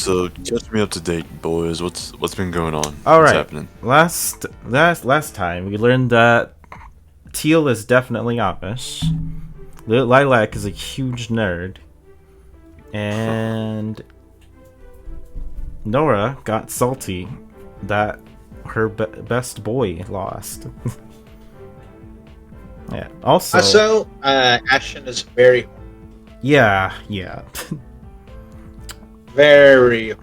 So catch me up to date, boys. What's been going on? All What's right. happening? Last time we learned that Teal is definitely Amish. Lilac is a huge nerd, and Nora got salty that her best boy lost. Yeah. Also, Ashen is very, yeah. very.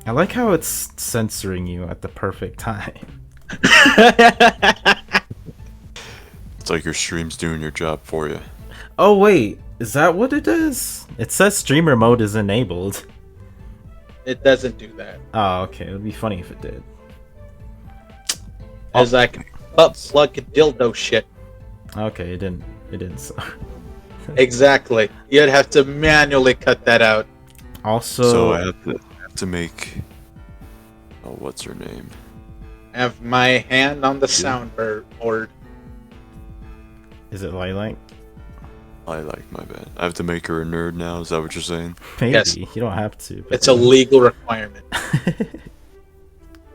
I like how it's censoring you at the perfect time. It's like your stream's doing your job for you. Oh wait, is that what it is? It says streamer mode is enabled. It doesn't do that. Oh, okay. It would be funny if it did. It's like butt plug dildo shit. Okay, it didn't. It didn't. So. Exactly. You'd have to manually cut that out. Also, So I have to make. Oh, what's her name? I have my hand on the soundboard. is it Lilac? I like my bad. I have to make her a nerd now. Is that what you're saying? Maybe Yes. you don't have to. But It's a legal requirement.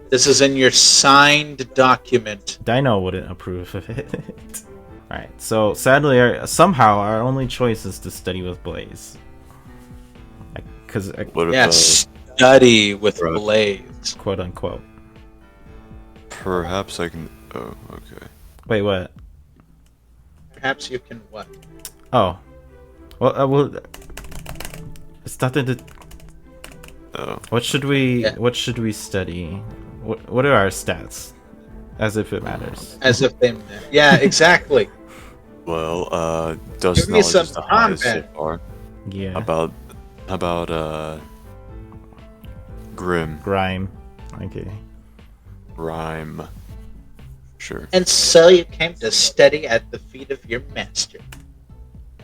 This is in your signed document. Dino wouldn't approve of it. Alright, so sadly, somehow our only choice is to study with Blaze. Because, What Yes, study with Right. Blaze. quote unquote. perhaps I can. Oh, okay. Wait, what? Perhaps you can what? Oh. Well, it's nothing to. Oh, What should we? Yeah. What should we study? What are our stats? As if it matters. As if they. Yeah, exactly. well, dust Give me knowledge some is the highest so combat. far. Yeah. How about Grim Grime. Okay. Rhyme? Sure. And so you came to study at the feet of your master.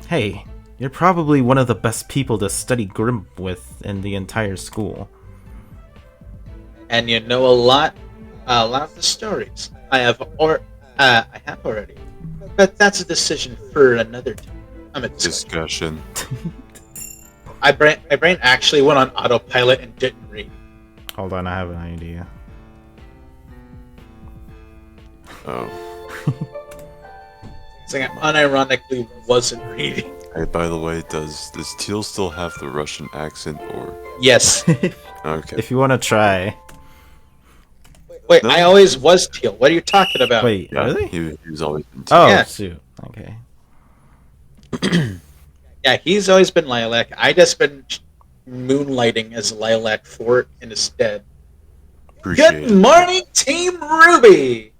Hey, you're probably one of the best people to study Grim with in the entire school. And you know a lot of the stories. I have already. But that's a decision for another time. I'm a Discussion. my brain actually went on autopilot and didn't read. Hold on, I have an idea. Oh. It's like I unironically wasn't reading. Hey, by the way, does Teal still have the Russian accent or? Yes. Okay. If you want to try. Wait, No. I always was Teal. What are you talking about? Wait, Yeah, really? he was always been Teal. Oh, Yeah. shoot. Okay. Yeah, he's always been Lilac. I just been moonlighting as Lilac 4 instead. Appreciate Good it. morning, Team Ruby!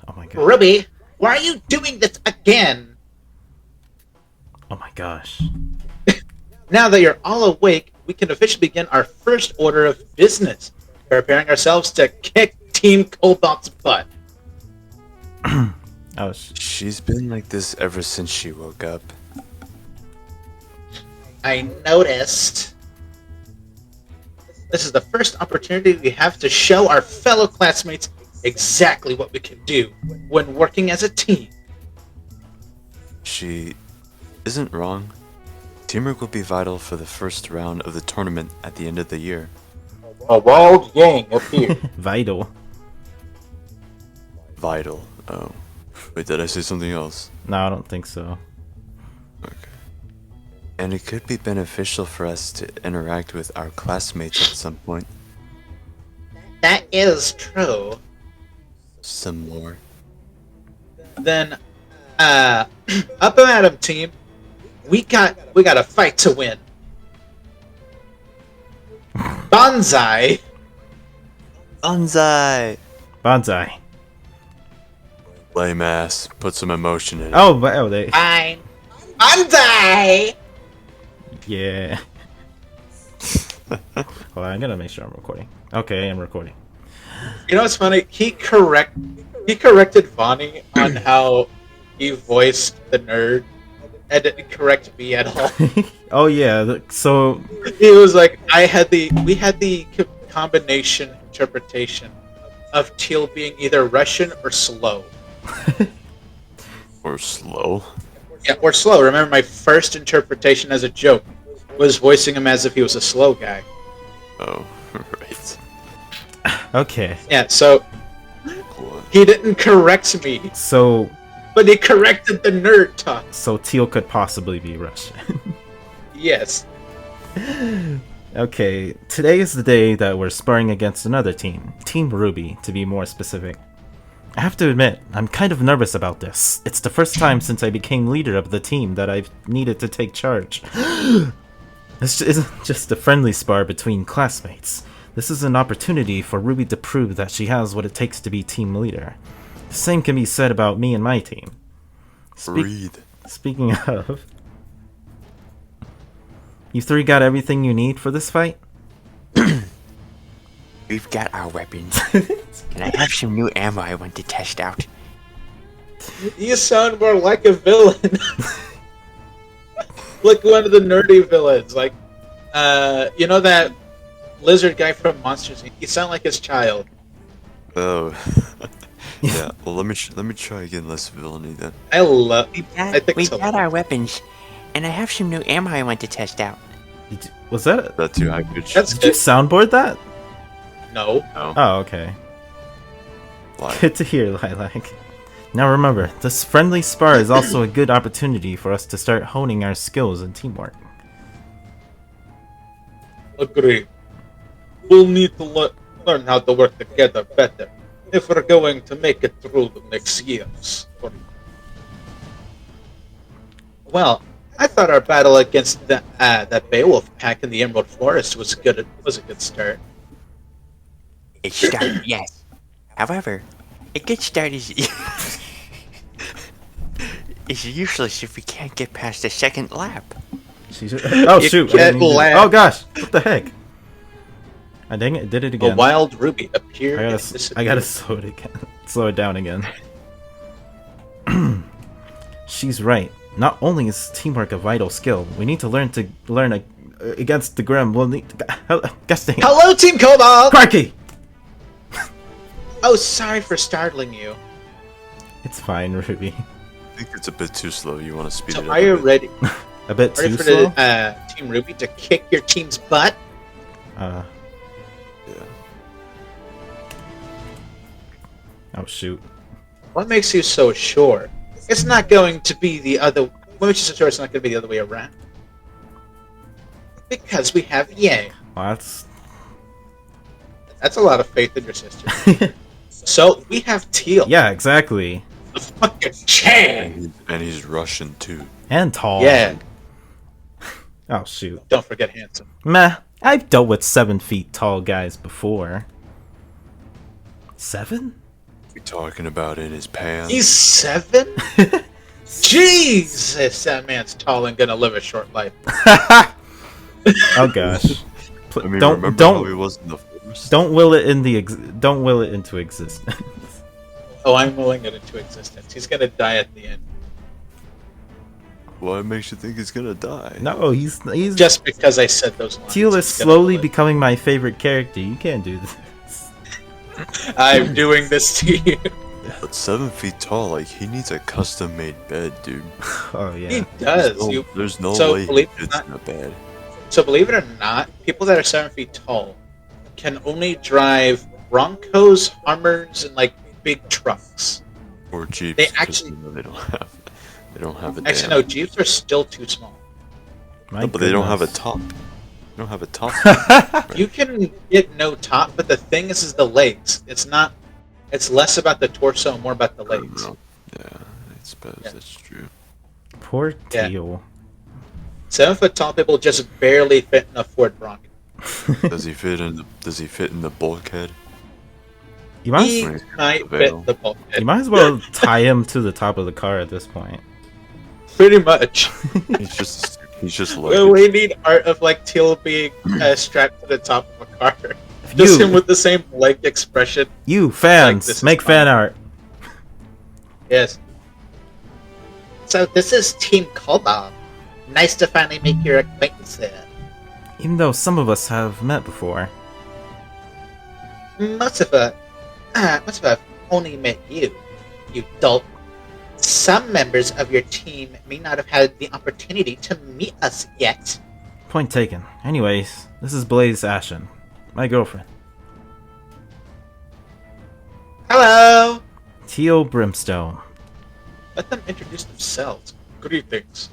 Oh my god. Ruby, why are you doing this again? Oh my gosh. Now that you're all awake, we can officially begin our first order of business. Preparing ourselves to kick Team Cobalt's butt. Oh, She's been like this ever since she woke up. I noticed. This is the first opportunity we have to show our fellow classmates exactly what we can do when working as a team. She isn't wrong. Teamwork will be vital for the first round of the tournament at the end of the year. A wild yang appeared. vital. Vital. Oh. Wait, did I say something else? No, I don't think so. Okay. And it could be beneficial for us to interact with our classmates at some point. That is true. Some more. Then, up and at 'em, team. We got a fight to win. Banzai. Banzai! Bonsai. Lame ass. Put some emotion in it. Oh, but they. Fine. Banzai. Yeah. Hold on, I'm gonna make sure I'm recording. Okay, I'm recording. You know what's funny? He corrected Vonnie on how he voiced the nerd, and didn't correct me at all. Oh yeah. So He was like, we had the combination interpretation of Teal being either Russian or slow. Or slow. Yeah, or slow. Remember my first interpretation as a joke. was voicing him as if he was a slow guy. Oh, right. Okay, Yeah, so What? he didn't correct me, so but he corrected the nerd talk. Teal could possibly be Russian. Yes. Okay, today is the day that we're sparring against another team. Team Ruby, to be more specific. I have to admit, I'm kind of nervous about this. It's the first time since I became leader of the team that I've needed to take charge. This isn't just a friendly spar between classmates. This is an opportunity for Ruby to prove that she has what it takes to be team leader. The same can be said about me and my team. Breathe. Speaking of... You three got everything you need for this fight? We've got our weapons. And I have some new ammo I want to test out. You sound more like a villain. Like one of the nerdy villains. Like, you know that lizard guy from Monsters Inc.? You sound like his child. Oh. Yeah, well, let me try again, less villainy then. I love. We've got our weapons. And I have some new ammo I want to test out. Was that... That too high pitch. That's Did you good. soundboard that? No. No. Oh, okay. Why? Good to hear, Lilac. Now remember, this friendly spar is also a good opportunity for us to start honing our skills and teamwork. Agree. We'll need to learn how to work together better if we're going to make it through the next years. Well, I thought our battle against that Beowulf pack in the Emerald Forest was good. Was a good start. It started, yes. However, a good start is is useless if we can't get past the second lap. Oh You shoot! can't laugh. Oh gosh! What the heck? I dang it! Did it A again. wild ruby appeared. I and gotta disappeared. slow it again. Slow it down again. She's right. Not only is teamwork a vital skill, we need to learn against the Grim. We'll need. Guess dang it. Hello, Team Cobalt. Crikey! Oh, sorry for startling you. It's fine, Ruby. I think it's a bit too slow. You want to speed it So, up? are you a bit. ready? A bit Ready too for slow. the Team Ruby to kick your team's butt? Yeah. Oh shoot! What makes you so sure? It's not going to be the other. What makes you so sure it's not going to be the other way around? Because we have Yang. Well, That's a lot of faith in your sister. So we have Teal. yeah, exactly. The fucking Chang. And he's Russian too. And tall. Yeah. Oh shoot. Don't forget handsome. Meh. I've dealt with 7 feet tall guys before. 7? We talking about in his pants? He's 7. Jesus, that man's tall and gonna live a short life. Oh gosh. I mean, don't remember don't how he was in the forest? don't will it in the don't will it into existence. Oh, I'm willing it into existence. He's gonna die at the end. What makes you think he's gonna die? No, he's Just because I said those lines. Teal is he's gonna slowly live. becoming my favorite character. You can't do this. I'm doing this to you. But 7 feet tall, like he needs a custom-made bed, dude. Oh yeah. He does. There's no So, way he believe it or fits not- in a bed. So believe it or not, people that are 7 feet tall can only drive Broncos, Hummers, and like big trucks. Or Jeeps. They 'cause, actually- you know, they don't have a Actually, damn. no, Jeeps are still too small. My No, but they don't have a goodness. top. They don't have a top. You can get no top, but the thing is the legs. It's not. It's less about the torso, and more about the I don't legs. know. Yeah, I suppose Yeah. that's true. Poor Yeah. Teal. 7 foot tall people just barely fit in a Ford Bronco. Does he fit in the bulkhead? You might He Right. might Veil. fit the bulkhead. you might as well tie him to the top of the car at this point. Pretty much. He's just like Well, we need art of like Teal being strapped to the top of a car. You- Just him with the same leg expression. You fans, this is make fan fine. art. Yes. So this is Team Cobalt. Nice to finally make your acquaintance here. Even though some of us have met before. Most of us have only met you, you dolt. Some members of your team may not have had the opportunity to meet us yet. Point taken. Anyways, this is Blaze Ashen, my girlfriend. Hello. Teal Brimstone. Let them introduce themselves. Greetings.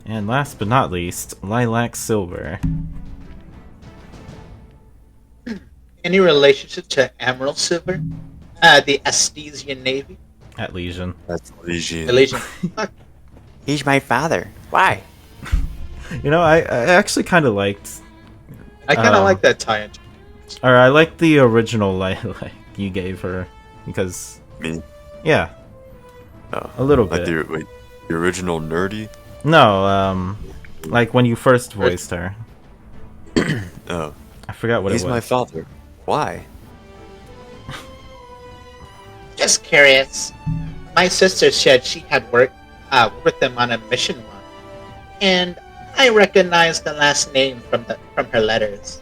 And last but not least, Lilac Silver. Any relationship to Emerald Silver? The Astesian Navy? At Legion. That's Legion. The Legion. Fuck. He's my father. Why? You know, I actually kind of liked... I kind of like that tie-in. Or I like the original Lilac you gave her. Because... Me? Yeah. Oh, A little like bit. the original nerdy? No, like when you first voiced her. Oh. I forgot what He's it was. my father. Why? Just curious. My sister said she had worked with them on a mission once, and I recognized the last name from her letters.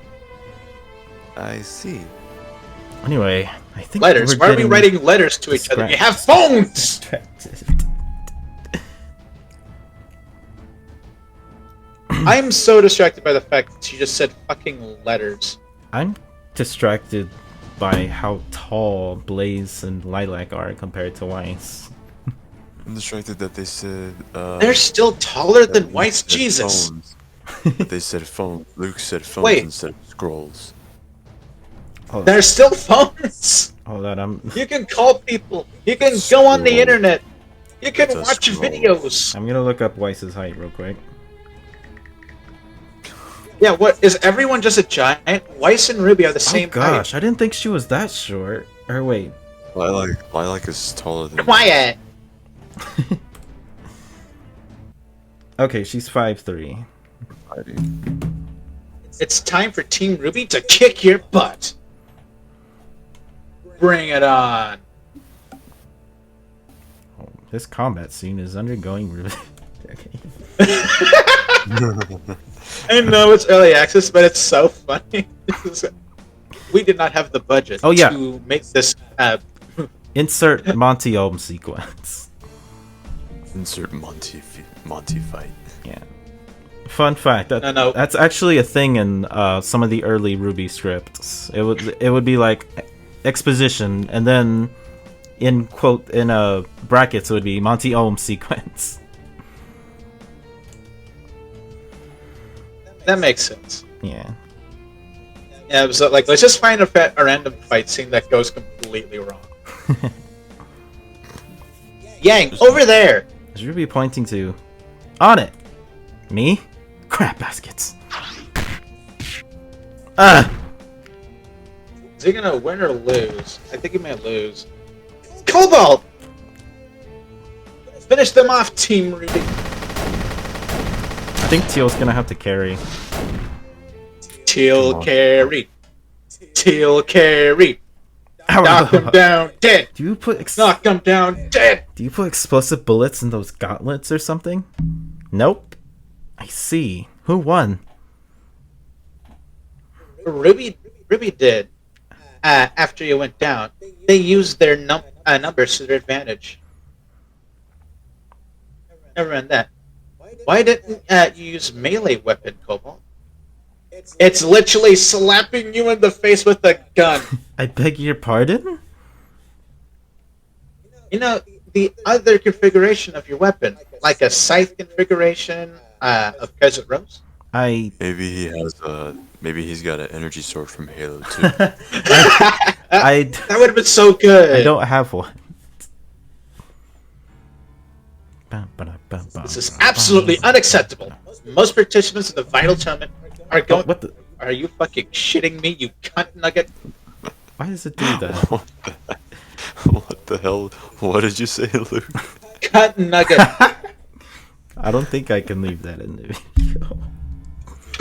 I see. Anyway, I think Letters? we're Why are we getting writing letters to each other? You have phones! distracted. I'm so distracted by the fact that she just said fucking letters. I'm distracted by how tall Blaze and Lilac are compared to Weiss. I'm distracted that they said, They're still taller than Luke Weiss. said Jesus. phones. But they said phone. Luke said phones Wait. instead of scrolls. Hold, They're still phones. hold on, You can call people. You can go on the Scroll. internet. You can It's a watch scroll. videos. I'm gonna look up Weiss's height real quick. Yeah, what is everyone just a giant? Weiss and Ruby are the same Oh gosh, I didn't think she was that short. Or wait, Lilac is taller than height. Quiet. okay, she's 5'3". fighting. It's time for Team Ruby to kick your butt. Bring it on. Oh, this combat scene is undergoing really. Okay. I know it's early access, but it's so funny. We did not have the budget Oh, yeah. to make this. Insert Monty Ohm sequence. Insert Monty fight. Yeah. Fun fact that No. that's actually a thing in some of the early Ruby scripts. It would be like exposition, and then in brackets it would be Monty Ohm sequence. That makes sense. Yeah. Yeah, it was like, let's just find a random fight scene that goes completely wrong. Yang, over there! Is Ruby pointing to on it? Me? Crap baskets. Ah! Is he gonna win or lose? I think he might lose. Cobalt! Finish them off, Team Ruby. I think Teal's gonna have to carry. Teal Come on. carry. Teal carry. Ow. Knock them down dead. Do you put Knock them down dead. Do you put explosive bullets in those gauntlets or something? Nope. I see. Who won? Ruby did. After you went down, they used their numbers to their advantage. Never mind that. Why didn't you use melee weapon, Cobalt? It's literally slapping you in the face with a gun. I beg your pardon? You know, the other configuration of your weapon, like a scythe configuration of Desert Rose. Maybe he has maybe he's got an energy sword from Halo 2. I That would have been so good. I don't have one. This is absolutely unacceptable. Most participants in the vital tournament are Oh, going. what the? Are you fucking shitting me, you cunt nugget? Why does it do that? What the hell? What did you say, Luke? Cunt nugget. I don't think I can leave that in the video.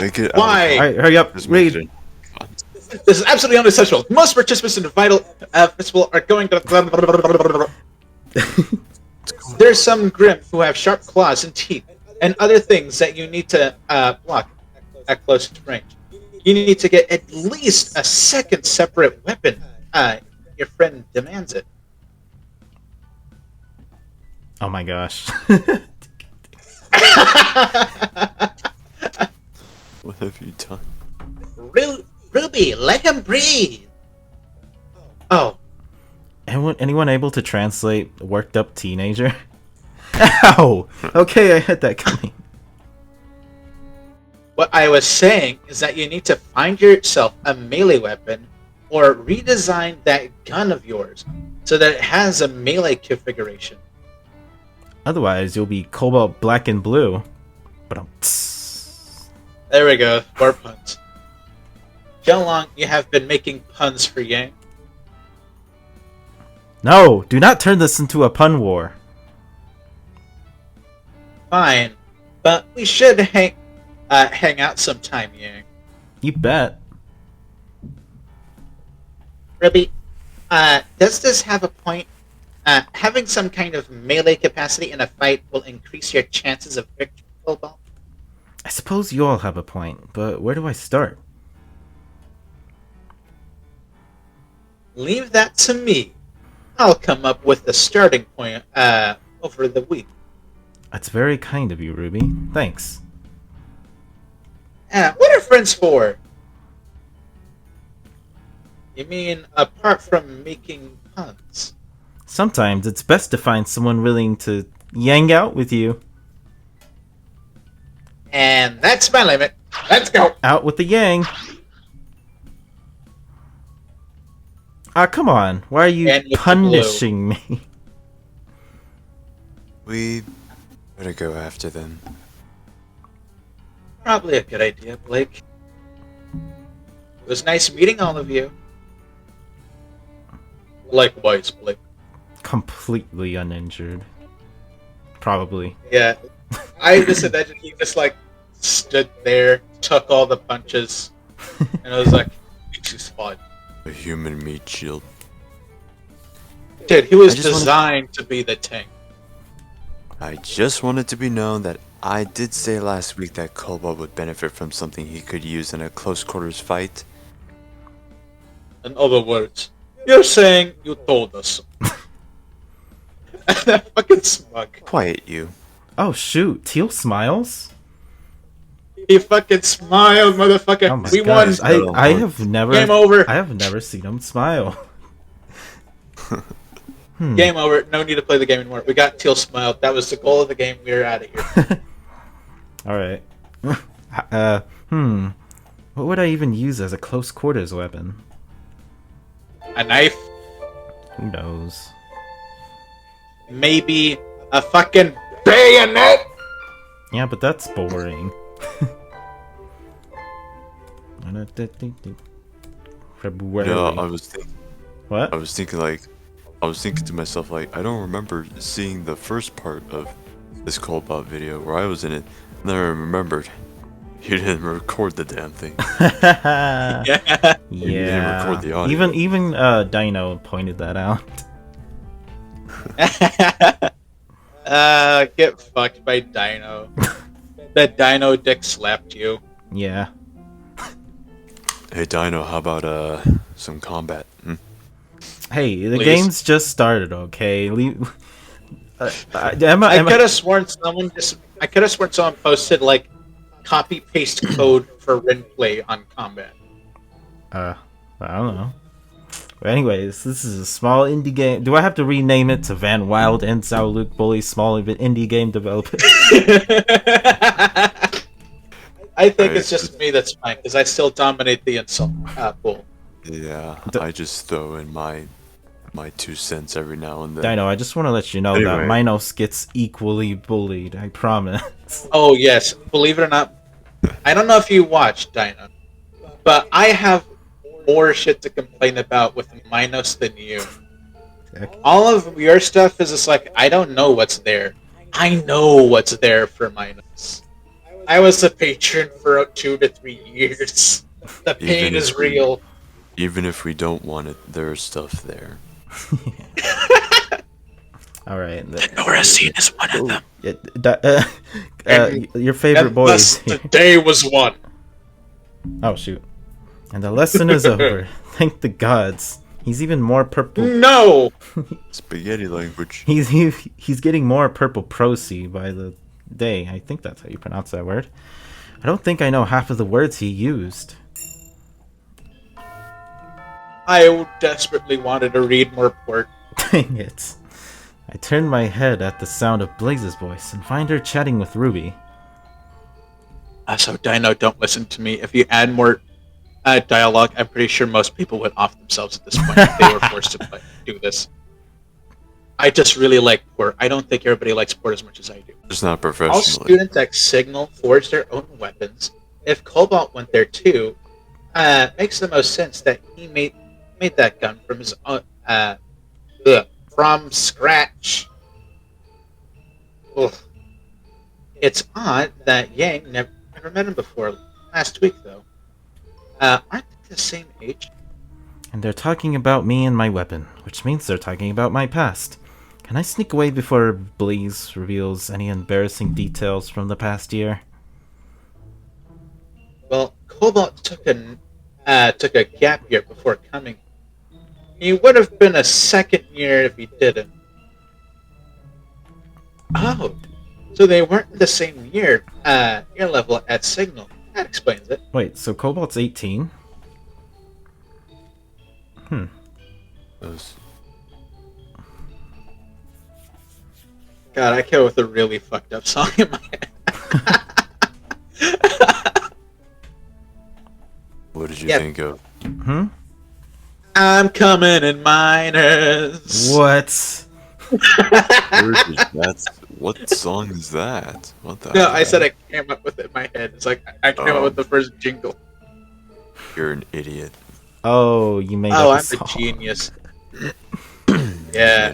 Make it. Why? Alright, hurry up. Just make Read. it. This is absolutely unacceptable. Most participants in the vital festival are going to. There's some Grim who have sharp claws and teeth and other things that you need to block at close range. You need to get at least a second separate weapon. Your friend demands it. Oh my gosh. What have you done? Ruby, let him breathe. Oh, Anyone able to translate worked up teenager? Ow! Okay, I had that coming. what I was saying is that you need to find yourself a melee weapon or redesign that gun of yours so that it has a melee configuration. Otherwise, you'll be cobalt black and blue. But There we go, more puns. How long you have been making puns for Yang? no, do not turn this into a pun war. Fine, but we should hang out sometime, Yang. You bet. Ruby, does this have a point? Having some kind of melee capacity in a fight will increase your chances of victory, Cobalt. I suppose you all have a point, but where do I start? Leave that to me. I'll come up with the starting point over the week. That's very kind of you, Ruby. Thanks. What are friends for? You mean apart from making puns? Sometimes it's best to find someone willing to yang out with you. And that's my limit. Let's go. Out with the yang. Ah, come on. Why are you And with the punishing me? We better go after them. Probably a good idea, Blake. It was nice meeting all of you. Likewise, Blake. Completely uninjured. Probably. Yeah. I just imagine he just like stood there, took all the punches, and I was like, "She's fine." A human meat shield. Dude, he was I just wanna- designed to be the tank. I just wanted to be known that I did say last week that Cobalt would benefit from something he could use in a close quarters fight. In other words, you're saying you told us. That fucking smug. Quiet you. Oh shoot, Teal smiles? He fucking smiled, motherfucker. Oh my We gosh, won. I have never Game over. I have never seen him smile. Game over. No need to play the game anymore. We got Teal smiled. That was the goal of the game. We were out of here. Alright. What would I even use as a close quarters weapon? A knife. Who knows? Maybe a fucking bayonet. Yeah, but that's boring. February. Yeah, I was thinking. What? I was thinking to myself, like, I don't remember seeing the first part of this Cobalt video where I was in it. And then I remembered you didn't record the damn thing. Yeah. You didn't record the audio. Even Dino pointed that out. Get fucked by Dino. That Dino dick slapped you. Yeah. Hey Dino, how about some combat? Hey, the Please. game's just started, okay? Leave. I could have sworn someone posted like copy paste code for Renplay on combat. I don't know. But anyways, this is a small indie game. Do I have to rename it to Vanwild13 Luke Bully Small Indie Game Developer? I think it's just me that's fine because I still dominate the insult pool. Yeah, I just throw in my 2 cents every now and then. Dino, I just want to let you know that Anyway. Minos gets equally bullied. I promise. Oh yes, believe it or not, I don't know if you watched Dino, but I have more shit to complain about with Minos than you. All of your stuff is just like I don't know what's there. I know what's there for Minos. I was a patron for 2 to 3 years. The pain Even is if we- real. Even if we don't want it, there's stuff there. All right. Nora scene is one of them. Your favorite And boy thus is here. the day was won. Oh shoot! And the lesson is over. Thank the gods. He's even more purple. No! Spaghetti language. He's getting more purple prosy by the day. I think that's how you pronounce that word. I don't think I know half of the words he used. I desperately wanted to read more port. Dang it. I turn my head at the sound of Blaze's voice and find her chatting with Ruby. So Dino, don't listen to me. If you add more dialogue, I'm pretty sure most people would off themselves at this point if they were forced to do this. I just really like port. I don't think everybody likes port as much as I do. It's not All professional. students at Signal forge their own weapons. If Cobalt went there too, makes the most sense that he made that gun from his own, from scratch. Ugh. It's odd that Yang never met him before. Last week, though. Aren't they the same age? And they're talking about me and my weapon, which means they're talking about my past. Can I sneak away before Blaze reveals any embarrassing details from the past year? Well, Cobalt took a gap year before coming. He would have been a second year if he didn't. Oh, so they weren't the same year level at Signal. That explains it. Wait, so Cobalt's 18? Those- God, I came up with a really fucked up song in my head. What did you Yep. think of? I'm coming in minors. What? What song is that? What the? No, I heck? said I came up with it in my head. It's like I came up with the first jingle. You're an idiot. Oh, you made Oh, up a I'm song. a genius. Yeah.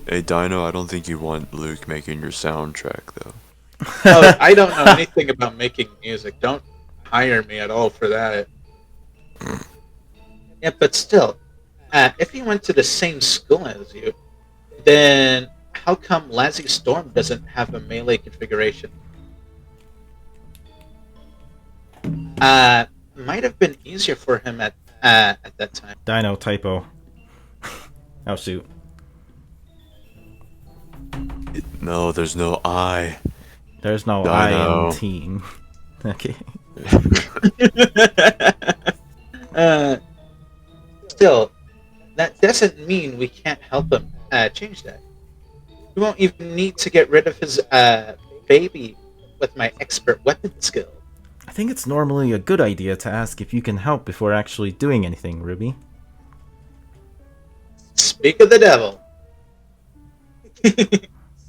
Hey Dino, I don't think you want Luke making your soundtrack though. Oh, I don't know anything about making music. Don't hire me at all for that. Yeah, but still, if he went to the same school as you, then how come Lazzy Storm doesn't have a melee configuration? Might have been easier for him at that time. Dino typo. Oh shoot. No, there's no I. There's no Dino. I in team. Okay. Still, that doesn't mean we can't help him change that. We won't even need to get rid of his baby with my expert weapon skill. I think it's normally a good idea to ask if you can help before actually doing anything, Ruby. Speak of the devil.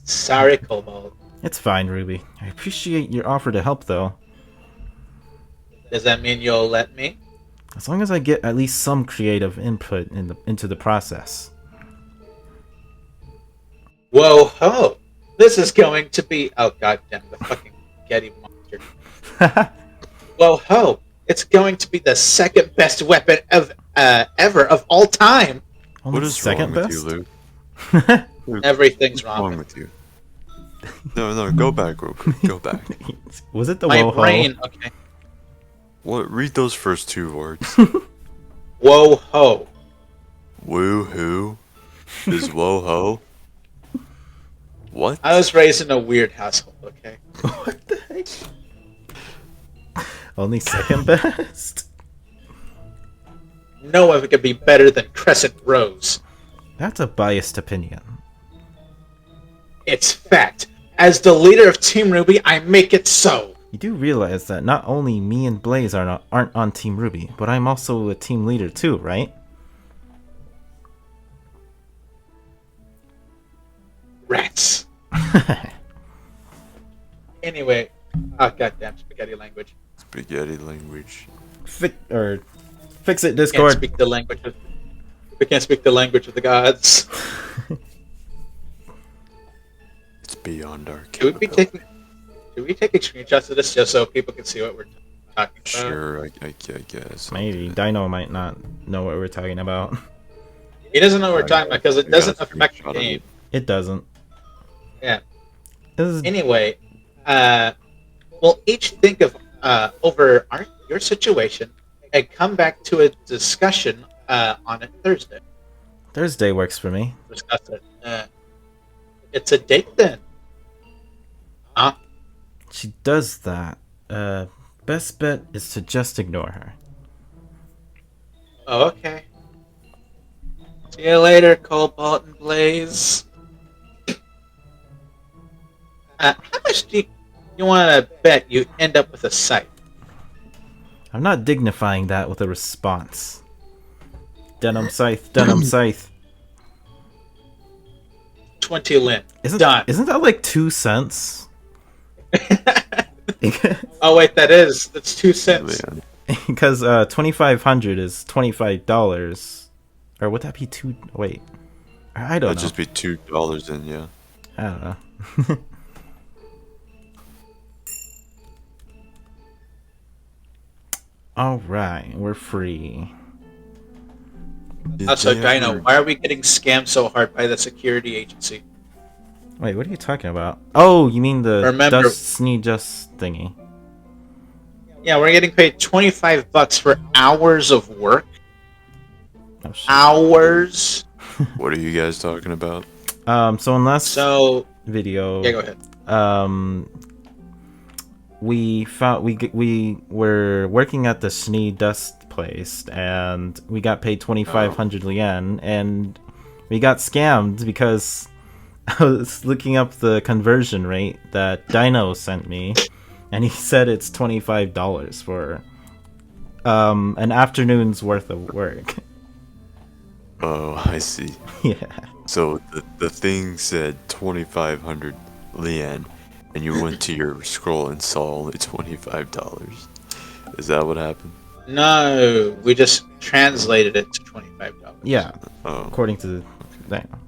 Sorry, Cobalt. It's fine, Ruby. I appreciate your offer to help, though. Does that mean you'll let me? As long as I get at least some creative input into the process. Whoa ho! This is going to be goddamn the fucking Getty monster. Whoa ho! It's going to be the second best weapon of ever of all time. Only What is second wrong best? with you, Luke? Luke, Everything's what's wrong. wrong with you? No, go back real quick. Go back. Was it the My whoa brain. Okay. What? Read those first two words. Whoa ho! Woo hoo is whoa ho. What? I was raised in a weird household. Okay. What the heck? Only second best? No one could be better than Crescent Rose. That's a biased opinion. It's fact. As the leader of Team Ruby, I make it so. You do realize that not only me and Blaze aren't on Team Ruby, but I'm also a team leader too, right? Rats. Anyway, goddamn spaghetti language. Spaghetti language. Fix it, Can't Discord. speak the language of. We can't speak the language of the gods. It's beyond our Should we be capability. taking screenshots of this just so people can see what we're talking about? Sure, I guess. Maybe Dino might not know what we're talking about. He doesn't know what we're talking about because it I got a doesn't affect the screenshot of game. it. It doesn't. Yeah. This is Anyway, we'll each think of over your situation and come back to a discussion on a Thursday. Thursday works for me. Discuss it. It's a date then. Huh? She does that. best bet is to just ignore her. Oh, okay. See you later, Cobalt and Blaze. How much do you want to bet you end up with a scythe? I'm not dignifying that with a response. Denim scythe, denim scythe. 20 lin. Isn't Done. Isn't that like 2 cents? Oh wait, that's 2 cents. Man. Because 2,500 is $25, or would that be two? Wait, I don't That'd know. just be $2 in, yeah. I don't know. All right, we're free. Did Also, they Dino, ever- why are we getting scammed so hard by the security agency? Wait, what are you talking about? Oh, you mean the Remember- Destiny Just thingy? Yeah, we're getting paid $25 for hours of work. Oh shit. Hours. What are you guys talking about? So in last So video, yeah, go ahead. we were working at the Schnee Dust place, and we got paid 2,500 yen, and we got scammed because I was looking up the conversion rate that Dino sent me, and he said it's $25 for an afternoon's worth of work. Oh, I see. Yeah. So the thing said 2,500 yen, and you went to your scroll and saw only $25. Is that what happened? No, we just translated it to $25. Yeah, Oh, according to Dino.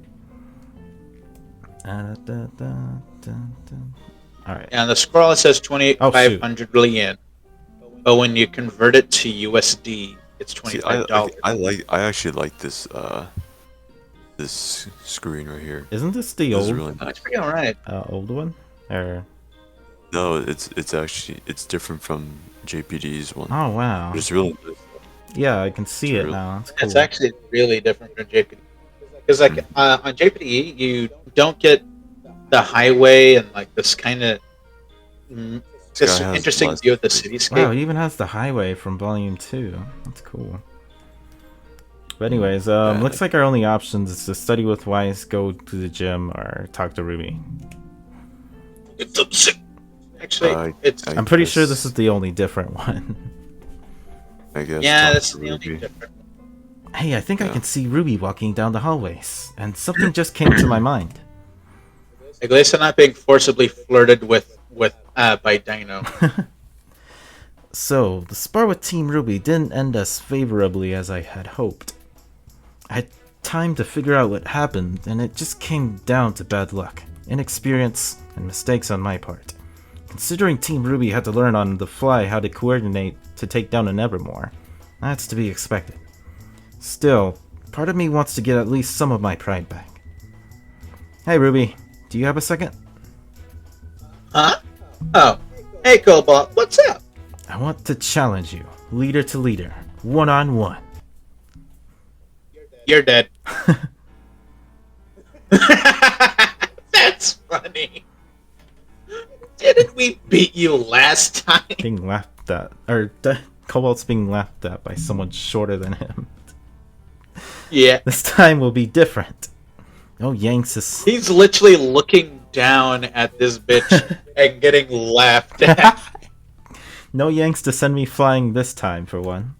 Alright. And the scroll it says 2,500 yen, but when you convert it to USD, it's see, $25. I actually like this this screen right here. Isn't this the This is old really nice. That's pretty alright. old one? Or No, it's actually different from JPD's one. oh wow. But it's really nice. Yeah, I can see it True. now. It's cool. It's actually really different from JPD. Because like on JPD, you don't get the highway and like this kind of this guy has interesting less view of the space. Wow, cityscape. it even has the highway from Volume 2. That's cool. But anyways, Yeah. looks like our only options is to study with Weiss, go to the gym, or talk to Ruby. Actually, it's I'm pretty sure guess- this is the only different one. I guess. yeah, talk that's to the only Ruby. difference. Hey, I think I Yeah. can see Ruby walking down the hallways, and something just came to my mind. Iglesias not being forcibly flirted with by Dino. So, the spar with Team Ruby didn't end as favorably as I had hoped. I had time to figure out what happened, and it just came down to bad luck, inexperience, and mistakes on my part. Considering Team Ruby had to learn on the fly how to coordinate to take down an Evermore, that's to be expected. Still, part of me wants to get at least some of my pride back. Hey Ruby, do you have a second? Huh? Oh, hey Cobalt, what's up? I want to challenge you, leader to leader, one-on-one. You're dead. That's funny. Didn't we beat you last time? Being laughed at, or Cobalt's being laughed at by someone shorter than him. Yeah. This time will be different. Oh, Yanks is... He's literally looking down at this bitch and getting laughed at. No Yanks to send me flying this time, for one.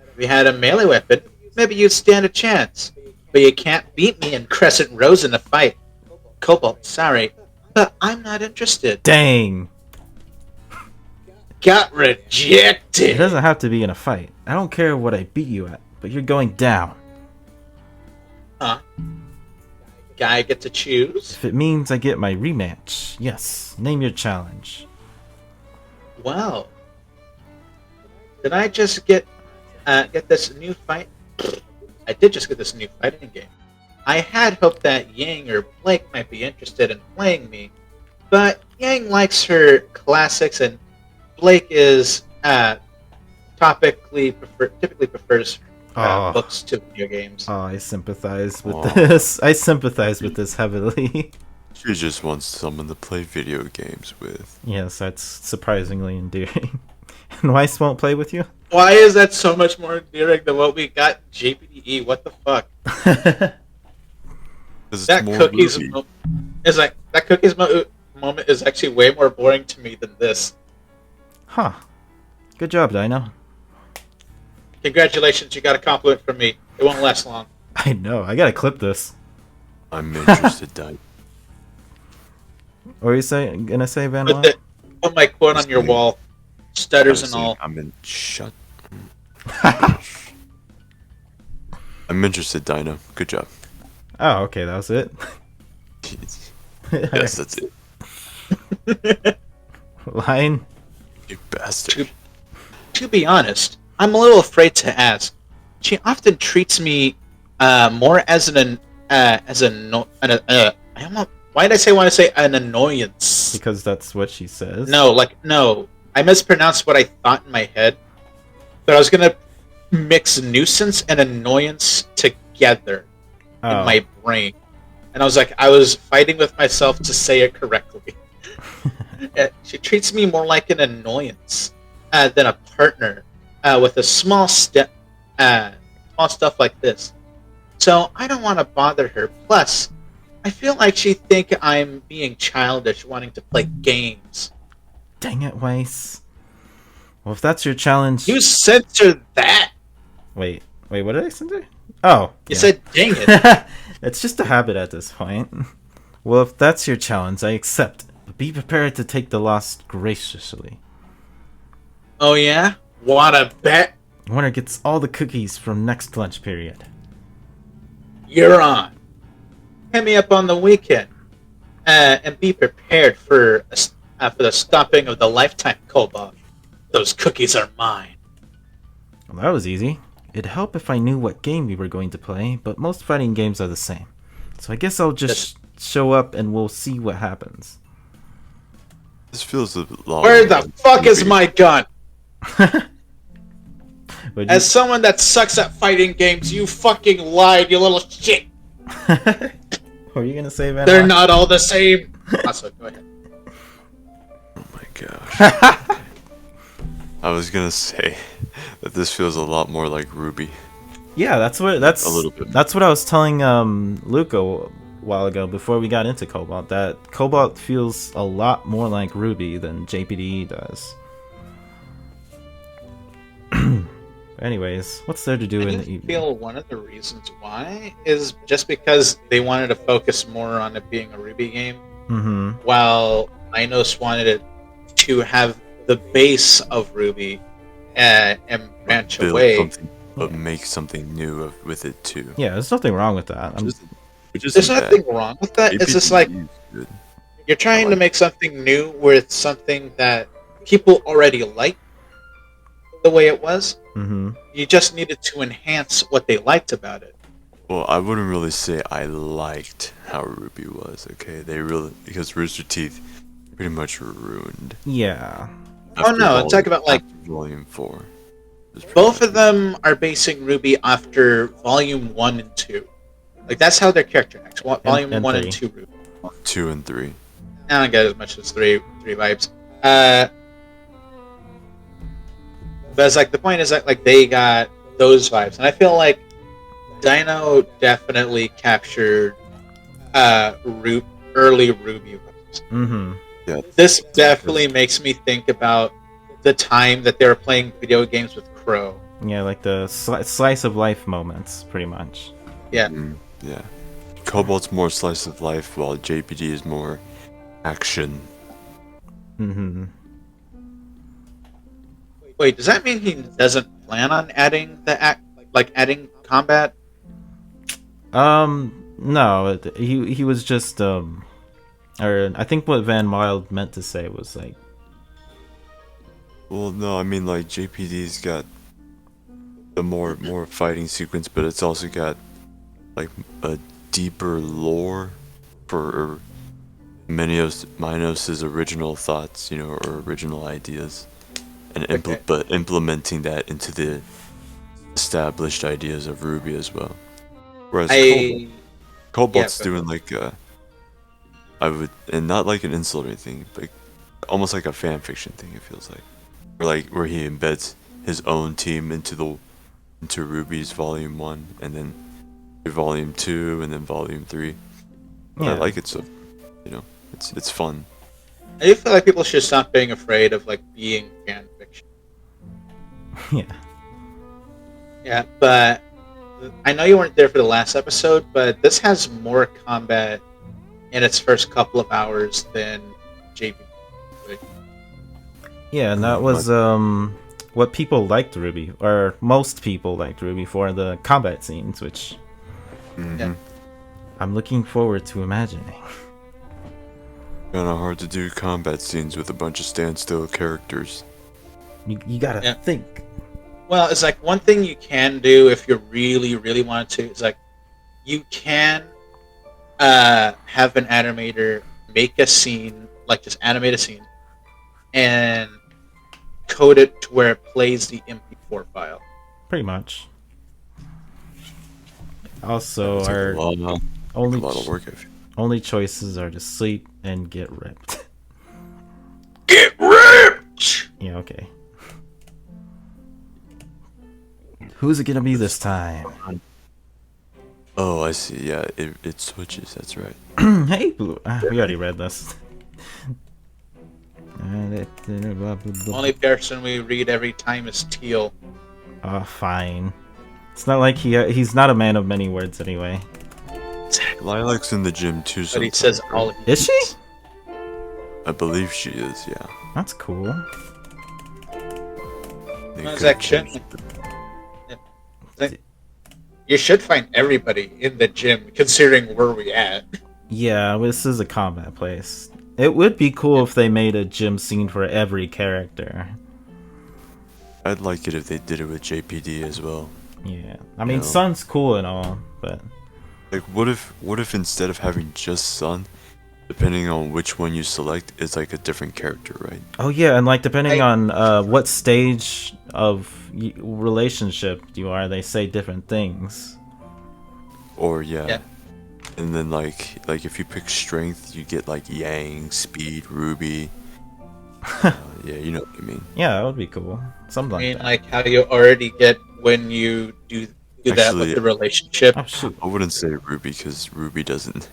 If we had a melee weapon, maybe you'd stand a chance. But you can't beat me and Crescent Rose in a fight. Cobalt, sorry, but I'm not interested. Dang! Got It rejected. doesn't have to be in a fight. I don't care what I beat you at, but you're going down. Huh? Guy get to choose? If it means I get my rematch, yes, name your challenge. Wow. Did I just get this new fight? I did just get this new fighting game. I had hoped that Yang or Blake might be interested in playing me, but Yang likes her classics and Blake is typically prefers Aw. books to video games. Oh, I sympathize with Aw. this. I sympathize with this heavily. She just wants someone to play video games with. Yes, that's surprisingly endearing. And Weiss won't play with you? Why is that so much more endearing than what we got JPDE? What the fuck? 'Cause it's That more cookies Ruby. is like that moment is actually way more boring to me than this. Huh. Good job, Dino. Congratulations, you got a compliment from me. It won't last long. I know, I gotta clip this. I'm interested, Dino. What are you gonna say, Van Put, Wild? put my quote on your wall, stutters and all. I'm in. Shut. I'm interested, Dino. Good job. Oh, okay, that was it. Yes, that's it. Line? You bastard. To be honest, I'm a little afraid to ask. She often treats me more as why did I say want to say an annoyance? Because that's what she says. No. I mispronounced what I thought in my head. But I was gonna mix nuisance and annoyance together in my brain. And I was fighting with myself to say it correctly. She treats me more like an annoyance than a partner with a small stuff like this. So I don't want to bother her. Plus, I feel like she think I'm being childish, wanting to play games. Dang it, Weiss. Well, if that's your challenge... You censored that. Wait, what did I censor? Oh. You said, dang it. It's just a habit at this point. Well, if that's your challenge, I accept. But be prepared to take the loss graciously. Oh yeah? Wanna bet? Winner gets all the cookies from next lunch period. You're on. Hit me up on the weekend. And be prepared for the stopping of the lifetime cobalt. Those cookies are mine. Well, that was easy. It'd help if I knew what game we were going to play, but most fighting games are the same. So I guess I'll just show up and we'll see what happens. This feels a lot. Where the fuck is my gun? Would As someone that sucks at fighting games, you fucking lied, you little shit. What were you gonna say, Van? They're not all the same. Also, go ahead. Oh my gosh. I was gonna say that this feels a lot more like Ruby. Yeah, that's A little bit. That's what I was telling Luke a while ago before we got into Cobalt. That Cobalt feels a lot more like Ruby than JPDE does. Anyways, what's there to do in the I evening? feel one of the reasons why is just because they wanted to focus more on it being a Ruby game, Mm-hmm. while Minos wanted it to have the base of Ruby and branch Build away. something, but make something new with it too. Yeah, there's nothing wrong with that. There's nothing wrong with that. It's just like good. you're trying to make something new with something that people already like the way it was. Mm-hmm. You just needed to enhance what they liked about it. Well, I wouldn't really say I liked how Ruby was. Okay, because Rooster Teeth pretty much ruined. Yeah. Oh no, I'm talking about like after Volume 4. both of them are basing Ruby after Volume 1 and 2. Like that's how their character acts. Volume and 1 3. and 2 Ruby. 2 and 3. I don't get as much as three vibes. But it's like the point is that like they got those vibes, and I feel like Dino definitely captured early Ruby vibes. Mm-hmm. Yeah. This definitely makes me think about the time that they were playing video games with Crow. Yeah, like the slice of life moments, pretty much. Yeah. Yeah. Cobalt's more slice of life, while JPD is more action. Mm-hmm. Wait, does that mean he doesn't plan on adding adding combat? No, he was just or I think what Van Wild meant to say was like, Well, no, I mean like JPD's got the more fighting sequence, but it's also got like a deeper lore for Minos' original thoughts, or original ideas, and but implementing that into the established ideas of Ruby as well. Whereas Cobalt's doing like I would, and not like an insult or anything, but almost like a fan fiction thing. It feels like, or like where he embeds his own team into Ruby's Volume 1, and then Volume 2, and then Volume 3. Yeah. I like it, so it's fun. I do feel like people should stop being afraid of like being fan fiction. Yeah. Yeah, but I know you weren't there for the last episode, but this has more combat in its first couple of hours than JP. Yeah, and that was what people liked Ruby, or most people liked Ruby for the combat scenes, which Yeah. I'm looking forward to imagining. Kinda hard to do combat scenes with a bunch of standstill characters. You gotta Yeah. think. Well, it's like one thing you can do if you really, really want to. It's like you can have an animator make a scene, like just animate a scene, and code it to where it plays the MP4 file. Pretty much. Also, It's like our a lot of work. I feel. only choices are to sleep and get ripped. Get ripped! Yeah, okay. Who's it gonna be this time? Oh, I see. Yeah, it switches. That's right. Hey, Blue. We already read this. Only person we read every time is Teal. Oh, fine. It's not like he's not a man of many words anyway. Lilac's in the gym too. But he sometimes, says right? all he Is she? needs. I believe she is. Yeah. That's cool. They No, could've Zach, changed shouldn't- it. You should find everybody in the gym, considering where we at. Yeah, this is a combat place. It would be cool if they made a gym scene for every character. I'd like it if they did it with JPD as well. Yeah. I mean, No. Sun's cool and all, but... Like, what if instead of having just Sun, depending on which one you select, it's like a different character, right? Oh yeah, and like depending on what stage of relationship you are, they say different things. Or yeah. Yeah. And then like if you pick strength, you get like Yang, Speed, Ruby. Yeah, you know what I mean. Yeah, that would be cool. Something I mean, like that. like how you already get when you do that Actually- with the relationship. Oh shoot. I wouldn't say Ruby because Ruby doesn't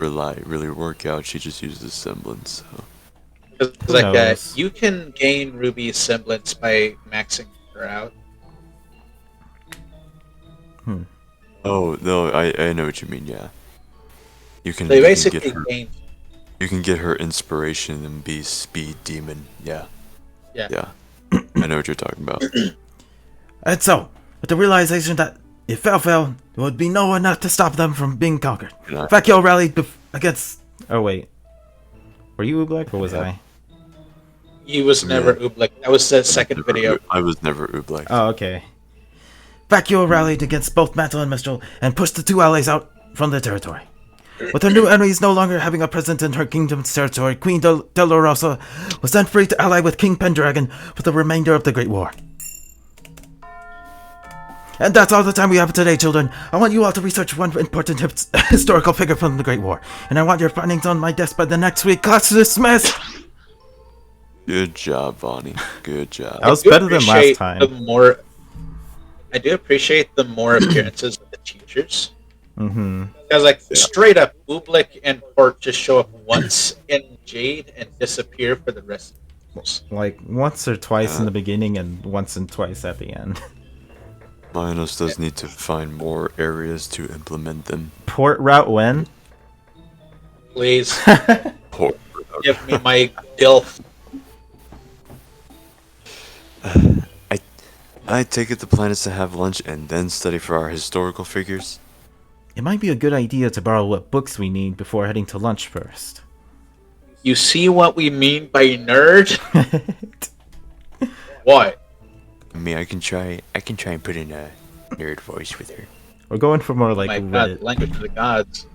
really work out. She just uses semblance. So. Because Who like knows? you can gain Ruby's semblance by maxing her out. Oh no, I know what you mean. Yeah, you can. They you can basically get her, gain. you can get her inspiration and be Speed Demon. Yeah. Yeah. Yeah. I know what you're talking about. And so, with the realization that if fell, there would be no one to stop them from being conquered. Yeah. Vakio rallied against... Oh wait. Were you Oobleck or was I? He was never Oobleck. That was the second video. I was never Oobleck. Oh, okay. Vakio rallied against both Mantle and Mistral and pushed the two allies out from their territory. With her new enemies no longer having a presence in her kingdom's territory, Queen Dolorosa was then free to ally with King Pendragon for the remainder of the Great War. And that's all the time we have today, children. I want you all to research one important historical figure from the Great War, and I want your findings on my desk by the next week. Class dismissed! Good job, Vonnie. Good job. That was I do better than last appreciate time. I do appreciate the more appearances of the teachers. Mm-hmm. Because, like, straight up, Oobleck and Port just show up once in Jade and disappear for the rest of the course. Like, once or twice in the beginning and once and twice at the end. Minos does need to find more areas to implement them. Port route when? Please, Poor. give me my DILF. I take it the plan is to have lunch and then study for our historical figures. It might be a good idea to borrow what books we need before heading to lunch first. You see what we mean by nerd? What? I mean, I can try and put in a nerd voice with her. We're going for more like My God, Reddit. language of the gods.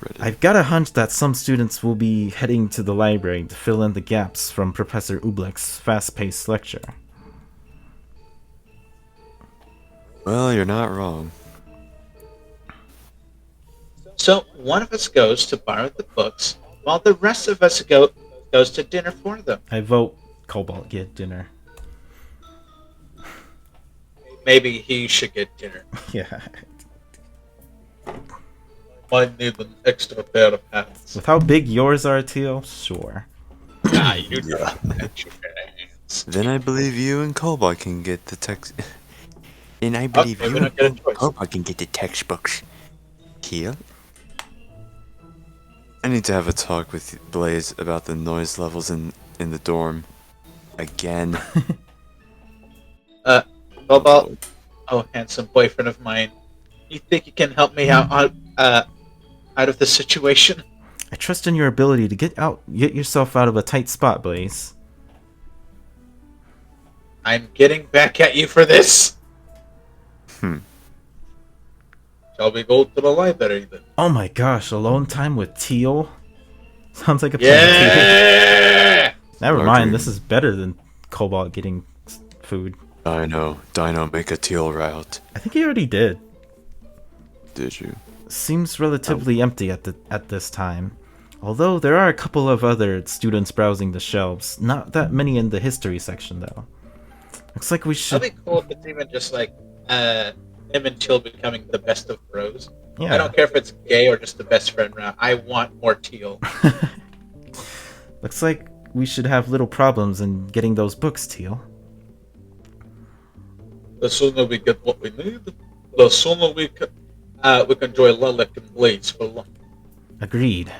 Reddit. I've got a hunch that some students will be heading to the library to fill in the gaps from Professor Oobleck's fast-paced lecture. Well, you're not wrong. So one of us goes to borrow the books, while the rest of us goes to dinner for them. I vote Cobalt get dinner. Maybe he should get dinner. Yeah. Might need an extra pair of hands. With how big yours are, Teal, sure. Ah, you Yeah. don't have extra pair of hands. Then I believe you and Cobalt can get the text. And I believe maybe you not get a and choice. Cobalt can get the textbooks. Here? I need to have a talk with Blaze about the noise levels in the dorm. Again. Cobalt, oh, handsome boyfriend of mine, you think you can help me out of this situation? I trust in your ability to get yourself out of a tight spot, Blaze. I'm getting back at you for this. Shall we go to the library then? Oh my gosh, alone time with Teal? Sounds like a plan. Yeah. Never Our mind, dream. this is better than Cobalt getting food. Dino, make a teal route. I think he already did. Did you? Seems relatively empty at this time. Although there are a couple of other students browsing the shelves. Not that many in the history section though. Looks like we should... That'd be cool if it's even just like him and Teal becoming the best of bros. Yeah. I don't care if it's gay or just the best friend round. I want more Teal. Looks like we should have little problems in getting those books, Teal. The sooner we get what we need, the sooner we can enjoy Lilac and Blaze for long. Agreed.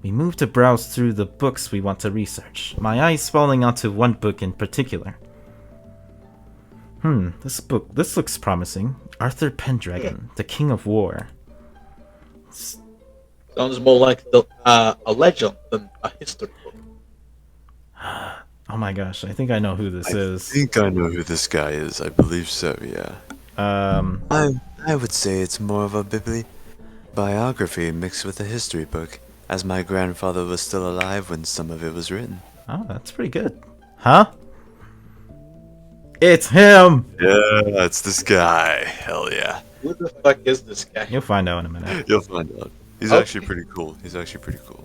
We move to browse through the books we want to research. My eyes falling onto one book in particular. This looks promising. Arthur Pendragon, the King of War. Sounds more like a legend than a history book. Oh my gosh, I think I know who this I is. think I know who this guy is. I believe so, yeah. I would say it's more of a biography mixed with a history book, as my grandfather was still alive when some of it was written. Oh, that's pretty good. Huh? It's him! Yeah, it's this guy. Hell yeah. Who the fuck is this guy? You'll find out in a minute. You'll find out. He's Okay. actually pretty cool. He's actually pretty cool.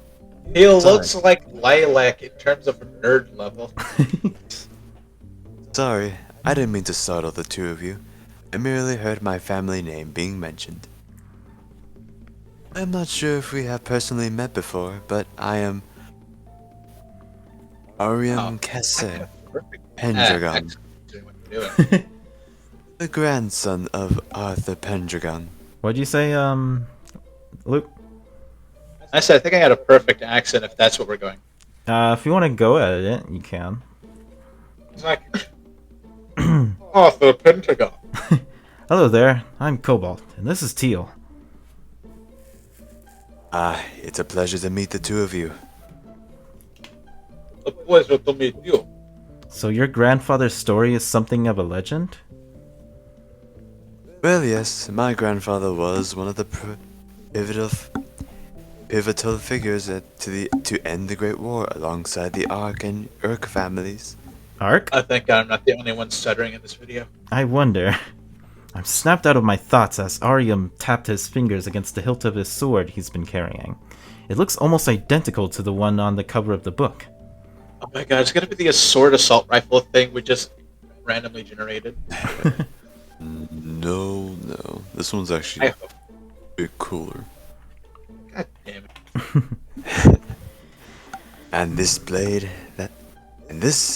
He looks like Lilac in terms of nerd level. Sorry, I didn't mean to startle the two of you. I merely heard my family name being mentioned. I'm not sure if we have personally met before, but I am Ariam Kesse Pendragon, Doing what you're doing. the grandson of Arthur Pendragon. What'd you say, Luke? I said I think I got a perfect accent if that's what we're going. If you want to go at it, you can. It's like Arthur Pentagon. Hello there, I'm Cobalt, and this is Teal. Ah, it's a pleasure to meet the two of you. A pleasure to meet you. So your grandfather's story is something of a legend? Well, yes, my grandfather was one of the pivotal figures to end the Great War alongside the Ark and Urk families. Ark? Thank God I'm not the only one stuttering in this video. I wonder. I'm snapped out of my thoughts as Ariam tapped his fingers against the hilt of his sword he's been carrying. It looks almost identical to the one on the cover of the book. Oh my God, it's gonna be the sword assault rifle thing we just randomly generated. No. This one's actually I a hope. bit cooler. God damn it. And this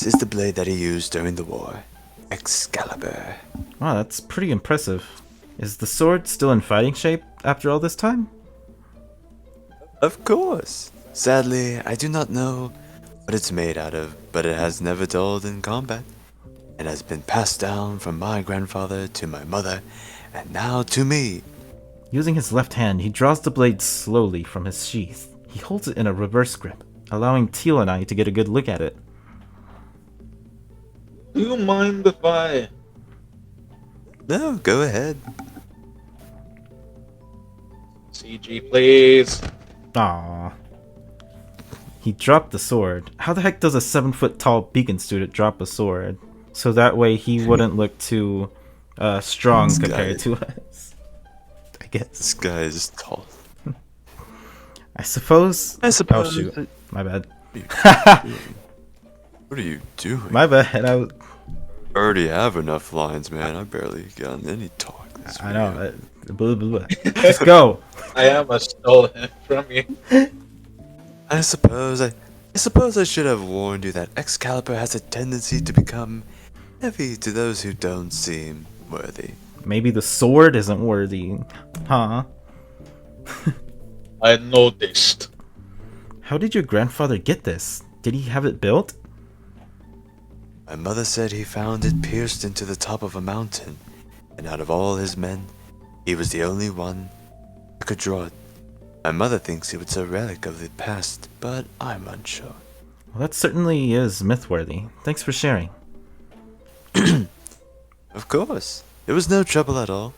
is the blade that he used during the war. Excalibur. Wow, that's pretty impressive. Is the sword still in fighting shape after all this time? Of course. Sadly, I do not know what it's made out of, but it has never dulled in combat. It has been passed down from my grandfather to my mother, and now to me. Using his left hand, he draws the blade slowly from his sheath. He holds it in a reverse grip, allowing Teal and I to get a good look at it. Do you mind if I... No, go ahead. CG, please. Aww. He dropped the sword. How the heck does a 7-foot-tall beacon student drop a sword? So that way he wouldn't look too strong This guy- compared to us. I guess. This guy is tall. I suppose. I Oh suppose. shoot, my bad. What are you doing? My bad. I already have enough lines, man. I barely gotten any talk this I video. know. Blah, blah, blah. Just go. I almost stole him from you. I suppose I should have warned you that Excalibur has a tendency to become heavy to those who don't seem worthy. Maybe the sword isn't worthy, huh? I noticed. How did your grandfather get this? Did he have it built? My mother said he found it pierced into the top of a mountain, and out of all his men, he was the only one who could draw it. My mother thinks it was a relic of the past, but I'm unsure. Well, that certainly is myth-worthy. Thanks for sharing. Of course, it was no trouble at all.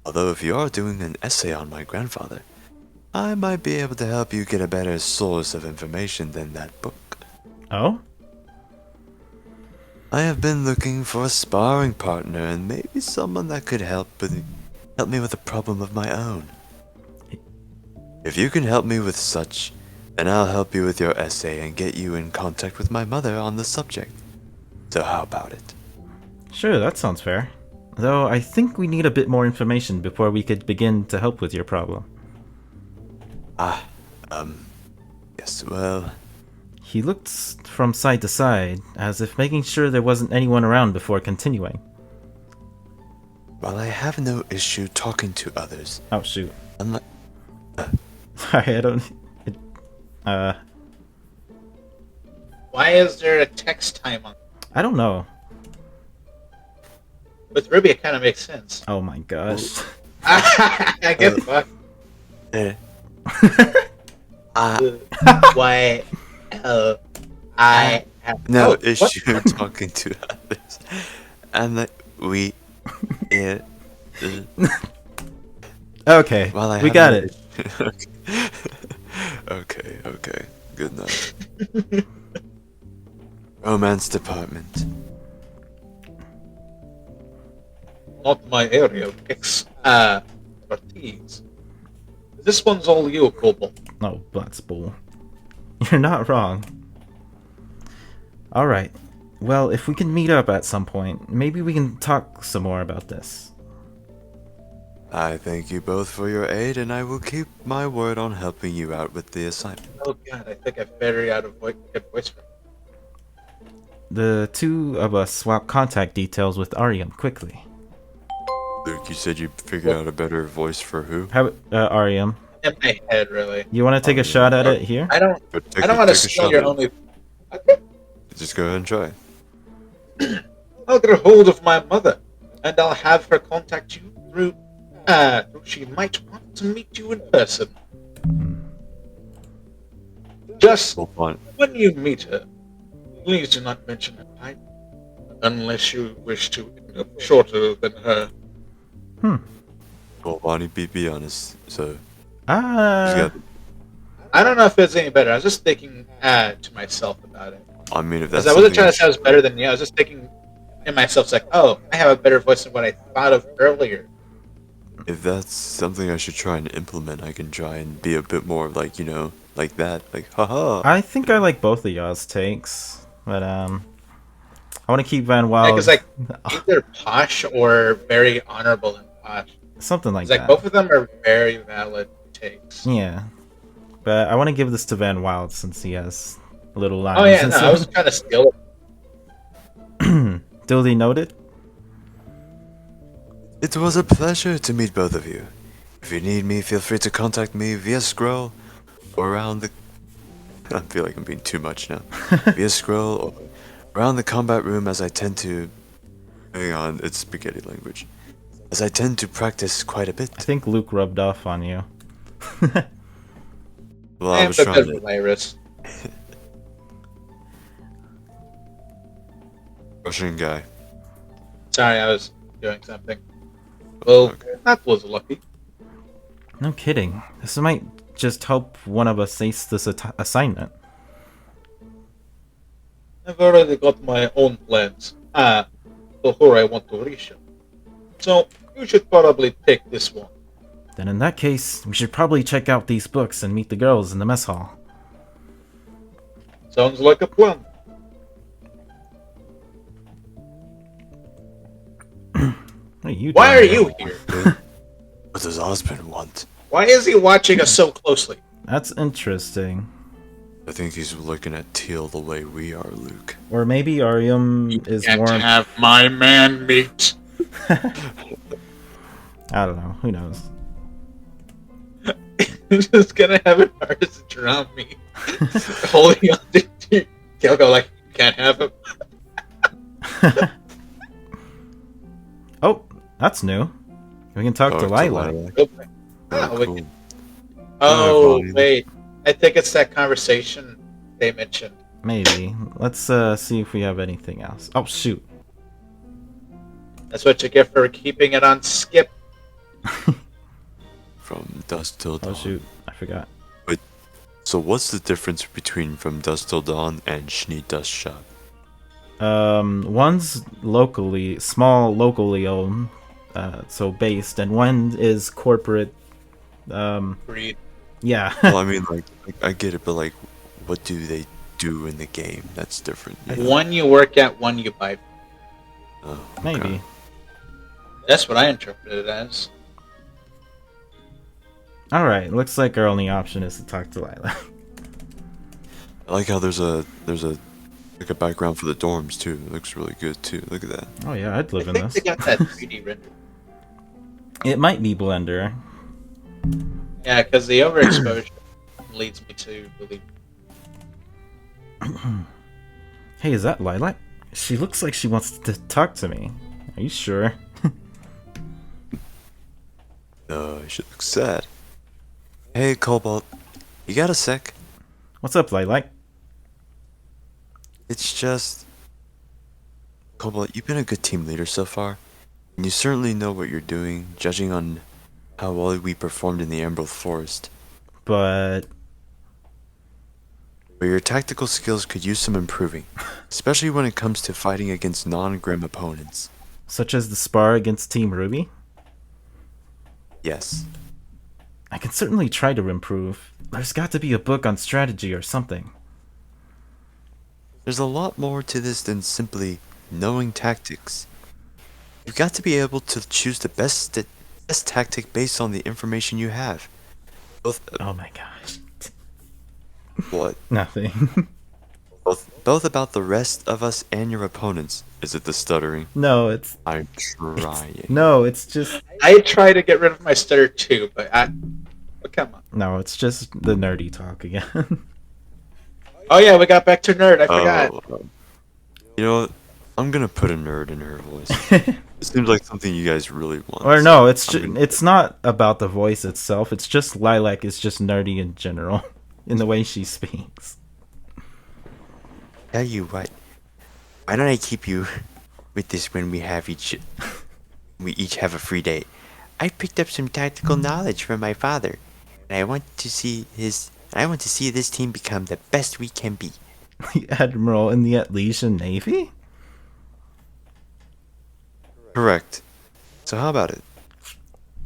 Although if you are doing an essay on my grandfather, I might be able to help you get a better source of information than that book. Oh? I have been looking for a sparring partner and maybe someone that could help me with a problem of my own. If you can help me with such, then I'll help you with your essay and get you in contact with my mother on the subject. So how about it? Sure, that sounds fair. Though I think we need a bit more information before we could begin to help with your problem. Yes, well, He looked from side to side, as if making sure there wasn't anyone around before continuing. while I have no issue talking to others, Oh shoot. unlike Sorry, I don't... Why is there a text time on? I don't know. With Ruby, it kind of makes sense. Oh my gosh. I get fucked. eh, Why? I have no Oh, what? issue talking to others, and that we, Okay, while I we have got no it. okay, good enough. Romance department. Not my area of expertise. This one's all you, Cobalt. No, that's bull. You're not wrong. Alright. Well, if we can meet up at some point, maybe we can talk some more about this. I thank you both for your aid, and I will keep my word on helping you out with the assignment. Oh god, I think I've very out of good voice for The two of us swap contact details with Ariam quickly. Luke, you said you figured out a better voice for who? How, Ariam, in my head, really. you want to take a shot at it here? I don't want to steal your only. Okay. Just go ahead and try. I'll get a hold of my mother, and I'll have her contact you through. She might want to meet you in person. Just Well, fine. when you meet her, please do not mention her height, unless you wish to end up shorter than her. Well, Bonnie, be honest. So, Ah, she's got, I don't know if it's any better. I was just thinking to myself about it. I mean, if that's Because I wasn't something trying to say I was better than you. I was just thinking in myself, it's like, oh, I have a better voice than what I thought of earlier. if that's something I should try and implement, I can try and be a bit more like, like that. Like, haha. I think I like both of y'all's takes, but I want to keep Van Wild Because like either posh or very honorable and posh. something like It's like that. both of them are very valid takes. Yeah, but I want to give this to Van Wild since he has a little lines. Oh yeah, and no, I stuff. was trying to steal it. Duly noted. It was a pleasure to meet both of you. If you need me, feel free to contact me via scroll or around the... I feel like I'm being too much now. Via scroll or around the combat room as I tend to... Hang on, it's spaghetti language. As I tend to practice quite a bit. I think Luke rubbed off on you. Well, I I am was a trying bit to... virus. Russian guy. Sorry, I was doing something. Well, Okay. that was lucky. No kidding. This might just help one of us ace this assignment. I've already got my own plans. For who I want to reach. So you should probably take this one. Then in that case, we should probably check out these books and meet the girls in the mess hall. Sounds like a plan. What are you Why are doing you here? What does husband want? Why is he watching us so closely? That's interesting. I think he's looking at Teal the way we are, Luke. Or maybe Arium is Can't more... have my man meat. I don't know. Who knows? He's just gonna have an artist drown me, holding on to. He'll go like, "You can't have him." Oh, that's new. We can talk to Lilac. Okay. Oh, we cool. can- Oh Volume. wait, I think it's that conversation they mentioned. Maybe. Let's see if we have anything else. Oh, shoot. That's what you get for keeping it on skip. From dusk till dawn. Oh, shoot. I forgot. So what's the difference between From Dusk Till Dawn and Schnee Dust Shop? One's locally owned, so based, and one is corporate. Agreed. Yeah. Well, I mean, like, I get it, but like, what do they do in the game? That's different. You know? One you work at, one you buy. Oh, okay. Maybe. That's what I interpret it as. All right. Looks like our only option is to talk to Lilac. I like how there's a like a background for the dorms too. It looks really good too. Look at that. Oh yeah, I'd I live in think this. they got that 3D render. It might be Blender. Yeah, because the overexposure leads me to believe. Hey, is that Lilac? She looks like she wants to talk to me. Are you sure? No, she looks sad. Hey, Cobalt, you got a sec? What's up, Lilac? It's just, Cobalt, you've been a good team leader so far, and you certainly know what you're doing, judging on how well we performed in the Emerald Forest. But Your tactical skills could use some improving, especially when it comes to fighting against non-grim opponents. such as the spar against Team Ruby, Yes. I can certainly try to improve. There's got to be a book on strategy or something. There's a lot more to this than simply knowing tactics. You've got to be able to choose the best tactic based on the information you have. Both Oh my gosh. what? Nothing. Both about the rest of us and your opponents. Is it the stuttering? No, it's I'm trying. no, it's just I try to get rid of my stutter too, but come on. no, it's just the nerdy talk again. Oh yeah, we got back to nerd. I forgot. Oh, you know what? I'm gonna put a nerd in her voice. It seems like something you guys really want. Or no, it's I'm gonna- it's not about the voice itself. It's just Lilac is just nerdy in general, in the way she speaks. Tell you what, why don't I keep you with this when we each have a free day? I picked up some tactical knowledge from my father, and I want to see this team become the best we can be. The Admiral in the Atletian Navy? Correct. So how about it?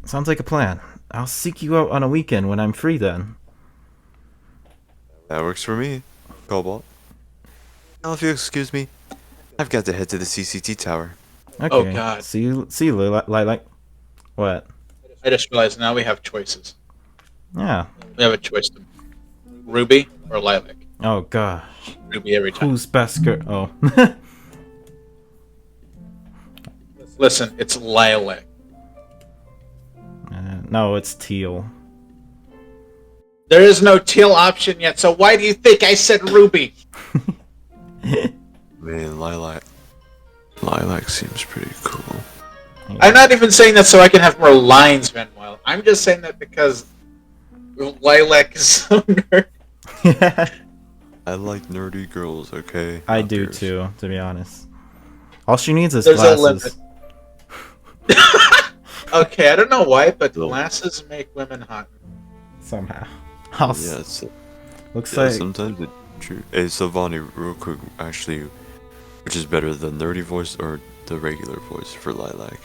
Sounds like a plan. I'll seek you out on a weekend when I'm free then. That works for me, Cobalt. Now, if you excuse me, I've got to head to the CCT tower. Okay. Oh, God. See you, Lilac. What? I just realized now we have choices. Yeah. We have a choice: Ruby or Lilac. Oh gosh. Ruby every time. Who's best girl? Oh. Listen, it's Lilac. No, it's Teal. There is no teal option yet, so why do you think I said Ruby? Man, Lilac seems pretty cool. I'm not even saying that so I can have more lines, Vanwild. I'm just saying that because Lilac is so nerdy. I like nerdy girls, okay? I Not do yours. too, to be honest. All she needs is There's a glasses. Okay, I don't know why, but Little- glasses make women hot. Somehow. Yeah, Looks yeah, like sometimes it's true. Hey, so Vonnie, real quick, actually, which is better, the nerdy voice or the regular voice for Lilac.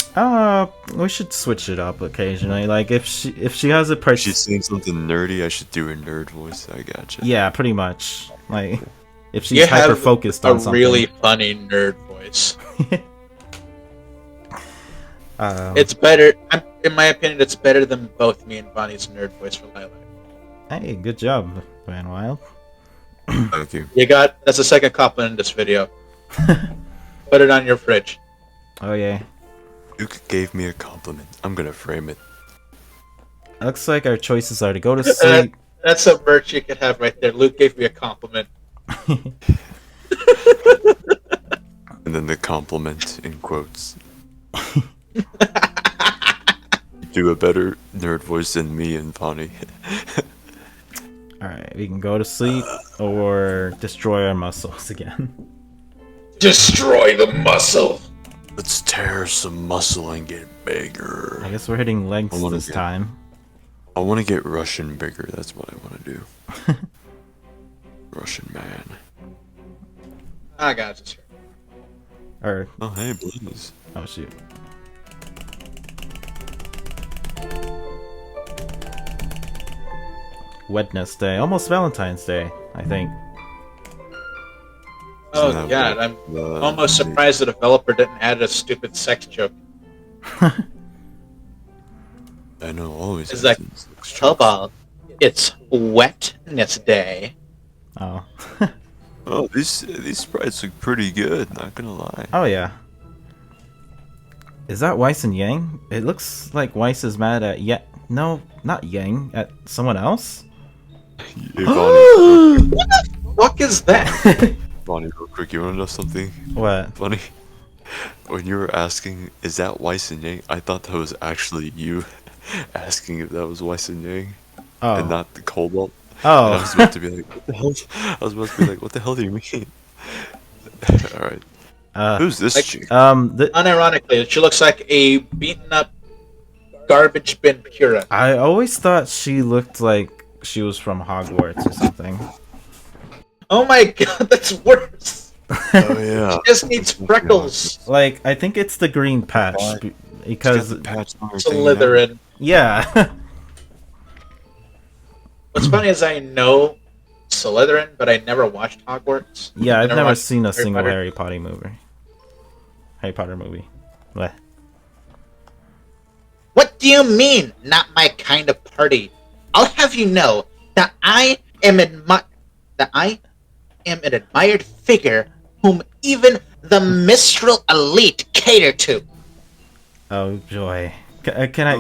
We should switch it up occasionally. Like if she has a If part. she's saying something nerdy, I should do a nerd voice. I gotcha. Yeah, pretty much. Like if she's You hyper have focused a on something. really funny nerd voice. Um, It's better, in my opinion, it's better than both me and Bonnie's nerd voice for Lilac. Hey, good job, Vanwild. Thank you. That's the second compliment in this video. Put it on your fridge. Oh yeah. Luke gave me a compliment. I'm gonna frame it. Looks like our choices are to go to sleep. That's a merch you could have right there. Luke gave me a compliment. And then the compliment in quotes. You do a better nerd voice than me and Bonnie. Alright, we can go to sleep or destroy our muscles again. Destroy the muscle. Let's tear some muscle and get bigger. I guess we're hitting legs I wanna this get- time. I want to get Russian bigger. That's what I want to do. Russian man. I got this. Or Oh, hey, Blaze. oh shoot. Wednesday, almost Valentine's Day, I think. Oh Isn't that god, what I'm the- almost surprised the developer didn't add a stupid sex joke. I know, always. It's has like, these jokes. Cobalt, it's wetness day. Oh. Oh, these sprites look pretty good. Not gonna lie. Oh yeah. Is that Weiss and Yang? It looks like Weiss is mad at no, not Yang, at someone else? Hey, Bonnie, What the fuck is that? Bonnie, real quick, you wanna know something What? funny? When you were asking, is that Weiss and Yang? I thought that was actually you asking if that was Weiss and Yang Oh. and not the Cobalt. And I was about Oh. to be like, what the hell? I was about to be like, what the hell do you mean? Alright. Who's this like, chick? Unironically, she looks like a beaten up garbage bin Pura. I always thought she looked like she was from Hogwarts or something. Oh my god, that's worse. Oh yeah. She just needs freckles. Like, I think it's the green patch Why? because She's got the patch on her thing now. Slytherin. yeah. What's funny is I know Slytherin, but I never watched Hogwarts. Yeah, I I've never watched seen a Harry single Potter. Harry Potter movie. Bleh. What do you mean, not my kind of party? I'll have you know that I am an admired figure whom even the Mistral elite cater to. Oh joy. Can I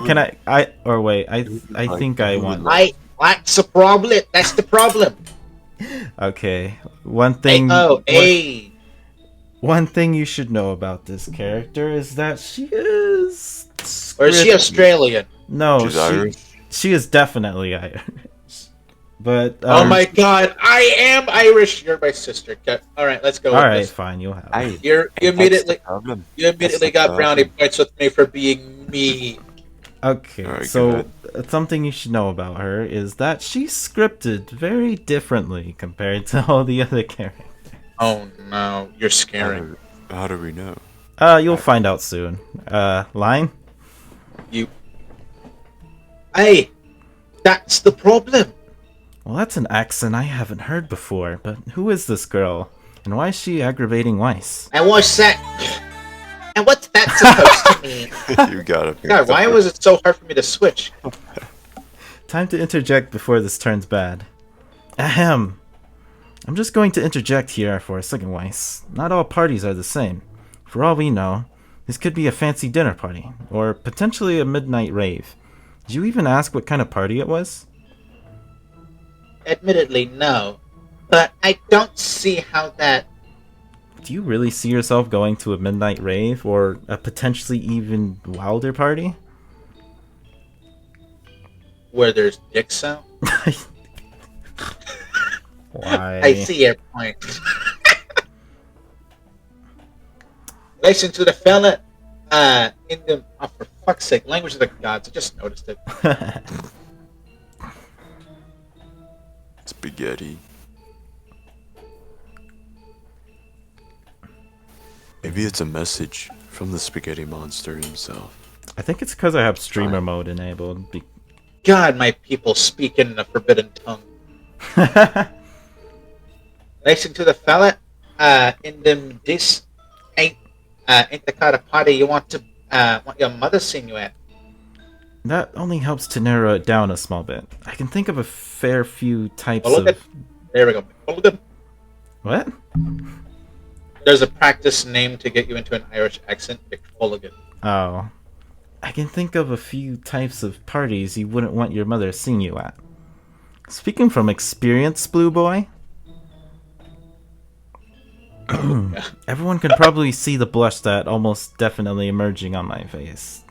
think I want. That's the problem. That's the problem. Okay. One thing one thing you should know about this character is that she is Or is she Australian? No, She's Irish. she is definitely Irish. But Oh my god, I am Irish. You're my sister. Okay. All right, let's go. all with right, this. fine, you'll have it. You immediately Problem. got brownie points with me for being me. Okay, Alright, so go something you should know about her is that she's scripted very differently compared to all the other characters. Oh no, you're scaring. How do we know? You'll find out soon. Line? You. Hey, that's the problem. Well, that's an accent I haven't heard before, but who is this girl? And why is she aggravating Weiss? And what's that? And what's that supposed to mean? You got it. God, why was it so hard for me to switch? Time to interject before this turns bad. Ahem. I'm just going to interject here for a second, Weiss. Not all parties are the same. For all we know, this could be a fancy dinner party, or potentially a midnight rave. Did you even ask what kind of party it was? Admittedly, no. But I don't see how that... Do you really see yourself going to a midnight rave, or a potentially even wilder party? Where there's dicks out? Why? I see your point. Listen to the fella, in the... Oh, for fuck's sake, language of the gods. I just noticed it. Spaghetti. Maybe it's a message from the spaghetti monster himself. I think it's because I have streamer mode enabled. God, my people speak in a forbidden tongue. Listen to the fella. In them this ain't the kind of party you want your mother seeing you at. That only helps to narrow it down a small bit. I can think of a fair few types Well, look of... There we go. Well, look at. What? There's a practice name to get you into an Irish accent. Mulligan. Oh. I can think of a few types of parties you wouldn't want your mother seeing you at. Speaking from experience, Blue Boy, everyone can probably see the blush that almost definitely emerging on my face.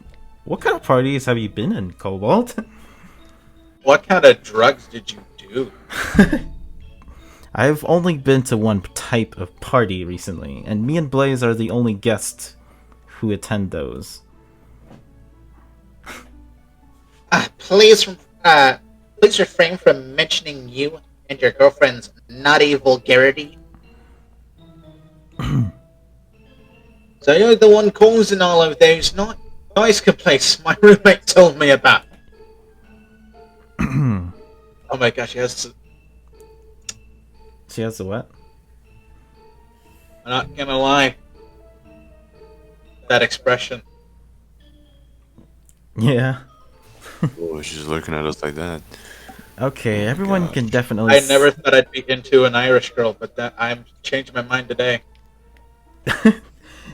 What kind of parties have you been in, Cobalt? What kind of drugs did you do? I've only been to one type of party recently, and me and Blaze are the only guests who attend those. Please refrain from mentioning you and your girlfriend's naughty vulgarity. So you're the one causing all of those noise complaints my roommate told me about. Oh my gosh, She has the what? I'm not gonna lie. That expression. Yeah. Oh, she's looking at us like that. Okay, Oh, everyone gosh. can definitely... I never thought I'd be into an Irish girl, but I'm changing my mind today.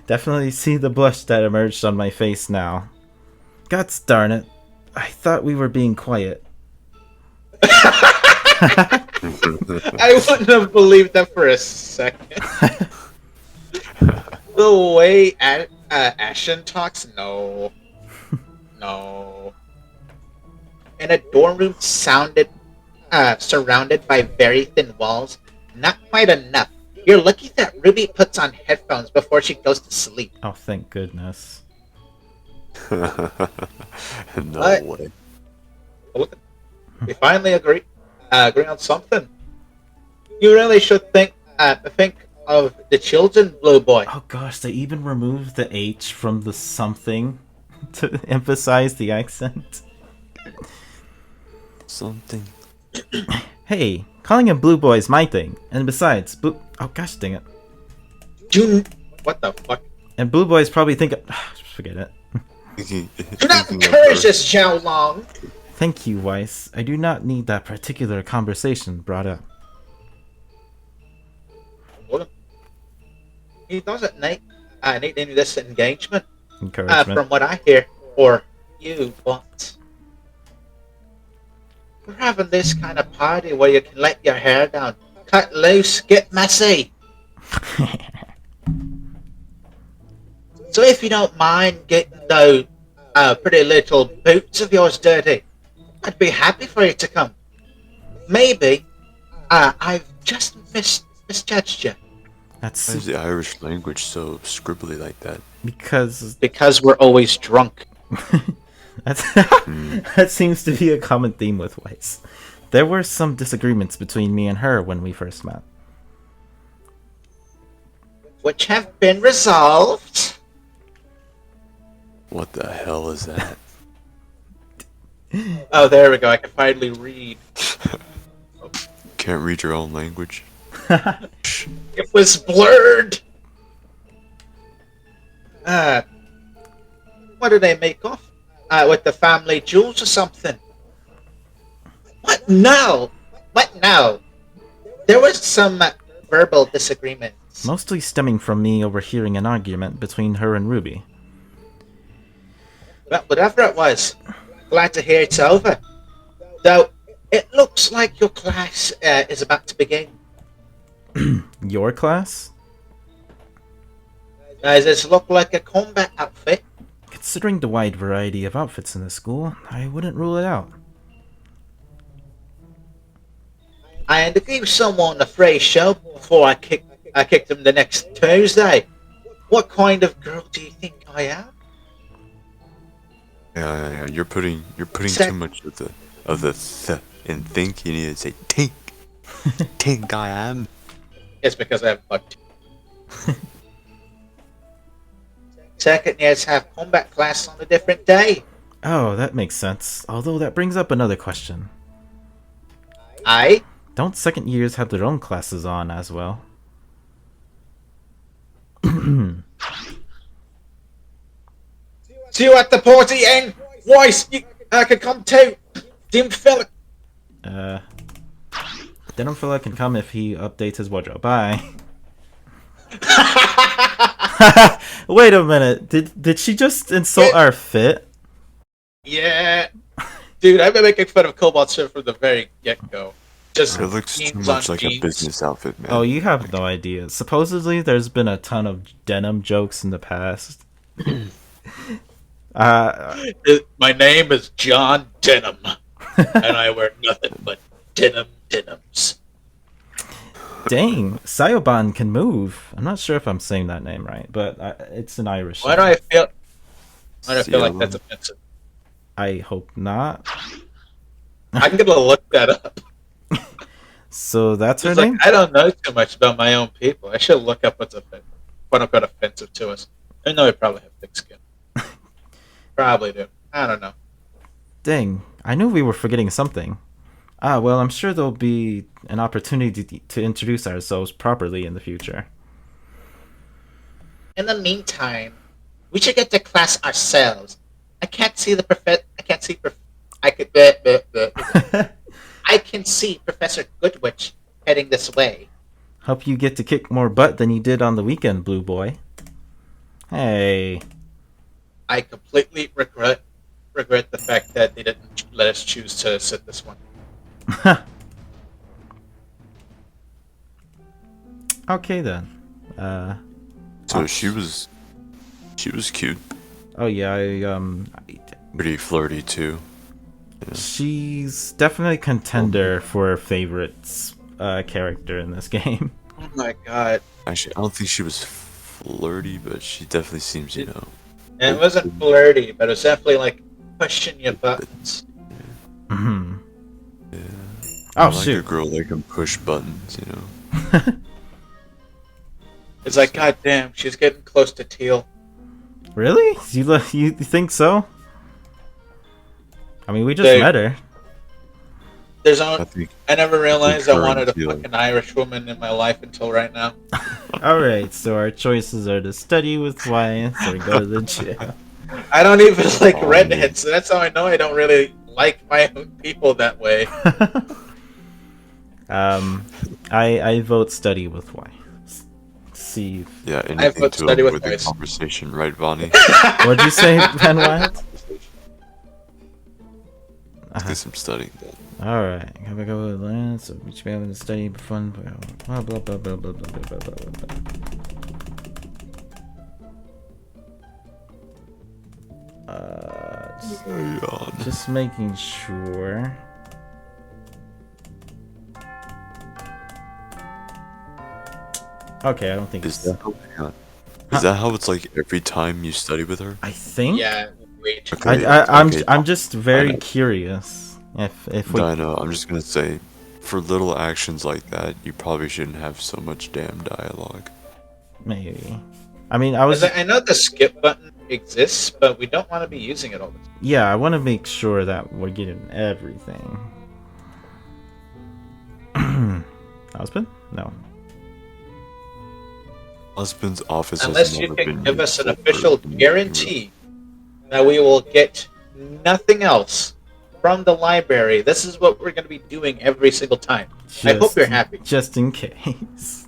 definitely see the blush that emerged on my face now. Gods darn it. I thought we were being quiet. I wouldn't have believed that for a second. The way Ashen talks, no. No. In a dorm room surrounded by very thin walls, not quite enough. You're lucky that Ruby puts on headphones before she goes to sleep. Oh, thank goodness. No What? way. We finally agree on something. You really should think of the children, Blue Boy. Oh gosh, they even removed the H from the something to emphasize the accent. Something. Hey, calling him Blue Boy is my thing. And besides, oh gosh dang it. What the fuck? And Blue Boy's probably thinking... forget it. Do not encourage this, Xiao Long! Thank you, Weiss. I do not need that particular conversation brought up. He doesn't need any of this engagement. Encouragement. From what I hear, or you, but we're having this kind of party where you can let your hair down, cut loose, get messy. So if you don't mind getting those pretty little boots of yours dirty, I'd be happy for you to come. Maybe I've just misjudged you. Why is the Irish language so scribbly like that? Because we're always drunk. that seems to be a common theme with Weiss. There were some disagreements between me and her when we first met. Which have been resolved. What the hell is that? Oh, there we go. I can finally read. Can't read your own language? It was blurred. What did they make off? With the family jewels or something? What? No. What? No. There was some verbal disagreements. Mostly stemming from me overhearing an argument between her and Ruby. Well, whatever it was, glad to hear it's over. Though, it looks like your class is about to begin. Your class? Does this look like a combat outfit? Considering the wide variety of outfits in the school, I wouldn't rule it out. I had to give someone a free show before I kicked him the next Tuesday. What kind of girl do you think I am? Yeah. You're putting too much of the th in think. You need to say tink. Tink I am. It's because I have butt. second years have combat class on a different day. Oh, that makes sense. Although that brings up another question. I Don't second years have their own classes on as well? see you at the party, and Weiss, I could come too. Jim Phillip. Denim Fella can come if he updates his wardrobe. Bye. Wait a minute. Did she just insult our fit? Yeah. Dude, I've been making fun of Cobalt Surf from the very get-go. Just It looks too jeans much on like a jeans. business outfit, man. Oh, you have no idea. Supposedly, there's been a ton of denim jokes in the past. My name is John Denim, and I wear nothing but denims. Dang, Sayoban can move. I'm not sure if I'm saying that name right, but it's an Irish Why name. do I feel like that's offensive? I hope not. I'm gonna look that up. So that's her It's like, name? I don't know too much about my own people. I should look up what's quote unquote offensive to us. I know we probably have thick skin. Probably do. I don't know. Dang, I knew we were forgetting something. Ah, well, I'm sure there'll be an opportunity to introduce ourselves properly in the future. In the meantime, we should get to class ourselves. I can't see the I can see Professor Goodwitch heading this way. Hope you get to kick more butt than you did on the weekend, Blue Boy. Hey. I completely regret the fact that they didn't let us choose to sit this one. Okay then. So she was cute, Oh yeah, pretty flirty too. she's definitely a contender for favorite character in this game. Oh my god. Actually, I don't think she was flirty, but she definitely seems, And it wasn't flirty, but it was definitely like pushing your buttons. Mhm. Yeah. Oh I like a shoot. girl that can push buttons, It's like, god damn, she's getting close to teal. Really? You think so? I mean, we just They- met her. There's I on. think I never realized I Recurring wanted a teal. fucking Irish woman in my life until right now. Alright, so our choices are to study with Wyatt or go to the gym. I don't even like Oh, redheads, so that's how I know I don't really like my own people that way. I vote study with Wyatt. See if... yeah, anything vote to study with avoid the Weiss. conversation, right, Bonnie? What'd you say, Van Wyatt? Let's get some studying done. Alright, have a go with land, so we should be able to study for fun. Blah blah blah blah blah blah blah blah blah blah. Just making sure. Okay, I don't think Is it's... that how, hang on. Is that how it's like every time you study with her? I think? Yeah, wait. Okay, I'm okay. I'm just very know. curious if we... I know. I'm just gonna say, for little actions like that, you probably shouldn't have so much damn dialogue. Maybe. I mean, I was... I know the skip button exists, but we don't want to be using it all the time. Yeah, I want to make sure that we're getting everything. Husband? No. Husband's office has Unless you never can been give us an used for official anything. guarantee that we will get nothing else from the library. This is what we're going to be doing every single time. I hope you're happy. Just in case.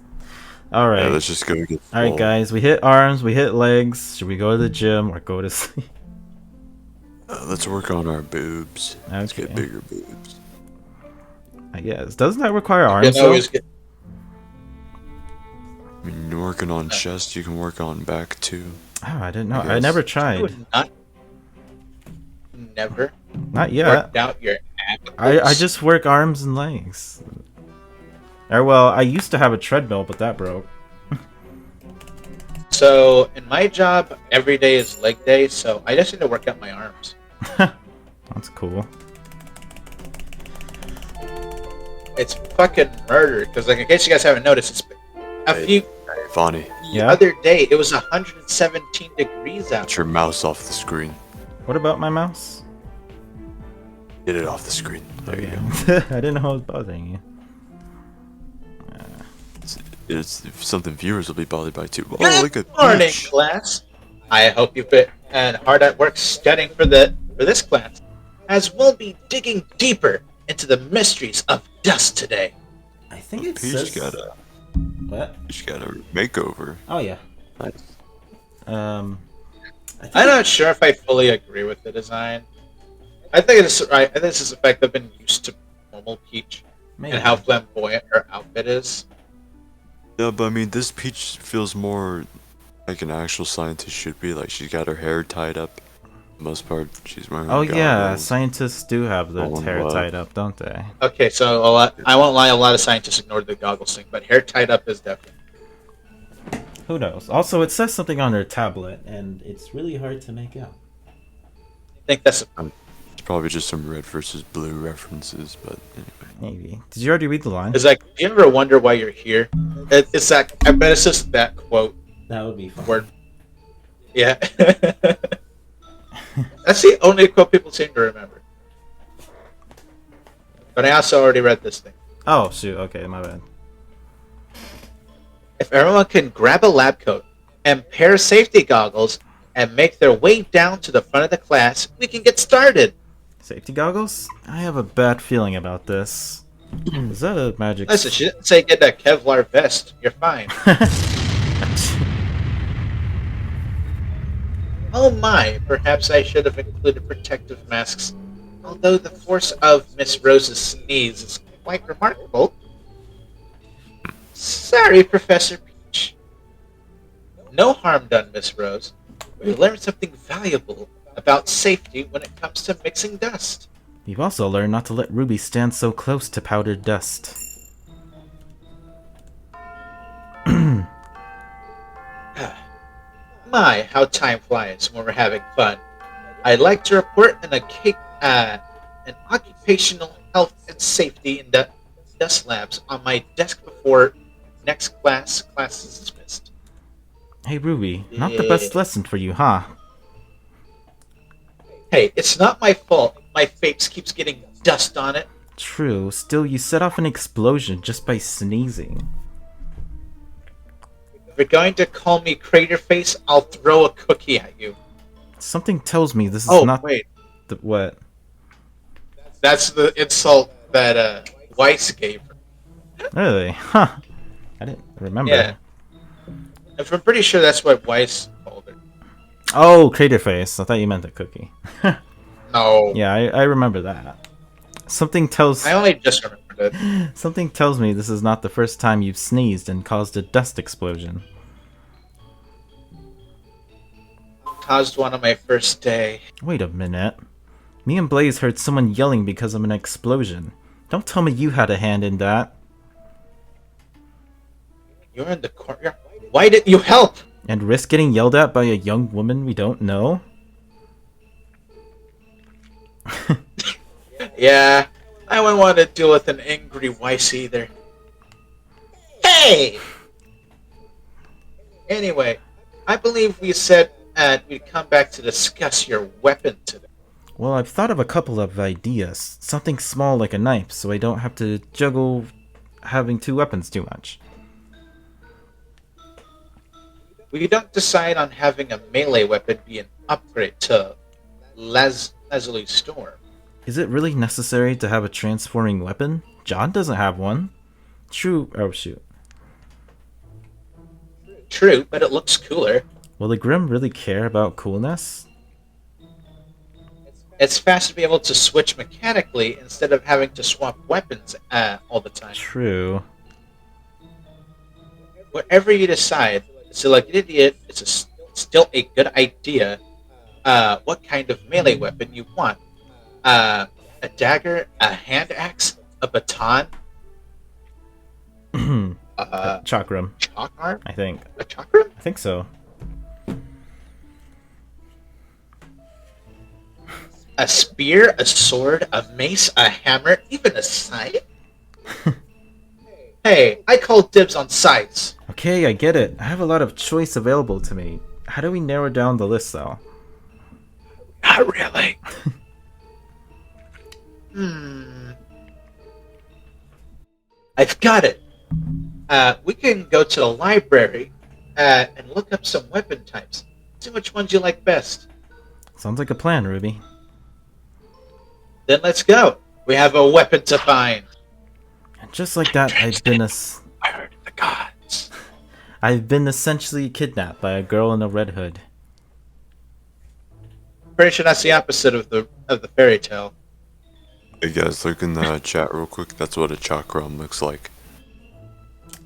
Alright. Yeah, let's just go get. Alright, guys. We hit arms, we hit legs. Should we go to the gym or go to sleep? Let's work on our boobs. Let's Okay. get bigger boobs. I guess. Doesn't that require You arms, can though? always get, I mean, you're working on chest, you can work on back too. Oh, I didn't know. I guess. never you tried. would never Not yet. worked out your I apples. just work arms and legs. Or, well, I used to have a treadmill, but that broke. So in my job, every day is leg day, so I just need to work out my arms. That's cool. It's fucking murder, because like in case you guys haven't noticed, it's a few Hey, Vonnie. The Yeah? other day, it was 117 degrees out. Get your mouse off the screen. What about my mouse? Get it off the screen. There you go. I didn't know I was bothering you. It's something viewers will be bothered by too. Oh, Good look at morning, Peach. class. I hope you've been hard at work studying for this class, as we'll be digging deeper into the mysteries of dust today. I think it Peach says... got a makeover. Oh, yeah. Nice. I think I'm not sure if I fully agree with the design. I think it's right. I think this is the fact I've been used to normal Peach maybe. and how flamboyant her outfit is. Yeah, but I mean, this Peach feels more like an actual scientist should be. Like, she's got her hair tied up. For the most part, she's wearing Oh, yeah. goggles. Scientists do have their Oh, hair what? tied up, don't they? Okay, so I won't lie. A lot of scientists ignored the goggles thing, but hair tied up is definitely. Who knows? Also, it says something on her tablet, and it's really hard to make out. I think that's It's probably just some red versus blue references, but anyway. Maybe. Did you already read the line? It's like, do you ever wonder why you're here? It's that. I bet it's just that quote. That would be fun. Word. Yeah. That's the only quote people seem to remember. But I also already read this thing. Oh, shoot. Okay, my bad. If everyone can grab a lab coat and pair of safety goggles and make their way down to the front of the class, we can get started. Safety goggles? I have a bad feeling about this. Is that a magic... Listen, she didn't say get a Kevlar vest. You're fine. Oh my, perhaps I should have included protective masks. Although the force of Miss Rose's sneeze is quite remarkable. Sorry, Professor Peach. No harm done, Miss Rose. We learned something valuable about safety when it comes to mixing dust. You've also learned not to let Ruby stand so close to powdered dust. My, how time flies when we're having fun. I'd like to report an occupational health and safety in the dust labs on my desk before next class is dismissed. Hey, Ruby. Not the best lesson for you, huh? Hey, it's not my fault. My face keeps getting dust on it. True. Still, you set off an explosion just by sneezing. If you're going to call me Crater Face, I'll throw a cookie at you. Something tells me this is Oh, not wait. the... What? That's the insult that Weiss gave her. Really? Huh. I didn't remember. Yeah. If I'm pretty sure that's what Weiss called her. Oh, Crater Face. I thought you meant the cookie. No. Yeah, I remember that. Something tells... I only just remembered it. Something tells me this is not the first time you've sneezed and caused a dust explosion. Caused one on my first day. Wait a minute. Me and Blaze heard someone yelling because of an explosion. Don't tell me you had a hand in that. You're in the courtyard. Why didn't you help? And risk getting yelled at by a young woman we don't know? Yeah, I wouldn't want to deal with an angry Weiss either. Hey! Anyway, I believe we said we'd come back to discuss your weapon today. Well, I've thought of a couple of ideas. Something small like a knife, so I don't have to juggle having two weapons too much. We don't decide on having a melee weapon be an upgrade to Leslie Storm. Is it really necessary to have a transforming weapon? John doesn't have one. True. Oh, shoot. True, but it looks cooler. Will the Grimm really care about coolness? It's fast to be able to switch mechanically instead of having to swap weapons all the time. True. Whatever you decide, so like an idiot, it's still a good idea. What kind of melee weapon you want? A dagger, a hand axe, a baton, Chakram, chalk arm, I think. a chakram, I think so. a spear, a sword, a mace, a hammer, even a scythe. Hey, I call dibs on scythes. Okay, I get it. I have a lot of choice available to me. How do we narrow down the list, though? Not really. I've got it. We can go to the library and look up some weapon types. See which ones you like best. Sounds like a plan, Ruby. Then let's go. We have a weapon to find. And just like that, I heard the gods. I've been essentially kidnapped by a girl in a red hood. Pretty sure that's the opposite of the fairy tale. Hey guys, look in the chat real quick. That's what a chakram looks like.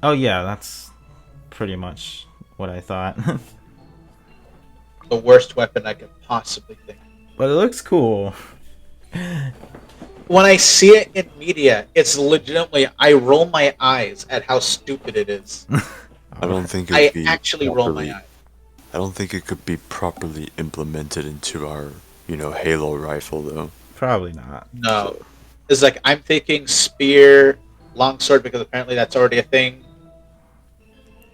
Oh yeah, that's pretty much what I thought. The worst weapon I could possibly think. But it looks cool. When I see it in media, it's legitimately I roll my eyes at how stupid it is. I don't think I it'd be actually roll my properly- eyes. I don't think it could be properly implemented into our, Halo rifle though. Probably not. No. It's like I'm thinking spear, longsword, because apparently that's already a thing.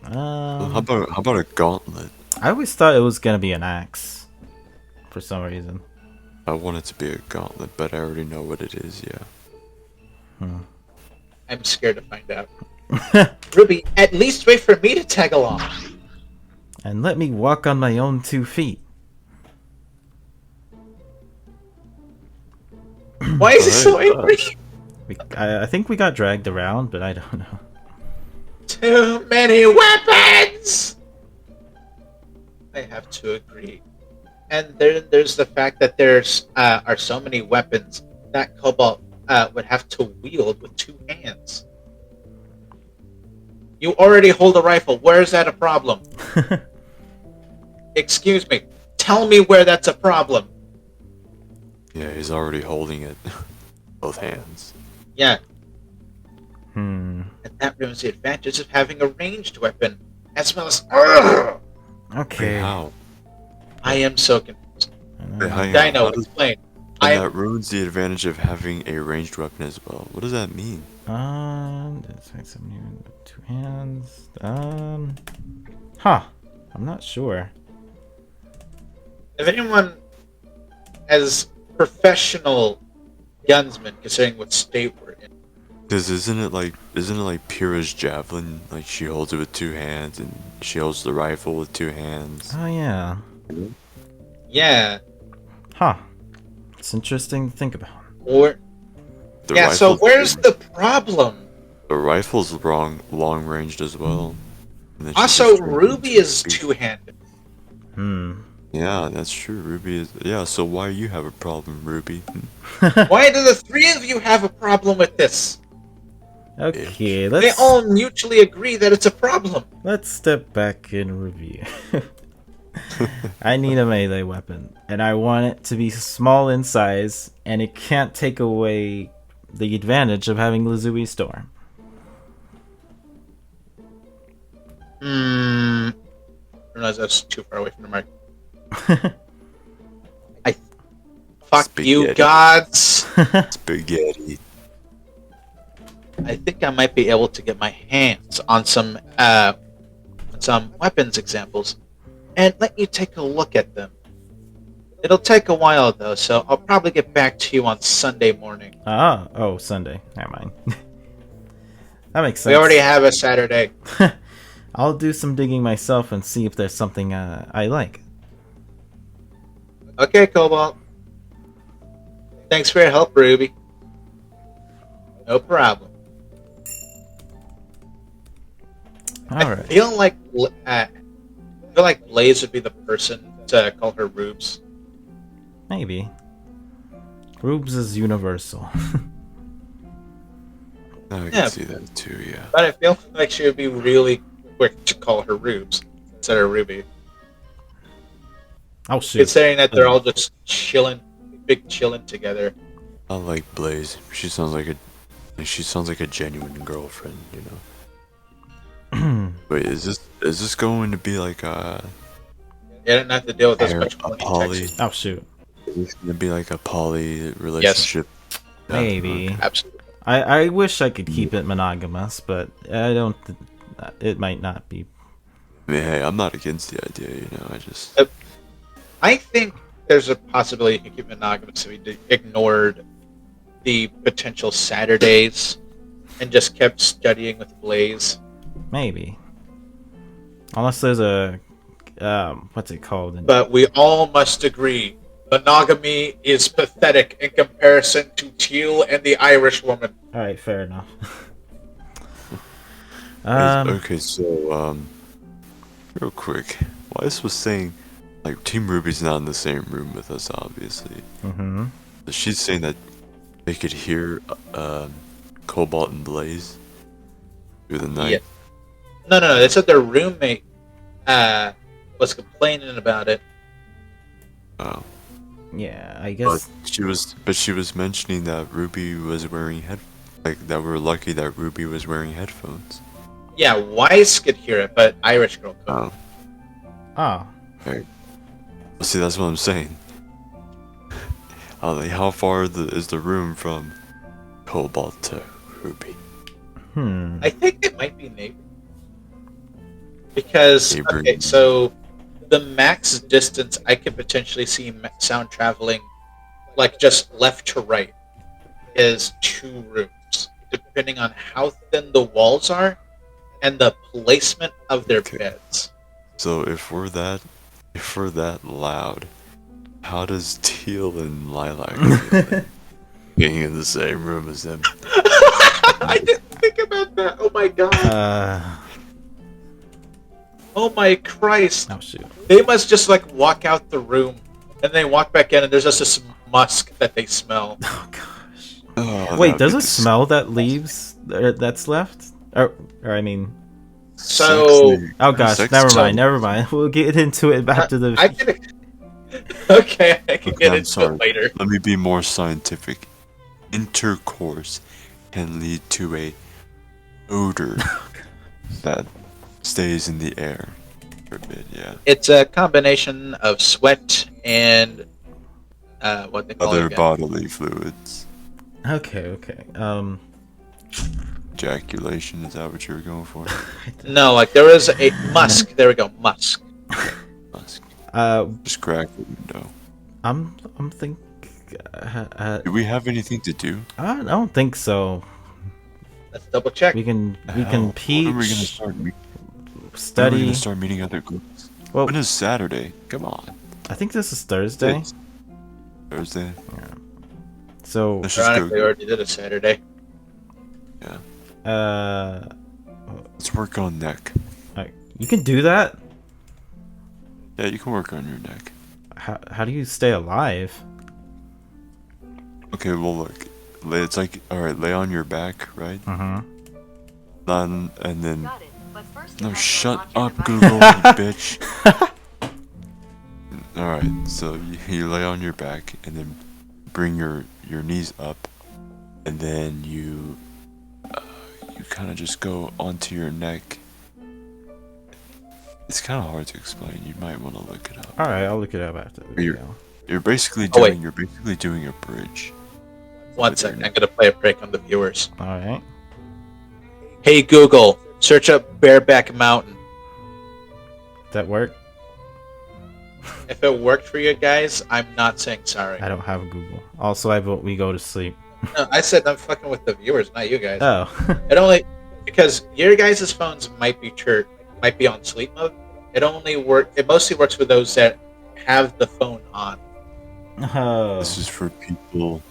How about a gauntlet? I always thought it was gonna be an axe, for some reason. I want it to be a gauntlet, but I already know what it is. Yeah. I'm scared to find out. Ruby, at least wait for me to tag along. And let me walk on my own 2 feet. Why is he so angry? I think we got dragged around, but I don't know. Too many weapons! I have to agree. And there's the fact that there's are so many weapons that Cobalt would have to wield with 2 hands. You already hold a rifle. Where is that a problem? Excuse me. Tell me where that's a problem. Yeah, he's already holding it. Both hands. Yeah. Hmm. And that ruins the advantage of having a ranged weapon, as well as. Ugh! Okay. How? I am so confused. Wait, hang on. Dino, How does- explain. And that ruins the advantage of having a ranged weapon as well. What does that mean? That's like something with 2 hands. Huh. I'm not sure. If anyone as professional gunsmen, considering what state we're in, Because isn't it like Pyrrha's javelin? Like she holds it with 2 hands, and she holds the rifle with 2 hands. Oh yeah. yeah, Huh. It's interesting to think about. or The yeah. So rifle's- where's the problem? The rifle's long ranged as well. And then she Also, just- Ruby is two-handed. Hmm. Yeah, that's true. Ruby is. Yeah, so why you have a problem, Ruby? Why do the 3 of you have a problem with this? Okay, They all mutually agree that it's a problem. let's step back and review. I need a melee weapon, and I want it to be small in size, and it can't take away the advantage of having Lazui Store. I realize that's too far away from the mic. Fuck you, Spaghetti. gods. Spaghetti. I think I might be able to get my hands on some weapons examples and let you take a look at them. It'll take a while though, so I'll probably get back to you on Sunday morning. Oh, Sunday. Never mind. That makes sense. We already have a Saturday. I'll do some digging myself and see if there's something I like. Okay, Cobalt. Thanks for your help, Ruby. No problem. I Alright. feel like Blaze would be the person to call her Rubes. Maybe. Rubes is universal. I can Yeah. see that too, yeah. But I feel like she would be really quick to call her Rubes instead of Ruby. Oh shoot. Considering that they're all just chilling together. I like Blaze. She sounds like a genuine girlfriend, you know. Wait, is this going to be like a You don't have to deal with as much a money poly? texts. Oh shoot. Is this going to be like a poly relationship? Yeah, Maybe. okay. Absolutely. I wish I could keep it monogamous, but I don't it might not be. I mean, hey, I'm not against the idea, you know. I just I think there's a possibility you can keep monogamous if we ignored the potential Saturdays and just kept studying with Blaze. Maybe. Unless there's a what's it called? But we all must agree, monogamy is pathetic in comparison to Teal and the Irish woman. All right, fair enough. okay, so real quick, Weiss was saying like Team Ruby's not in the same room with us, obviously. Mm-hmm. She's saying that they could hear Cobalt and Blaze through the night. Yeah. No. They said their roommate was complaining about it. Oh. Yeah, I guess. But she was mentioning that Ruby was wearing that we're lucky that Ruby was wearing headphones. Yeah, Weiss could hear it, but Irish girl couldn't. Oh. Right. Well, see, that's what I'm saying. Like, how far is the room from Cobalt to Ruby? I think it might be neighbor. Because, okay, so the max distance I could potentially see sound traveling, like just left to right, is 2 rooms, depending on how thin the walls are and the placement of their beds. So if we're that loud, how does Teal and Lilac feel being in the same room as them? I didn't think about that. Oh my god. Oh my Christ. Oh shoot. They must just like walk out the room and they walk back in and there's just this musk that they smell. Oh gosh. Oh, Wait, does it smell that leaves that's left? Or I mean. So. Oh gosh, never mind. We'll get into it after the. Okay, I can get into it later. Let me be more scientific. Intercourse can lead to a odor that stays in the air for a bit. Yeah. It's a combination of sweat and what they call other bodily fluids. Okay. Ejaculation, is that what you were going for? No, like there is a musk. There we go, musk. Musk. Just crack the window. I'm thinking. Do we have anything to do? I don't think so. Let's double check. We can peach. When are we gonna start study. When are we gonna start meeting other groups? Well, when is Saturday? Come on. I think this is Thursday. Thursday. Yeah. So. Ironically, we already did a Saturday. Yeah. Let's work on neck. You can do that? Yeah, you can work on your neck. How do you stay alive? Okay, well look. It's like, alright, lay on your back, right? And then... No, shut up, Google, you bitch. Alright, so you lay on your back, and then bring your knees up, and then you kind of just go onto your neck. It's kind of hard to explain. You might want to look it up. All right, I'll look it up after the video. You're basically doing a bridge. One second, I'm gonna play a prank on the viewers. All right. Hey Google, search up Bareback Mountain. That work? If it worked for you guys, I'm not saying sorry. I don't have Google. Also, I vote we go to sleep. No, I said I'm fucking with the viewers, not you guys. Oh. It only because your guys' phones might be on sleep mode. It mostly works for those that have the phone on. Oh. This is for people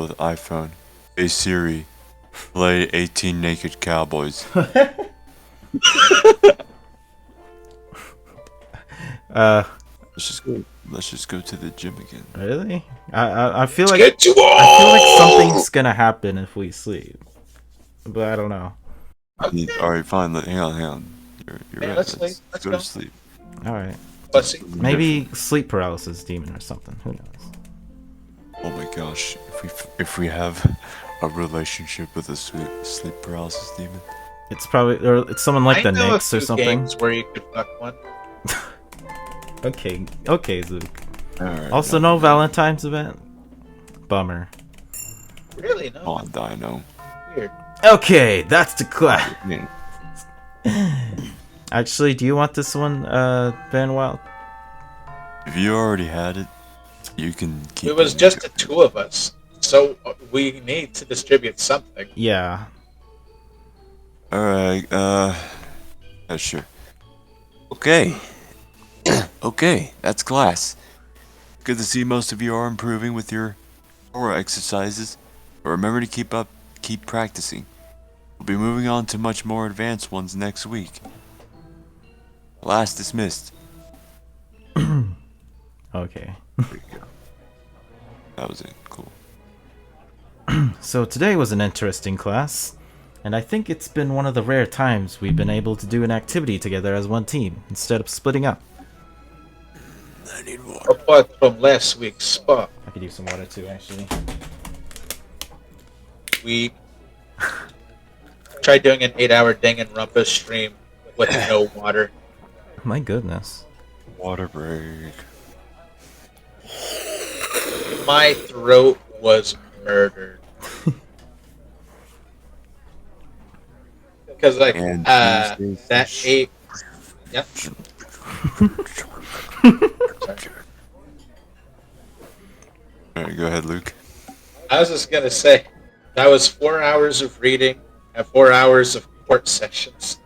with iPhone. Hey Siri, play 18 Naked Cowboys. Let's just go to the gym again. Really? I feel like something's gonna happen if we sleep, but I don't know. All right, fine. Hang on. You're right. Let's go to sleep. All right. Let's see. Maybe sleep paralysis demon or something. Who knows? Oh my gosh! If we have a relationship with a sleep paralysis demon, it's probably someone like the Knicks or something. Games where you could fuck one. Okay, Zook. Right, also, no Valentine's event. Bummer. Really? No. Oh, Dino. Weird. Okay, that's the class. Actually, do you want this one, Vanwild? If you already had it, you can keep It was it. just the two of us, so we need to distribute something. Yeah. Alright, sure. Okay. Okay, that's class. Good to see most of you are improving with your aura exercises. But remember to keep practicing. We'll be moving on to much more advanced ones next week. Last dismissed. Okay. There you go. That was it. Cool. So today was an interesting class, and I think it's been one of the rare times we've been able to do an activity together as one team, instead of splitting up. I need water. Apart from last week's spa, I could use some water too, actually. we tried doing an 8-hour Danganronpa stream with no water. My goodness. Water break. My throat was murdered. Because like And that Tuesdays- 8. Yep. Sorry. Alright, go ahead, Luke. I was just gonna say that was 4 hours of reading and 4 hours of court sessions.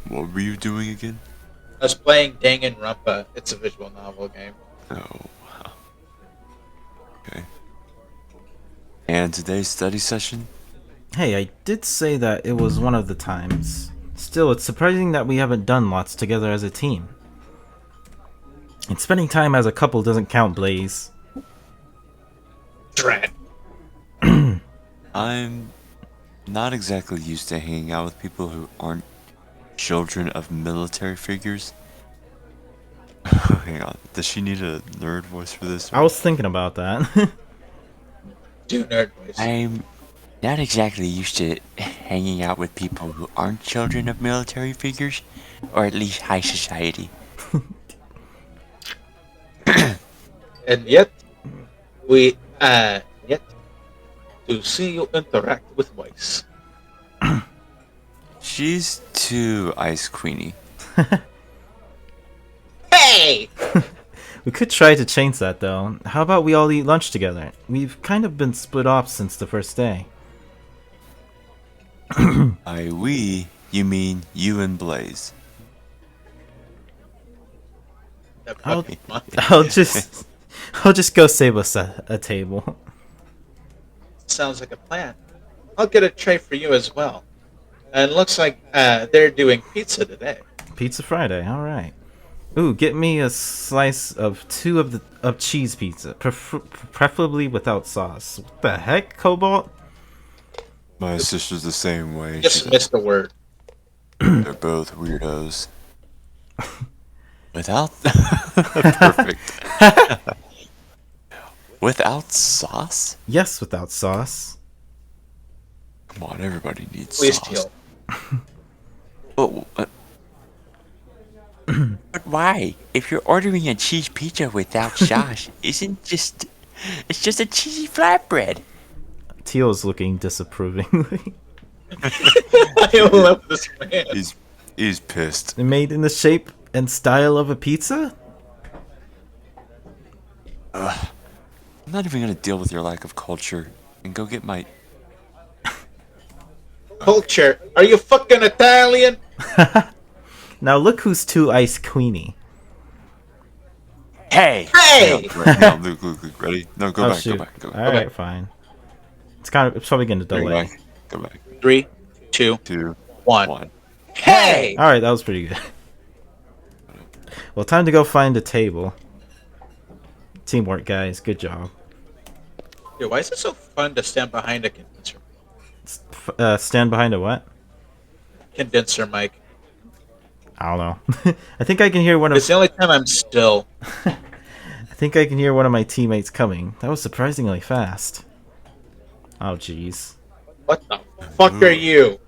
What were you doing again? I was playing Danganronpa. It's a visual novel game. Oh, wow. Okay. And today's study session? Hey, I did say that it was one of the times. Still, it's surprising that we haven't done lots together as a team. And spending time as a couple doesn't count, Blaze. Drat. I'm not exactly used to hanging out with people who aren't children of military figures. Hang on. Does she need a nerd voice for this? I was thinking about that. Do nerd voice. I'm not exactly used to hanging out with people who aren't children of military figures, or at least high society. And yet, we yet to see you interact with Weiss. She's too Ice Queenie. Hey! We could try to change that, though. How about we all eat lunch together? We've kind of been split off since the first day. By we, you mean you and Blaze. I'll just go save us a table. Sounds like a plan. I'll get a tray for you as well. And it looks like they're doing pizza today. Pizza Friday, alright. Ooh, get me a slice of two of cheese pizza, preferably without sauce. What the heck, Cobalt? My sister's the same way. Just missed a word. They're both weirdos. Without perfect. Without sauce? Yes, without sauce. Come on, everybody needs Please, sauce. Teal. Oh, But why? If you're ordering a cheese pizza without sauce, it's just a cheesy flatbread. Teal's looking disapprovingly. I love this man. he's pissed. Made in the shape and style of a pizza? I'm not even gonna deal with your lack of culture and go get my. Culture. Are you fucking Italian? Now look who's too Ice Queenie. Hey! Hey! No, Luke, ready? No, go Oh, back, shoot. go back, go back. Alright, back. fine. It's probably gonna Go delay. back, go back. 3, 2, 2, 1. 1. Hey! Alright, that was pretty good. Well, time to go find a table. Teamwork, guys. Good job. Dude, why is it so fun to stand behind a Stand behind a what? condenser mic? I don't know. I think I can hear one of. It's the only time I'm still. I think I can hear one of my teammates coming. That was surprisingly fast. Oh, jeez. What the fuck are you?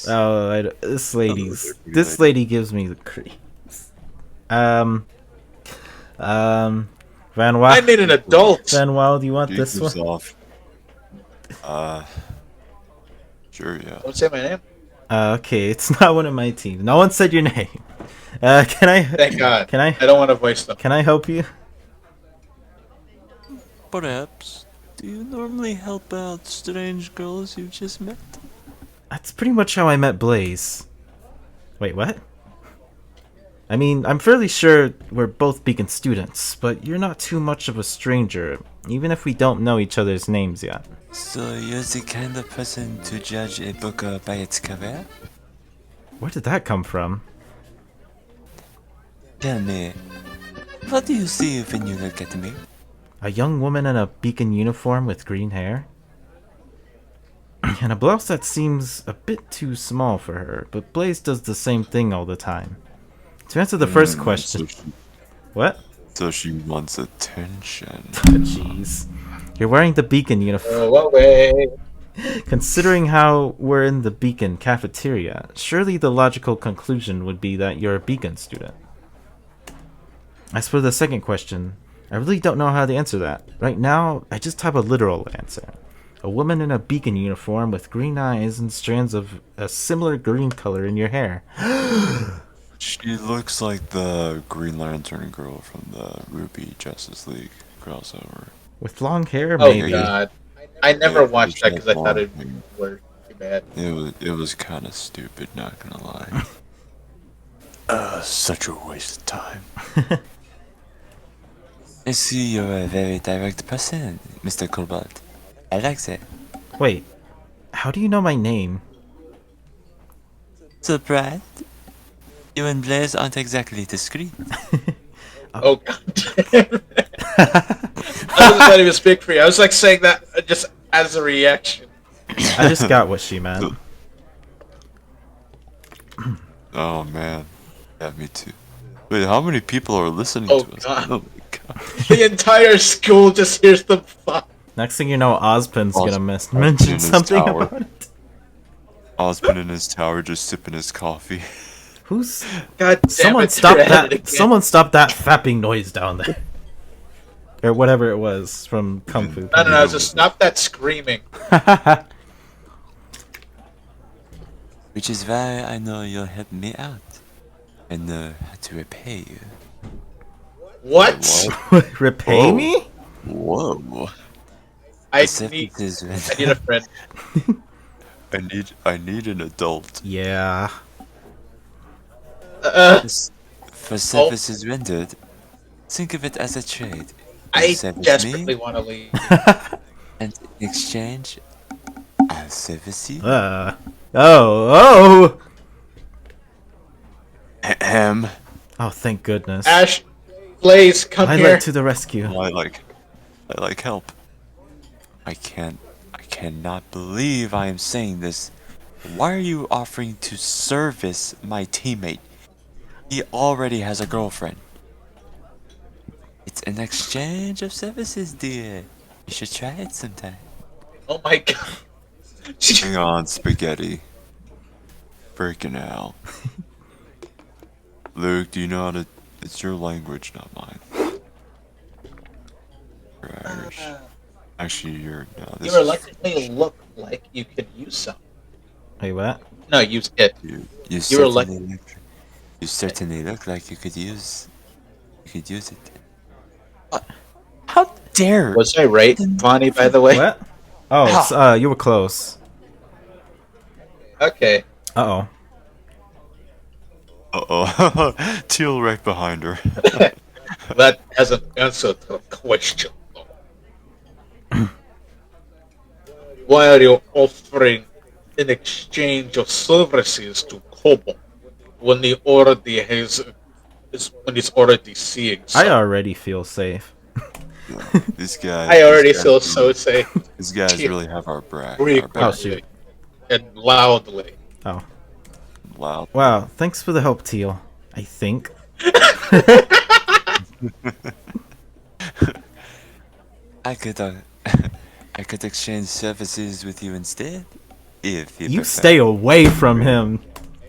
Oh, this lady gives me the creeps. Van Wild. I need an adult. Van Wild, you want Duke this one? yourself. Sure, yeah. Don't say my name. Okay, it's not one of my team. No one said your name. Can I? Thank God. Can I? I don't want to voice them. Can I help you? Perhaps. Do you normally help out strange girls you've just met? That's pretty much how I met Blaze. Wait, what? I mean, I'm fairly sure we're both Beacon students, but you're not too much of a stranger, even if we don't know each other's names yet. So you're the kind of person to judge a book by its cover? Where did that come from? Tell me, what do you see when you look at me? A young woman in a Beacon uniform with green hair? And a blouse that seems a bit too small for her, but Blaze does the same thing all the time. To answer the first question... What? So she wants attention. Jeez. You're wearing the Beacon uniform. Go away. Considering how we're in the Beacon cafeteria, surely the logical conclusion would be that you're a Beacon student. As for the second question, I really don't know how to answer that. Right now, I just have a literal answer. A woman in a Beacon uniform with green eyes and strands of a similar green color in your hair. She looks like the Green Lantern girl from the Ruby Justice League crossover. With long hair, Oh maybe. God. I never Yeah, watched that it's because I thought long. it were too bad. It was kind of stupid, not gonna lie. Such a waste of time. I see you're a very direct person, Mr. Cobalt. I like that. Wait, how do you know my name? Surprised? You and Blaze aren't exactly discreet. Oh God damn it. I wasn't letting him speak for you. I was like saying that just as a reaction. I just got what she meant. Oh man. Yeah, me too. Wait, how many people are listening Oh, to us? God. Oh my god. The entire school just hears them fuck. Next thing you know, Ozpin's gonna Ozpin in mention his something tower. about it. Osmond in his tower just sipping his coffee. Who's... God damn Someone it, stop they're at it that! again. Someone stop that fapping noise down there. Or whatever it was from Kung Fu. No, just stop that screaming. Which is why I know you'll help me out. I know how to repay you. What? Repay Oh. me? Whoa. I The need sentence I need a friend. I need an adult. Yeah. For services rendered, think of it as a trade. You I service desperately me, want to leave. and in exchange, I'll service you. Oh! Ahem. Oh, thank goodness. Ash, Blaze, come here. Highlight to the rescue. I like help. I cannot believe I am saying this. Why are you offering to service my teammate? He already has a girlfriend. It's an exchange of services, dear. You should try it sometime. Oh my God. Hang on, spaghetti. Freaking hell. Luke, do you know how to... It's your language, not mine. You're Irish. Actually, you're... No, this You is... reluctantly look like you could use some. Wait, what? No, use it. You were like- certainly look like you could use it. How dare... Was I right, Vonnie, by the way? What? Oh, you were close. Okay. Uh-oh. Uh-oh. Teal right behind her. That hasn't answered the question, though. Why are you offering in exchange of services to Kobo when he already has, when he's already seeing? I already feel safe. These guys... I already these feel guys- so safe. These guys really have our back. Oh, shoot. And loudly. Oh. Loud. Wow, thanks for the help, Teal. I think. I could exchange services with you instead, if you You prefer. stay away from him.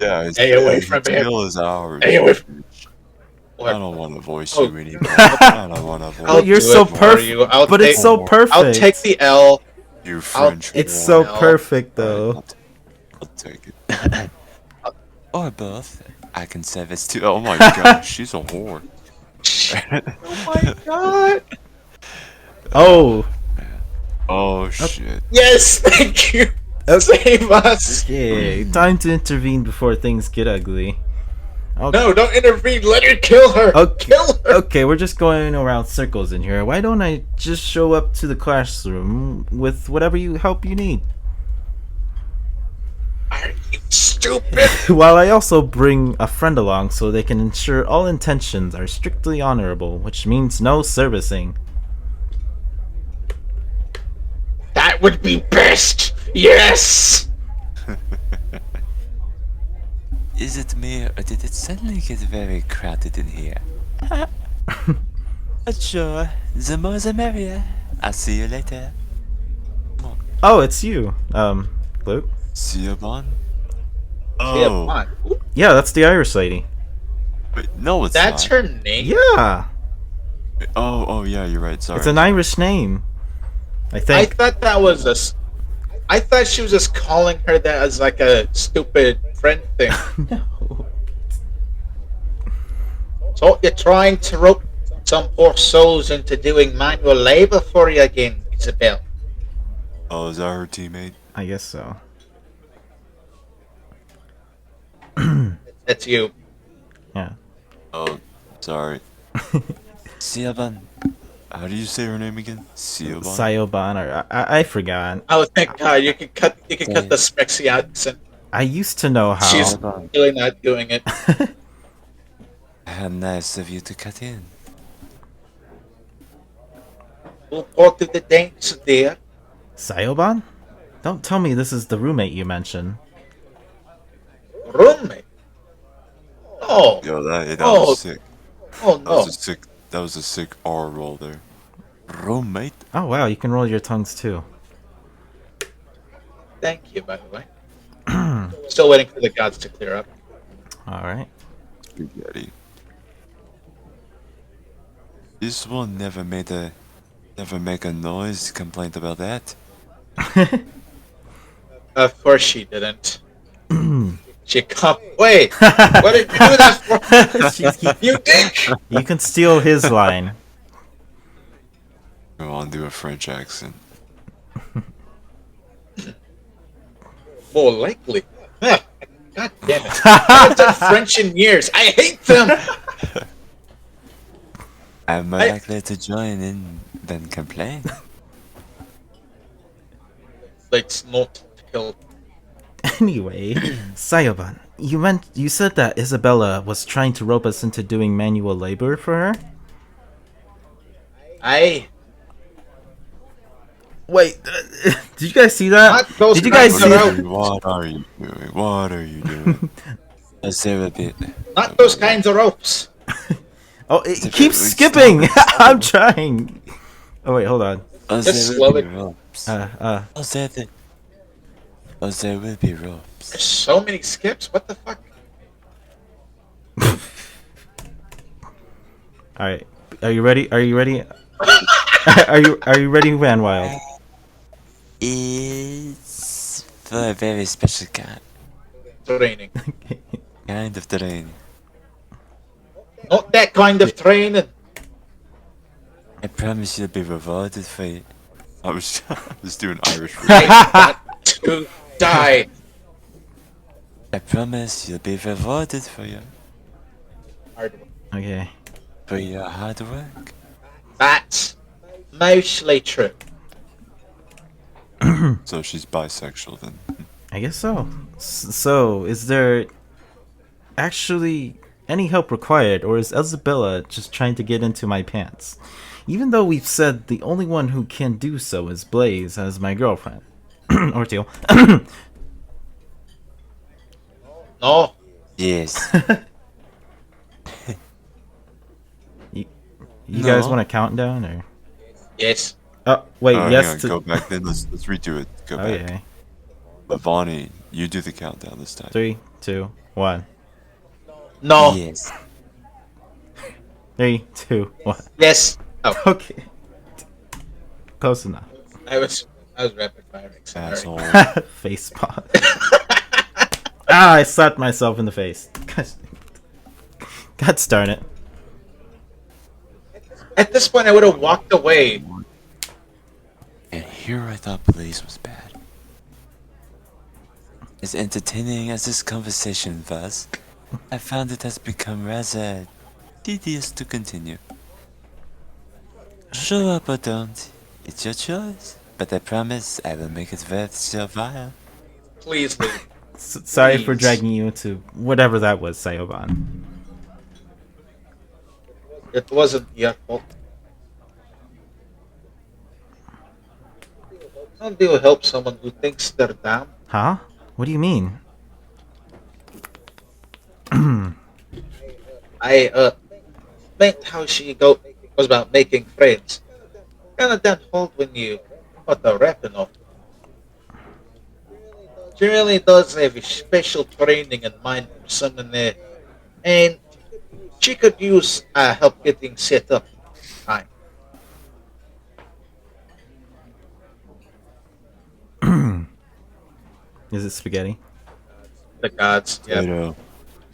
Yeah, Stay away from him. Teal is ours. Stay away from- I don't want to voice Oh. you anymore. I don't want to voice I'll You're do so it for perfect, you. I'll but take- it's so perfect. I'll take the L. you, French. It's Take so the L. perfect, Alright, though. I'll take it. Or both. I can service too. Oh my god, she's a whore. Oh my god! Oh. Oh shit. Yes, thank you. Save us. Okay, time to intervene before things get ugly. No, don't intervene. Let her kill her. Okay. Kill her. Okay, we're just going around circles in here. Why don't I just show up to the classroom with whatever help you need? Are you stupid? While I also bring a friend along so they can ensure all intentions are strictly honorable, which means no servicing. That would be best. Yes. Is it me, or did it suddenly get very crowded in here? Sure, the more the merrier. I'll see you later. Oh, it's you, Luke. See you, Bon? Yeah, Oh, come on. Yeah, that's the Irish lady. wait, no, it's That's not. her name. Yeah, Oh, yeah, you're right. Sorry. it's an Irish name. I I think. thought that was I thought she was just calling her that as like a stupid friend thing. No. So you're trying to rope some poor souls into doing manual labor for you again, Isabel. Oh, is that her teammate? I guess so. That's you. Yeah. Oh, sorry. Siobhan. How do you say her name again? Siobhan? Sayoban, or I forgot. Oh, thank God! You can cut the Sprexy accent. I used to know how. She's really not doing it. How nice of you to cut in. We'll go to the dance there. Sayoban? Don't tell me this is the roommate you mentioned. Roommate. Oh, Yo, that Oh. was sick. oh That no! was a sick. That was a sick R roll there. Roommate. Oh wow, you can roll your tongues too. Thank you, by the way. Still waiting for the gods to clear up. Alright. Spaghetti. This one never make a noise complaint about that. Of course she didn't. She come. Wait, what did you do that for? You dick! You can steal his line. Go on, do a French accent. More likely. Huh. God damn it! I haven't done French in years. I hate them. I'm more I- likely to join in than complain. Let's not kill. Anyway, Sayoban, you said that Isabella was trying to rope us into doing manual labor for her? Wait, did you guys see that? Not those Did you guys kinds see of that? What are you doing? What are you doing? Let's say a bit. Not those kinds of ropes. Oh, it It's keeps a bit- skipping! I'm trying! Oh wait, hold on. Just slow it. There will be ropes. There's so many skips. What the fuck? Alright. Are you ready? Are you ready? are you ready, Vanwild? It's for a very special Training. kind of terrain. Not that kind of training. I promise you'll be rewarded for it. I was doing Irish. I want to die. I promise you'll be rewarded for your Okay. hard work. That's mostly true. So she's bisexual then. I guess so. So, is there actually any help required, or is Isabella just trying to get into my pants? Even though we've said the only one who can do so is Blaze as my girlfriend. Or Teal. No. Yes. You guys No. want a countdown, or? Yes. Oh, wait, Hang yes on, to... go back then. Let's redo it. Go back. Okay. But Vonnie, you do the countdown this time. 3, 2, 1. No. Yes. 3, 2, 1. Yes. Oh, Okay. Close enough. I was rapid firing. Sorry. Asshole. Face spot. Ah, I slapped myself in the face. God darn it. At this point, I would have walked away. And here I thought Blaze was bad. As entertaining as this conversation was, I found it has become rather tedious to continue. Show up or don't, it's your choice. But I promise I will make it worth your while. Please leave. Sorry for Please. dragging you into whatever that was, Sayoban. It wasn't your fault. How do you help someone who thinks they're dumb? Huh? What do you mean? I meant how she was about making friends. Kinda done hold when you put the rapping off. She really does have a special training in mind for someone there. And she could use help getting set up. Time. Is it spaghetti? The gods. Yeah.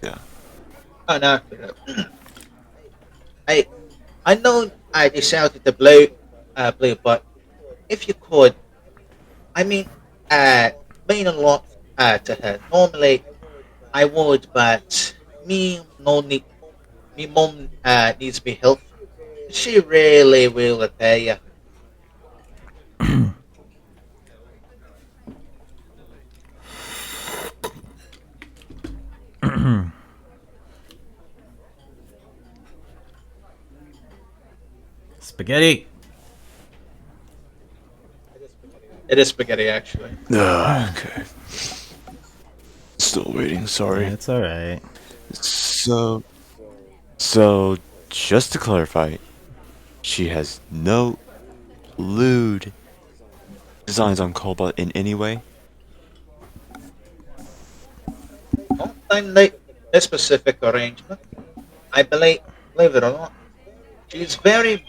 Yeah. Oh no. I know I decided to blue, but if you could, I mean, mean a lot to her. Normally, I would, but me mom needs me help. She really will repay you. Spaghetti! It is spaghetti, actually. Okay. Still waiting, sorry. Yeah, it's alright. So, just to clarify, she has no lewd designs on Cobalt in any way? Not like a specific arrangement. I believe it or not, she's very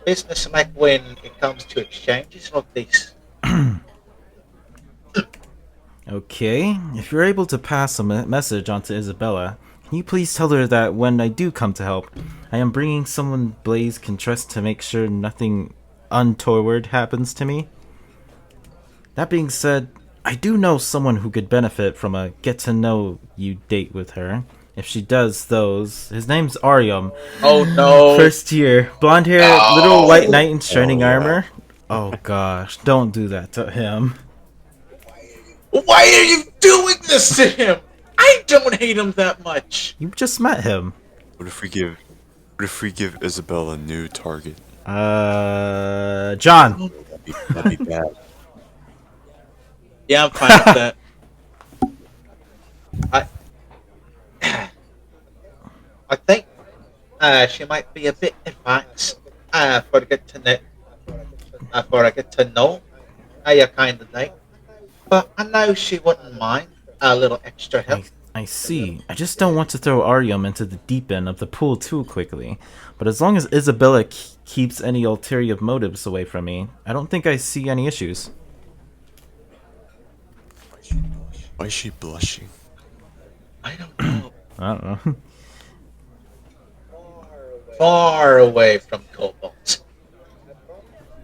businesslike when it comes to exchanges like this. Okay, if you're able to pass a message on to Isabella, can you please tell her that when I do come to help, I am bringing someone Blaze can trust to make sure nothing untoward happens to me? That being said, I do know someone who could benefit from a get-to-know-you date with her. If she does those, his name's Arium. Oh no! First year, blonde hair, little white knight in shining yeah. armor. Oh gosh, don't do that to him. Why are you doing this to him? I don't hate him that much. You just met him. What if we give Isabel a new target? John. That'd be bad. Yeah, I'm fine with that. I think she might be a bit advanced for a get to know your kind of date. But I know she wouldn't mind a little extra help. I see. I just don't want to throw Arium into the deep end of the pool too quickly. But as long as Isabella keeps any ulterior motives away from me, I don't think I see any issues. Why is she blushing? I don't know. I don't know. Far away from Cobalt.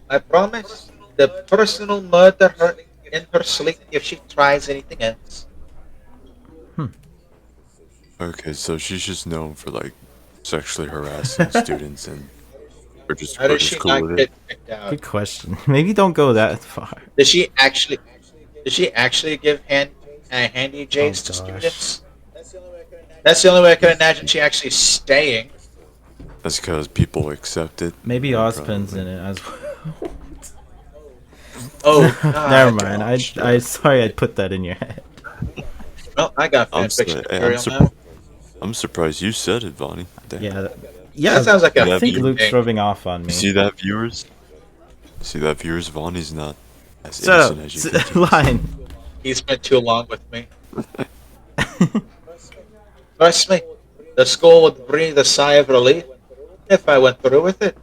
I promise the person will murder her in her sleep if she tries anything else. Okay, so she's just known for like sexually harassing students, and we're just, How we're does she just cool not with get it. kicked out? Good question. Maybe don't go that far. Does she actually give handy J's to gosh. students? That's the only way I can imagine she actually staying. That's because people accept it. Maybe Ozpin's Probably. in it as well. Oh, God. Never mind. gosh. I sorry I put that in your head. Well, I got I'm fanfiction sorry, material now. I'm surprised you said it, Vonnie. Damn. Yeah. Yeah. That sounds like a I think theme Luke's thing. rubbing off on me. You see that, viewers? See that, viewers? Vonnie's not as Shut innocent up. as you think. he is. Line. He spent too long with me. Trust me, the school would breathe a sigh of relief if I went through with it.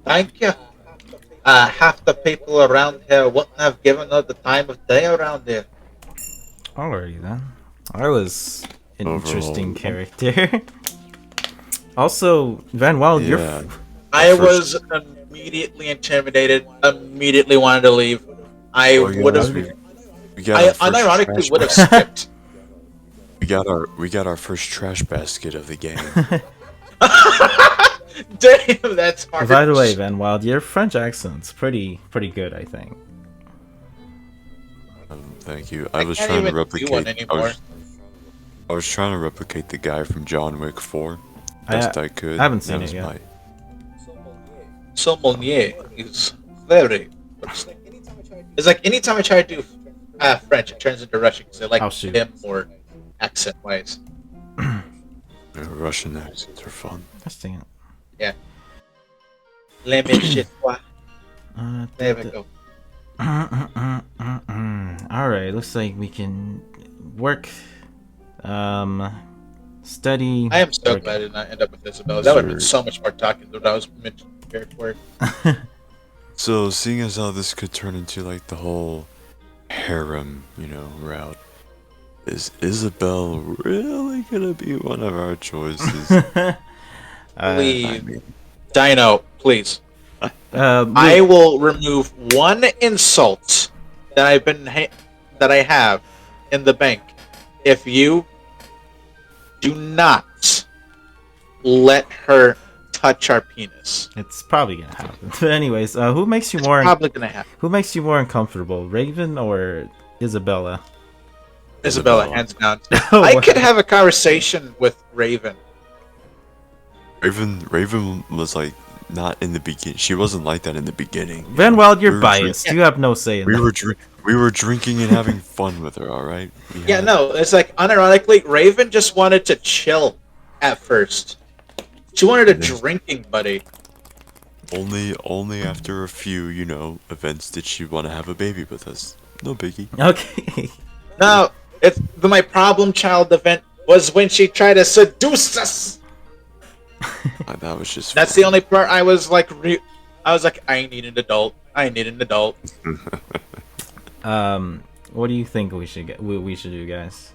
Thank you. Half the people around here wouldn't have given her the time of day around here. Alrighty then. I was an interesting Overall. character. Also, Vanwild, you're Yeah. I First- was immediately intimidated. Immediately wanted to leave. I Oh, yeah, would that's have. we- We got I our first unironically trash would have bas- skipped. we got our first trash basket of the game. Damn, that's hard. By the way, Vanwild, your French accent's pretty good, I think. Thank you. I was can't trying to even do one replicate. anymore. I was trying to replicate the guy from John Wick 4 best I could. I haven't seen That it was yet. Sommelier is very. It's like anytime I try to do French, it turns into Russian because I like Oh, shoot. him more accent wise. My Russian accents are fun. Let's see it. Yeah. Les mes chez toi. Uh, There we go. Alright, looks like we can work, study. I am so work. glad I did not end up with Isabella. That would have been so much more talking than what I was meant to prepare for. So, seeing as how this could turn into like the whole harem, route, is Isabel really gonna be one of our choices? Please. Dino, please. Luke, I will remove one insult that that I have in the bank if you do not let her touch our penis. it's probably gonna happen. But anyways, who makes you more? Probably gonna happen. Who makes you more uncomfortable, Raven or Isabella? Isabella, hands down. Oh, I wow. could have a conversation with Raven. Raven was like not in the beginning. She wasn't like that in the beginning. Vanwild, you're We were biased. You have no say in We that. were drinking and having fun with her. All right. Yeah, no, it's like unironically, Raven just wanted to chill at first. She wanted a drinking buddy. Only after a few, events did she want to have a baby with us. No biggie. Okay. No, my problem child event was when she tried to seduce us. That was just. That's the only part I was like, I need an adult. I need an adult. What do you think we should get? We should do, guys?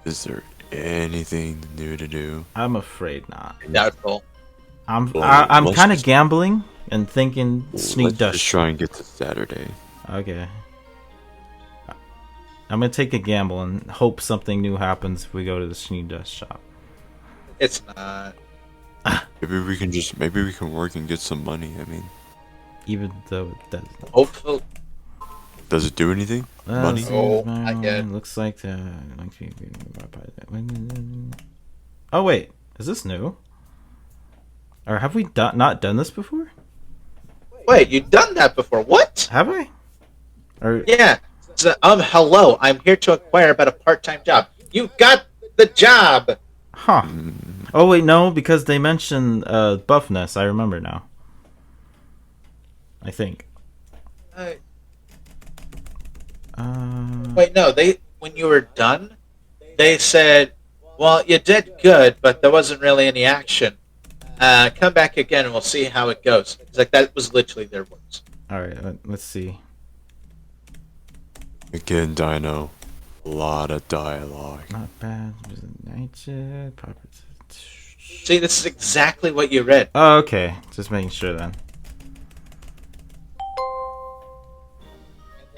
Is there anything new to do? I'm afraid not. Doubtful. I'm Well, I'm let's kind of just- gambling and thinking sneak Let's dust. just try and get to Saturday. Okay. I'm gonna take a gamble and hope something new happens if we go to the sneak dust shop. It's not. Maybe we can work and get some money. I mean, Even though it doesn't. Hopefully. does it do anything? Money? Oh, not yet. Looks like oh wait, is this new? Or have we not done this before? Wait, you've done that before? What? Have I? Or Yeah. So, hello. I'm here to inquire about a part-time job. You got the job. huh? Oh wait, no, because they mentioned buffness. I remember now. I think. Wait, no. When you were done, they said, "Well, you did good, but there wasn't really any action. Come back again, and we'll see how it goes." It's like that was literally their words. All right, let's see. Again, Dino. A lot of dialogue. Not bad. Night shift, proper. See, this is exactly what you read. Oh, okay. Just making sure then.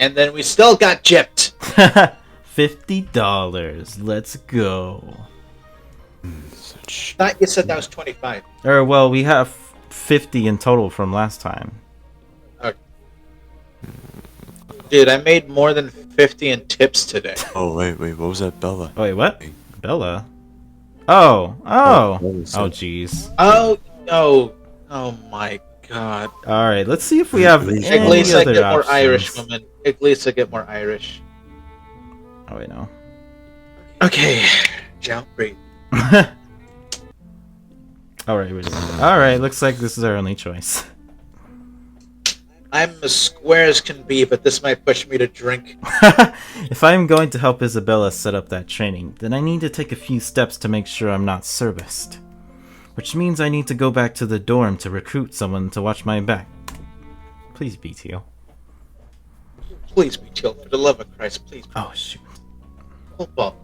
And then we still got gypped. $50. Let's go. Such Thought you said that was 25. Or well, we have 50 in total from last time. Dude, I made more than 50 in tips today. Oh wait, what was that, Bella? Oh, wait, what? Bella? Oh. Bella said- Oh, jeez. Oh my god. All right, let's see if we have At any At least I other get more options. Irish woman. At least I get more Irish. Oh, wait, no. Okay. Jump breathe. All right, looks like this is our only choice. I'm as square as can be, but this might push me to drink. If I'm going to help Isabella set up that training, then I need to take a few steps to make sure I'm not serviced. Which means I need to go back to the dorm to recruit someone to watch my back. Please, BTO. Please be chill. For the love of Christ, please. Oh, shoot. football.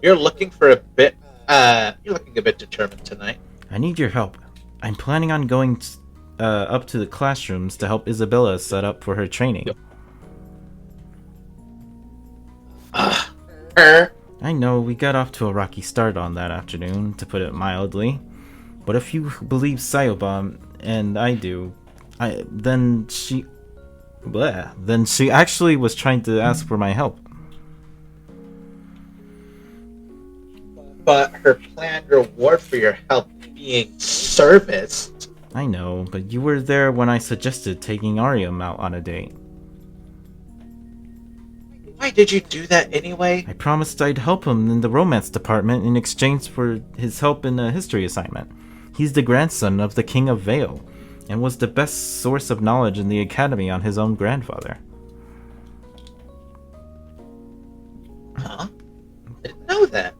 You're looking for a bit. You're looking a bit determined tonight. I need your help. I'm planning on going up to the classrooms to help Isabella set up for her training. I know we got off to a rocky start on that afternoon, to put it mildly. But if you believe Sayobon, and I do, then she actually was trying to ask for my help. But her planned reward for your help being service. I know, but you were there when I suggested taking Ariam out on a date. Why did you do that anyway? I promised I'd help him in the romance department in exchange for his help in a history assignment. He's the grandson of the King of Vale, and was the best source of knowledge in the academy on his own grandfather. Huh? Didn't know that.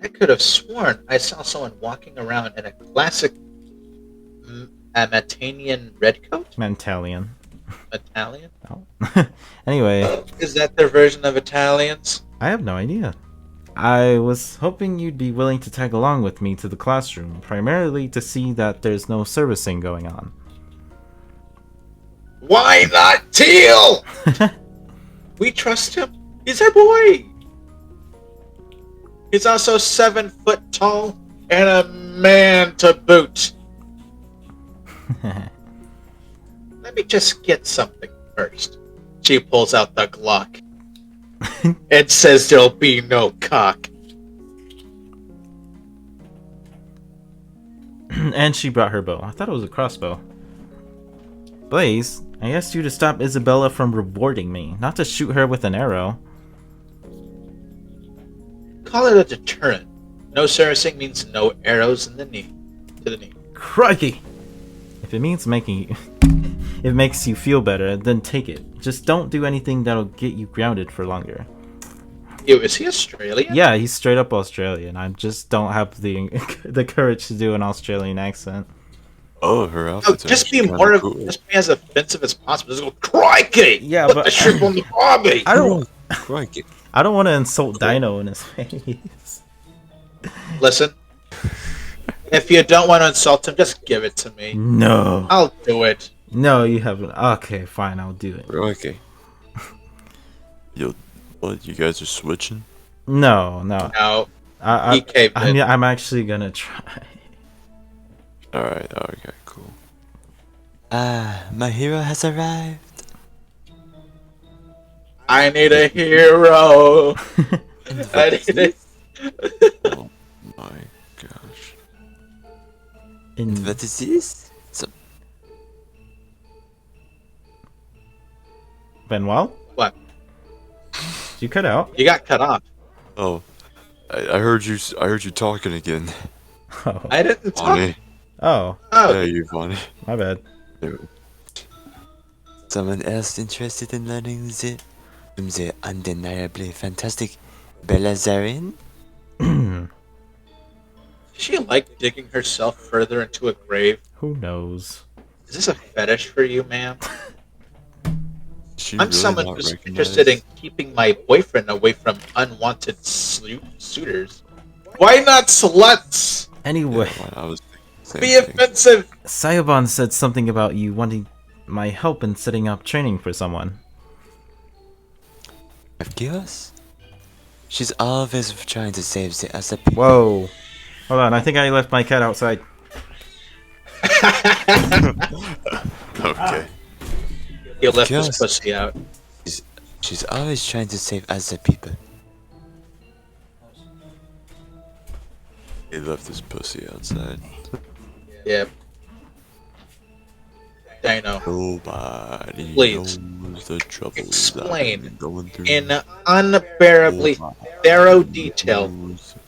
I could have sworn I saw someone walking around in a classic Matanian redcoat? Mentalian. Italian? Oh. Anyway. Is that their version of Italians? I have no idea. I was hoping you'd be willing to tag along with me to the classroom, primarily to see that there's no servicing going on. Why not Teal? We trust him. He's our boy. He's also 7 foot tall and a man to boot. Let me just get something first. She pulls out the Glock and says there'll be no cock. And she brought her bow. I thought it was a crossbow. Blaze, I asked you to stop Isabella from rewarding me, not to shoot her with an arrow. Call it a deterrent. No servicing means no arrows in the knee. To the knee. Crikey! If it means making you... it makes you feel better, then take it. Just don't do anything that'll get you grounded for longer. Ew, is he Australian? Yeah, he's straight up Australian. I just don't have the courage to do an Australian accent. Oh, her outfit's Just be actually more kinda of, cool. just be as offensive as possible. Just go, crikey! Yeah, Put but the shrimp on the barbie! I don't Crikey. I don't want to insult Dino in his face. Listen, if you don't want to insult him, just give it to me. No. I'll do it. No, you haven't. Okay, fine, I'll do it. Crikey. Yo, what? You guys are switching? No. No, I, he caved in. I'm actually gonna try. Alright, okay, cool. My hero has arrived. I need a hero. I need a... Oh my gosh. In What is this? Vanwild? What? Did you cut out? You got cut off. Oh, I heard you. I heard you talking again. Oh. I didn't talk. Funny. Oh, Oh, Yeah, you funny. my bad. Someone else interested in learning the undeniably fantastic Belazarin? does she like digging herself further into a grave? Who knows? Is this a fetish for you, ma'am? She I'm really someone not who's recognized? interested in keeping my boyfriend away from unwanted suitors. Why not sluts? Anyway, Yeah, I was thinking the same Be thing. offensive. Sayobon said something about you wanting my help in setting up training for someone. Of course. She's always trying to save the other people. Whoa. Hold on, I think I left my cat outside. Okay. He left his Yes. pussy out. She's always trying to save other people. He left his pussy outside. Yep. Dino. Nobody Please, knows the troubles explain I've been going through. In unbearably thorough detail,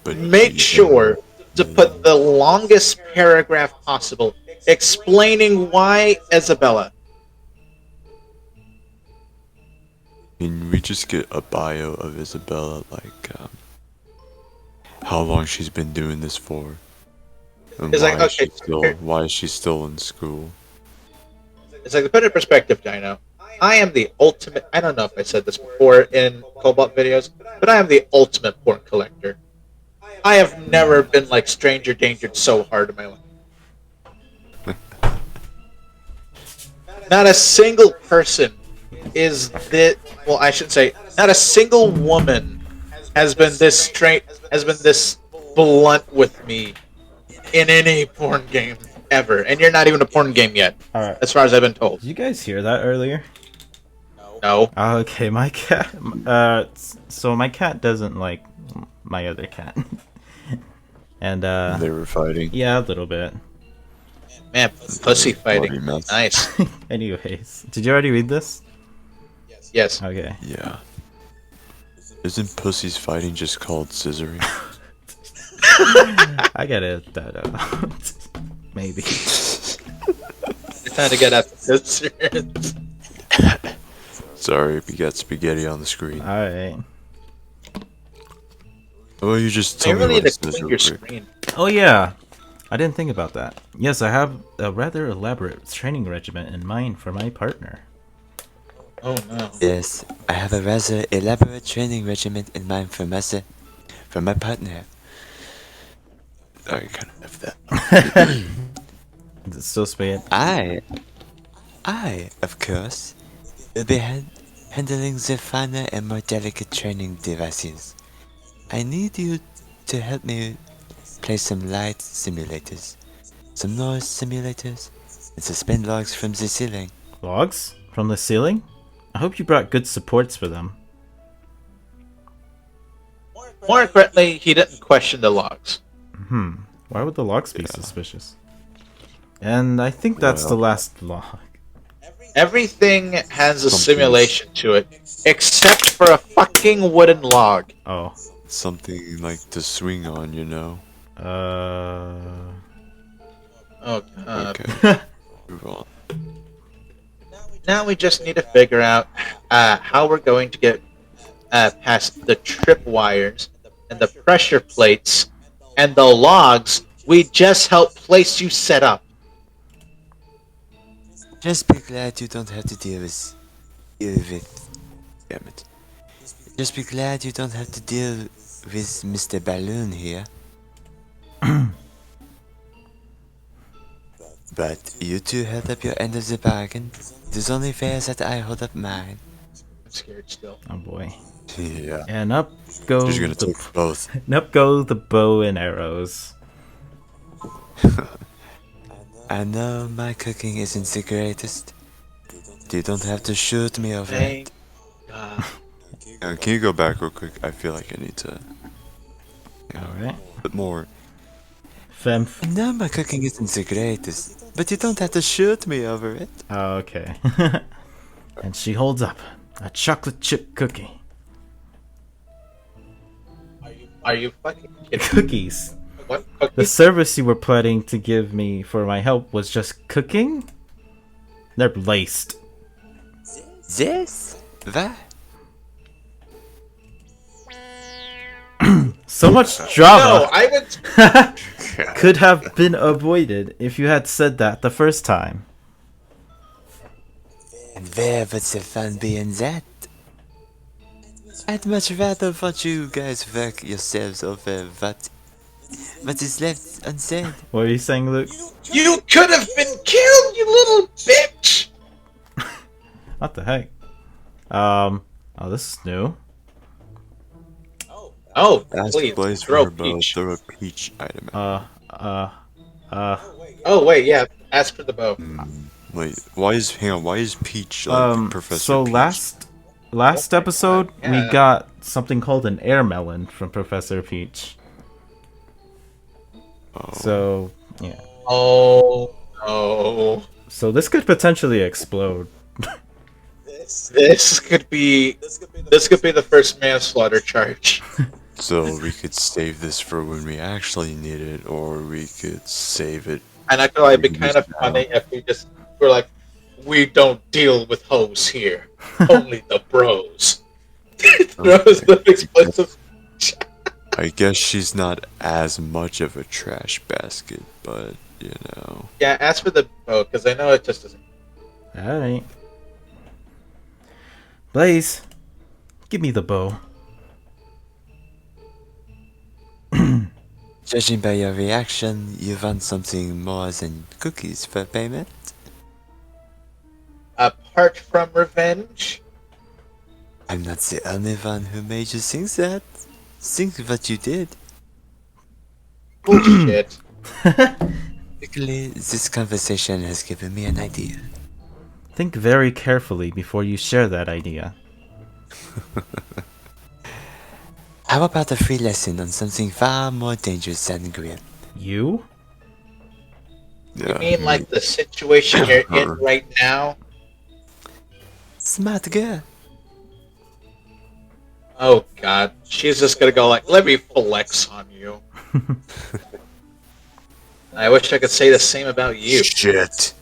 make sure to put the longest paragraph possible explaining why Isabella. Can we just get a bio of Isabella, like, how long she's been doing this for? And It's like, why, okay, why is she still in school? It's like to put it in perspective, Dino. I am the ultimate. I don't know if I said this before in Cobalt videos, but I am the ultimate porn collector. I have never been like stranger dangered so hard in my life. Not a single person is that. Well, I should say, not a single woman has been this straight, has been this blunt with me in any porn game ever. And you're not even a porn game yet, Alright. as far as I've been told. Did you guys hear that earlier? No. Okay, my cat. So my cat doesn't like my other cat. And, They were fighting. yeah, a little bit. Man, pussy fighting. Bloody mess. Nice. Anyways, did you already read this? Yes. Okay. Yeah. Isn't pussies fighting just called scissoring? I gotta edit that out. Maybe. You're trying to get at this. Sorry if you got spaghetti on the screen. Alright. Well, you just You tell me really what need it to says clean real your quick. screen. Oh yeah, I didn't think about that. Yes, I have a rather elaborate training regimen in mind for my partner. Oh no. Yes, I have a rather elaborate training regimen in mind for my partner. I kind of have that. It's so spade. I, of course, will be handling the finer and more delicate training devices. I need you to help me play some light simulators, some noise simulators, and suspend logs from the ceiling. Logs from the ceiling? I hope you brought good supports for them. More accurately, he didn't question the logs. Why would the logs be suspicious? And I think that's the last log. Everything has a Something's- simulation to it, except for a fucking wooden log. Oh. Something like to swing on, you know? Uh. Oh god. Okay. Move on. Now we just need to figure out how we're going to get past the trip wires and the pressure plates and the logs we just helped place you set up. Just be glad you don't have to deal with. Damn it. Just be glad you don't have to deal with Mr. Balloon here. But you two held up your end of the bargain. It is only fair that I hold up mine. I'm scared still. Oh boy. Yeah. And up go You're gonna the take both. and up go the bow and arrows. I know my cooking isn't the greatest. You don't have to shoot me over Thank it. God. Can you go back real quick? I feel like I need to. Alright. A bit more. Fem. I know my cooking isn't the greatest, but you don't have to shoot me over it. Oh, okay. And she holds up a chocolate chip cookie. Are you fucking kidding? Cookies. What The cookies? service you were planning to give me for my help was just cooking? They're laced. This? That? So much No, drama I would. could have been avoided if you had said that the first time. And where would the fun be in that? I'd much rather watch you guys work yourselves over what is left unsaid. What are you saying, Luke? You could have been killed, you little bitch! What the heck? Oh, this is new. Oh, Ask please, Blaze for throw her bow. peach. Throw a peach item at Oh wait, yeah. Ask for the bow. Wait, why is Peach like Professor so Peach? last episode we Yeah. got something called an air melon from Professor Peach. Oh. So yeah. Oh no. So this could potentially explode. This could be the first manslaughter charge. So we could save this for when we actually need it, or we could save it. And I feel like it'd be kind of funny if we just were like, we don't deal with hoes here, only the bros. Throws the explosive. I guess she's not as much of a trash basket, but you know. Yeah, ask for the bow because I know it just doesn't. Alright. Blaze, give me the bow. Judging by your reaction, you want something more than cookies for payment? Apart from revenge, I'm not the only one who made you think that. Think what you did. bullshit. Luckily, this conversation has given me an idea. Think very carefully before you share that idea. How about a free lesson on something far more dangerous than grim? You? Yeah. You mean like the situation you're in right now? Smart girl. Oh god, she's just gonna go like, let me flex on you. I wish I could say the same about you. Shit.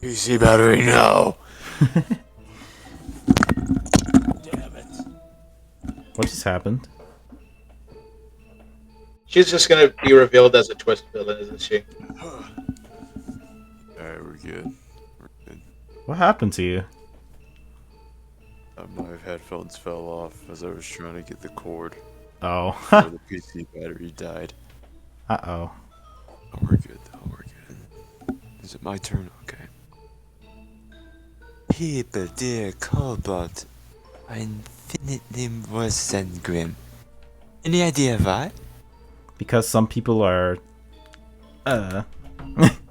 You see battery now. What just happened? She's just gonna be revealed as a twist villain, isn't she? Alright, we're good. We're good. What happened to you? My headphones fell off as I was trying to get the cord. Oh. Before the PC battery died. Uh-oh. Oh, we're good though, we're good. Is it my turn? Okay. People, dear Cobalt, are infinitely worse than grim. Any idea why? Because some people are...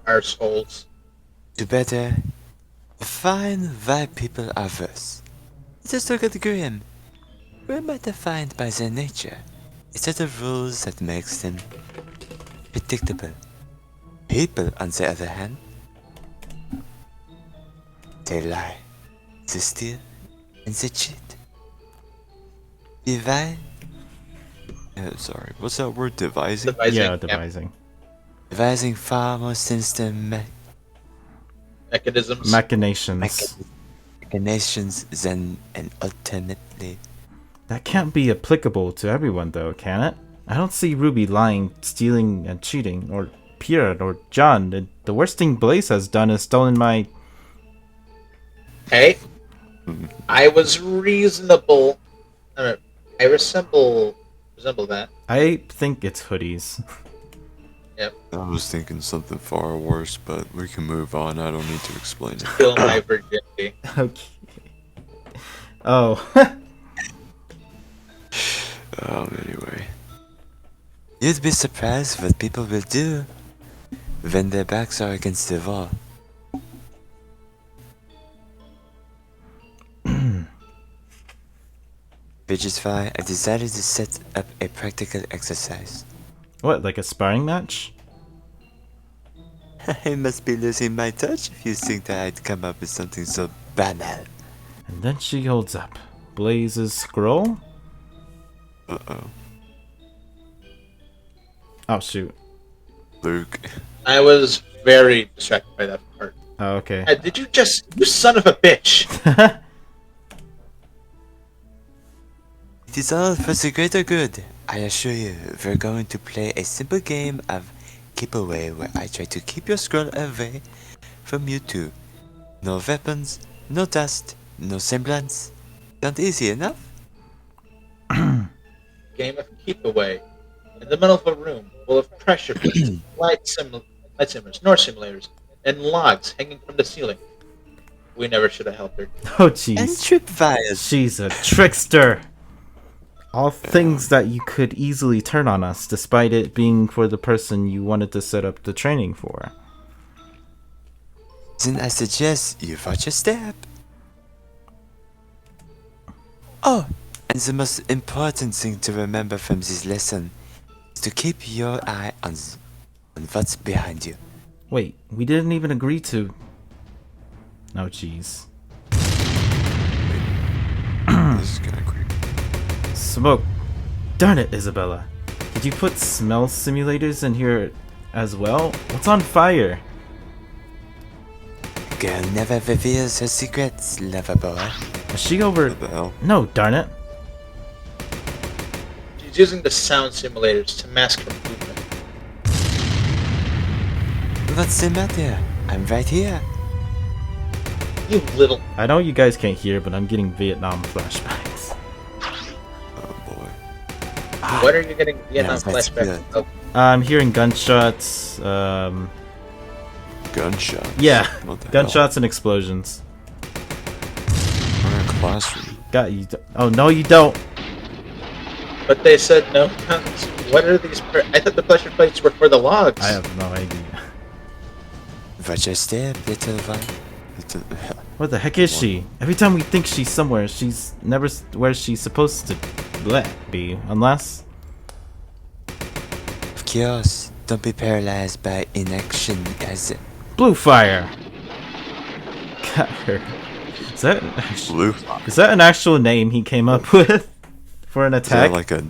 Arseholes. To better define why people are worse, just look at grim. Grim are defined by their nature. A set of rules that makes them predictable. People, on the other hand, they lie, they steal, and they cheat. Divide, Sorry, what's that word? Devising? Yeah, devising. devising far more sinister Mechanisms. Machinations. machinations than and ultimately. That can't be applicable to everyone, though, can it? I don't see Ruby lying, stealing, and cheating, or Pierre, or John. The worst thing Blaze has done is stolen my... Hey, I was reasonable. I resemble that. I think it's hoodies. Yep. I was thinking something far worse, but we can move on. I don't need to explain it. Kill my virginity. Okay. Oh. Anyway. You'd be surprised what people will do when their backs are against the wall. Which is why I decided to set up a practical exercise. What, like a sparring match? I must be losing my touch if you think that I'd come up with something so banal. And then she holds up Blaze's scroll? Uh-oh. Oh, shoot. Luke. I was very distracted by that part. Oh, okay. Did you just, you son of a bitch? It is all for the greater good. I assure you, we're going to play a simple game of keep away where I try to keep your scroll away from you two. No weapons, no dust, no semblance. Sound easy enough? Game of keep away. In the middle of a room full of pressure plates, light simmers, North simulators, and logs hanging from the ceiling. We never should have helped her. Oh, And jeez. tripwires. She's a trickster. All things that you could easily turn on us, despite it being for the person you wanted to set up the training for. Then I suggest you watch your step. Oh, and the most important thing to remember from this lesson is to keep your eye on what's behind you. Wait, we didn't even agree to... Oh, jeez. This is kinda creepy. Smoke. Darn it, Isabella. Did you put smell simulators in here as well? What's on fire? Girl never reveals her secrets, lover boy. Is she over... What the hell? No, darn it. She's using the sound simulators to mask her movement. What's the matter? I'm right here. You little. I know you guys can't hear, but I'm getting Vietnam flashbacks. Oh boy. What are you getting Vietnam that's flashbacks? good. Oh, I'm hearing gunshots. Gunshots. Yeah, What the gunshots and explosions. Hell? We're in a classroom. Got you. Oh no, you don't. but they said no guns. What are these? I thought the pressure plates were for the logs. I have no idea. Watch your step, little one. Where the heck is she? Every time we think she's somewhere, she's never where she's supposed to be. Unless... Of course, don't be paralyzed by inaction, as Blue fire! Got her. Is that, Blue. is that an actual name he came up with? For an Is that attack? like a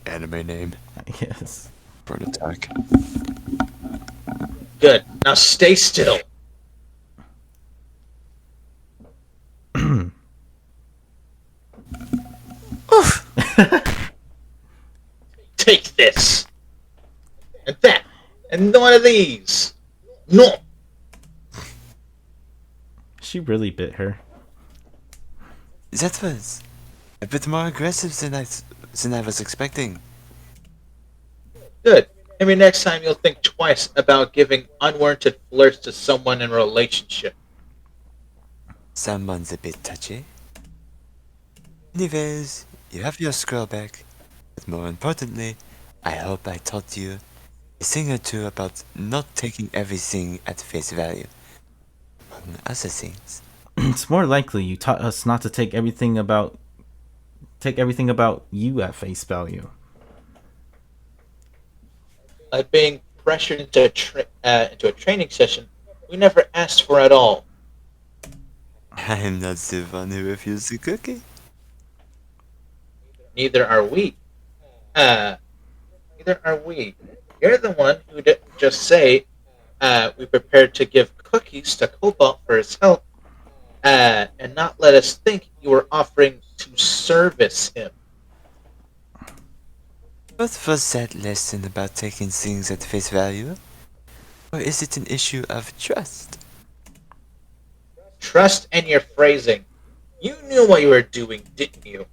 anime name Yes. for an attack? Good. Now stay still. Take this. And that. And one of these. No. She really bit her. that was a bit more aggressive than I was expecting. Good. Maybe next time you'll think twice about giving unwarranted flirts to someone in a relationship. Someone's a bit touchy. Anyways, you have your scroll back. But more importantly, I hope I taught you a thing or two about not taking everything at face value. Among other things. It's more likely you taught us not to take everything about you at face value. Like being pressured into a training session we never asked for at all. I'm not the one who refused the cookie. Neither are we. Neither are we. You're the one who didn't just say we prepared to give cookies to Cobalt for his help, and not let us think you were offering to service him. What was that lesson about taking things at face value? Or is it an issue of trust? Trust in your phrasing. You knew what you were doing, didn't you?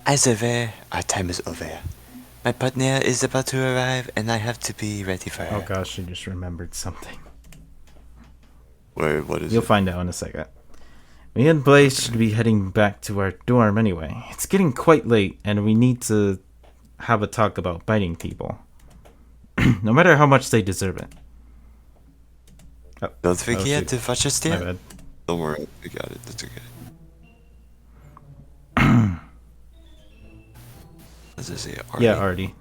As aware, our time is over. My partner is about to arrive and I have to be ready for her. Oh gosh, I just remembered something. Wait, what is You'll it? find out in a second. Me and Blaze should be heading back to our dorm anyway. It's getting quite late, and we need to have a talk about biting people. No matter how much they deserve it. Oh, Don't forget shoot. to watch your My step. bad. Don't worry, I got it. That's okay. Does it say Artie? Yeah, Artie.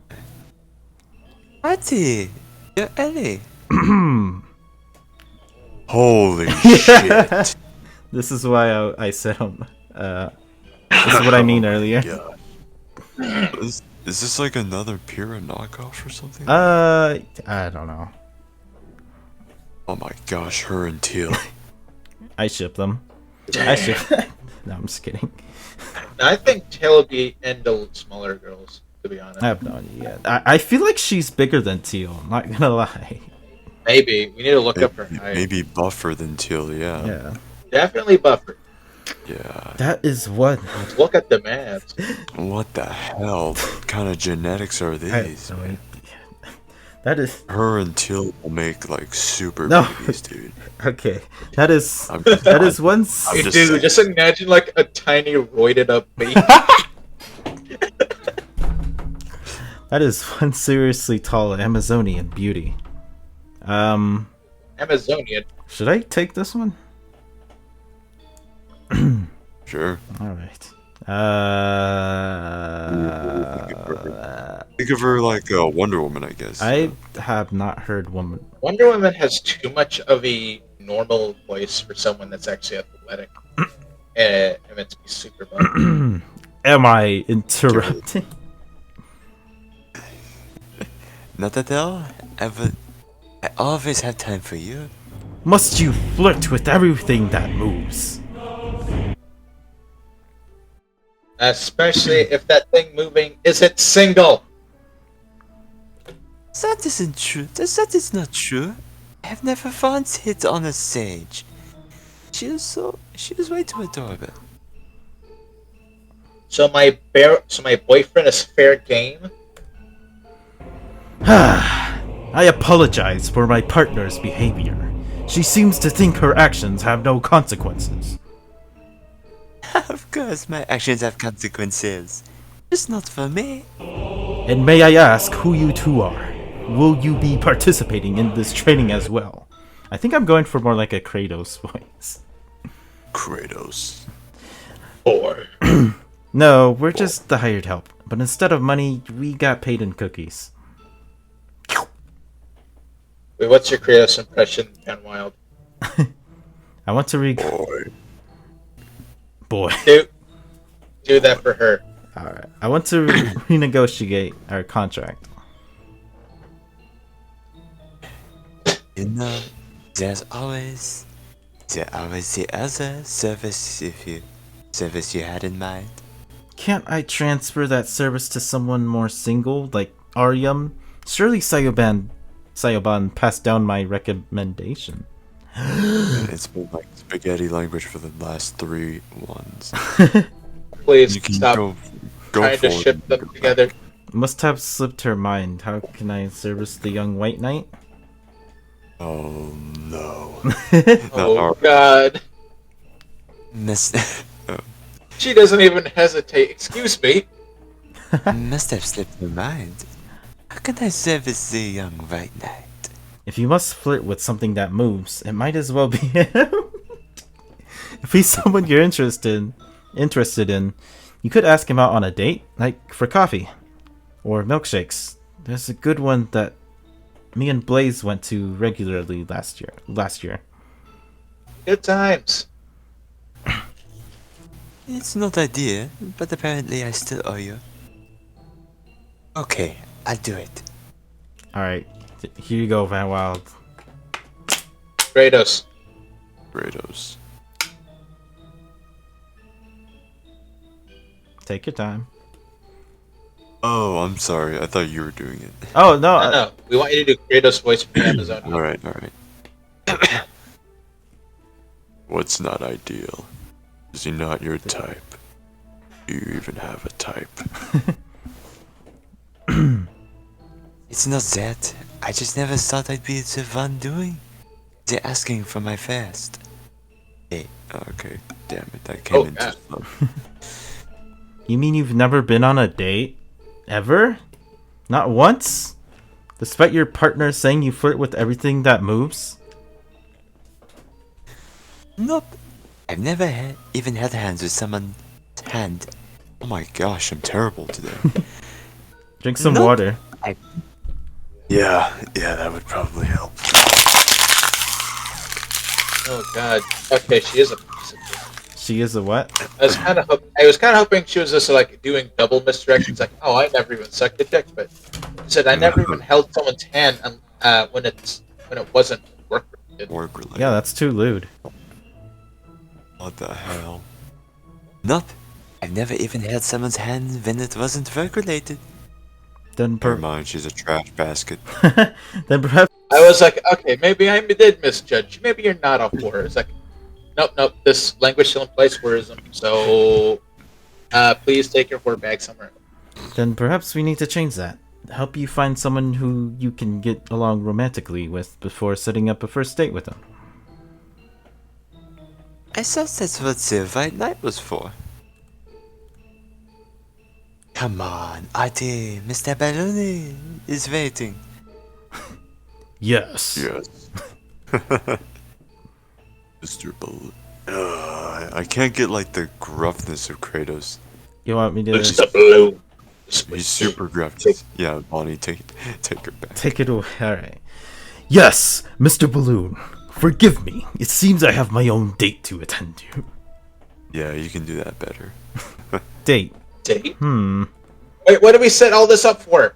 Artie! You're Ellie! Holy shit! This is why I said this is what I mean earlier. Yeah. Is this like another Pyrrha knockoff or something? I don't know. Oh my gosh, her and Teal. I ship them. I ship. No, I'm just kidding. I think Tail would be into smaller girls, to be honest. I have no idea. I feel like she's bigger than Teal. I'm not gonna lie. Maybe. We need to look up her height. Maybe buffer than Teal, yeah. Yeah. Definitely buffer. Yeah. That is what. Look at the maps. What the hell? What kind of genetics are I these? have no idea. That is Her and Teal will make like super No. babies, dude. okay. That is I'm just- that is one. I'm just Dude, saying. just imagine like a tiny roided up baby. That is one seriously tall Amazonian beauty. Amazonian. Should I take this one? Sure. All right. Think of her like Wonder Woman, I guess. I have not heard woman. Wonder Woman has too much of a normal voice for someone that's actually athletic. And meant to be super buff. Am I interrupting? Not at all. I always have time for you. Must you flirt with everything that moves? Especially if that thing moving isn't single. That isn't true. That is not true. I have never once hit on a sage. She is way too adorable. So my boyfriend is fair game. I apologize for my partner's behavior. She seems to think her actions have no consequences. Of course, my actions have consequences. Just not for me. And may I ask who you two are? Will you be participating in this training as well? I think I'm going for more like a Kratos voice. Kratos. Or No, we're just the hired help. But instead of money, we got paid in cookies. wait, what's your Kratos impression, Vanwild? I want to Boy. Do that for her. Alright. I want to renegotiate our contract. You know, there's always the other service you had in mind. Can't I transfer that service to someone more single, like Aryam? Surely Sayoban passed down my recommendation. It's been like spaghetti language for the last 3 ones. Please You can stop go trying to forward ship and them go back. together. Must have slipped her mind. How can I service the young white knight? Oh no. Oh God, Must she doesn't even hesitate. Excuse me. must have slipped my mind. How can I service the young white knight? If you must flirt with something that moves, it might as well be him. If he's someone you're interested in, you could ask him out on a date, like for coffee or milkshakes. There's a good one that me and Blaze went to regularly last year. Good times. It's not ideal, but apparently I still owe you. Okay, I'll do it. All right, here you go, Van Wild. Kratos. Kratos. Take your time. Oh, I'm sorry. I thought you were doing it. Oh no, No, we want you to do Kratos voice from Amazon. Alright. What's not ideal? Is he not your type? Do you even have a type? It's not that. I just never thought I'd be the one doing. They're asking for my fast. Hey, Okay, damn it. That came Oh, in yeah. too slow. You mean you've never been on a date? Ever? Not once? Despite your partner saying you flirt with everything that moves? nope. I've never even held hands with someone's hand. Oh my gosh, I'm terrible today. Drink some Nope. water. yeah, that would probably help. Oh God. Okay, she is a piece of shit. She is a what? I was kind of hoping she was just like doing double misdirections, like, oh, I never even sucked a dick, but she said I never even held someone's hand when it wasn't work related. Work related. Yeah, that's too lewd. What the hell? Nope. I've never even held someone's hand when it wasn't work related. Then, Never mind, she's a trash basket. then perhaps I was like, okay, maybe I did misjudge. Maybe you're not a whore. It's like, nope. This language still implies whorism. So, please take your whore bag somewhere. we need to change that. Help you find someone who you can get along romantically with before setting up a first date with them. I thought that's what the white knight was for. Come on, Adi, Mr. Balloony is waiting. Yes. Yes. Mr. Balloon. I can't get like the gruffness of Kratos. You want me to It's the blue. He's super gruff. Yeah, Bonnie, take her back. take it away? Alright. Yes, Mr. Balloon. Forgive me. It seems I have my own date to attend to. Yeah, you can do that better. Date. Date? Hmm. Wait, what did we set all this up for?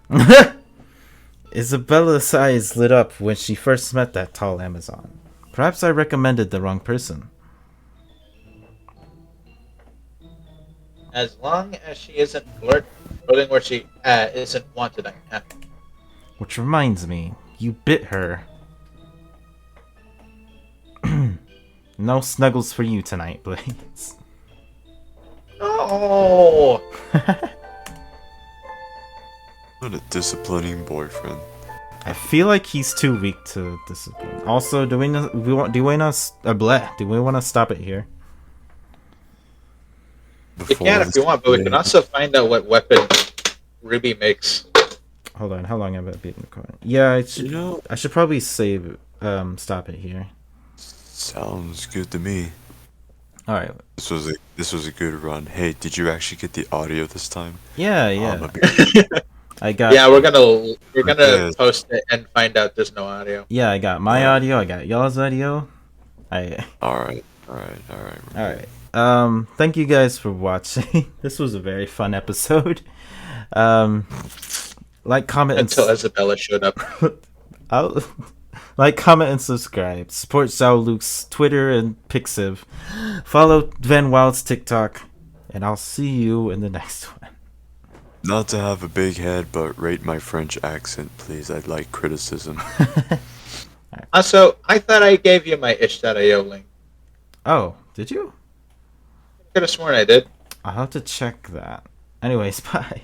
Isabella's eyes lit up when she first met that tall Amazon. Perhaps I recommended the wrong person. As long as she isn't flirting where she isn't wanted, I'm happy. Which reminds me, you bit her. No snuggles for you tonight, please. No. What a disciplining boyfriend. I feel like he's too weak to discipline. Also, do we want to stop it here? You can if you want, but we can also find out what weapon Ruby makes. Hold on, how long have I been recording? Yeah, I should probably save stop it here. Sounds good to me. All right. This was a good run. Hey, did you actually get the audio this time? Yeah. I got. Yeah, we're gonna post it and find out there's no audio. Yeah, I got my audio. I got y'all's audio. All right. Thank you guys for watching. This was a very fun episode. Like, comment, until Isabella showed up. Like, comment, and subscribe. Support Zhao Luke's Twitter and Pixiv. Follow Vanwild's TikTok, and I'll see you in the next one. Not to have a big head, but rate my French accent, please. I'd like criticism. Also, I thought I gave you my itch.io link. Oh, did you? Could have sworn I did. I'll have to check that. Anyways, bye.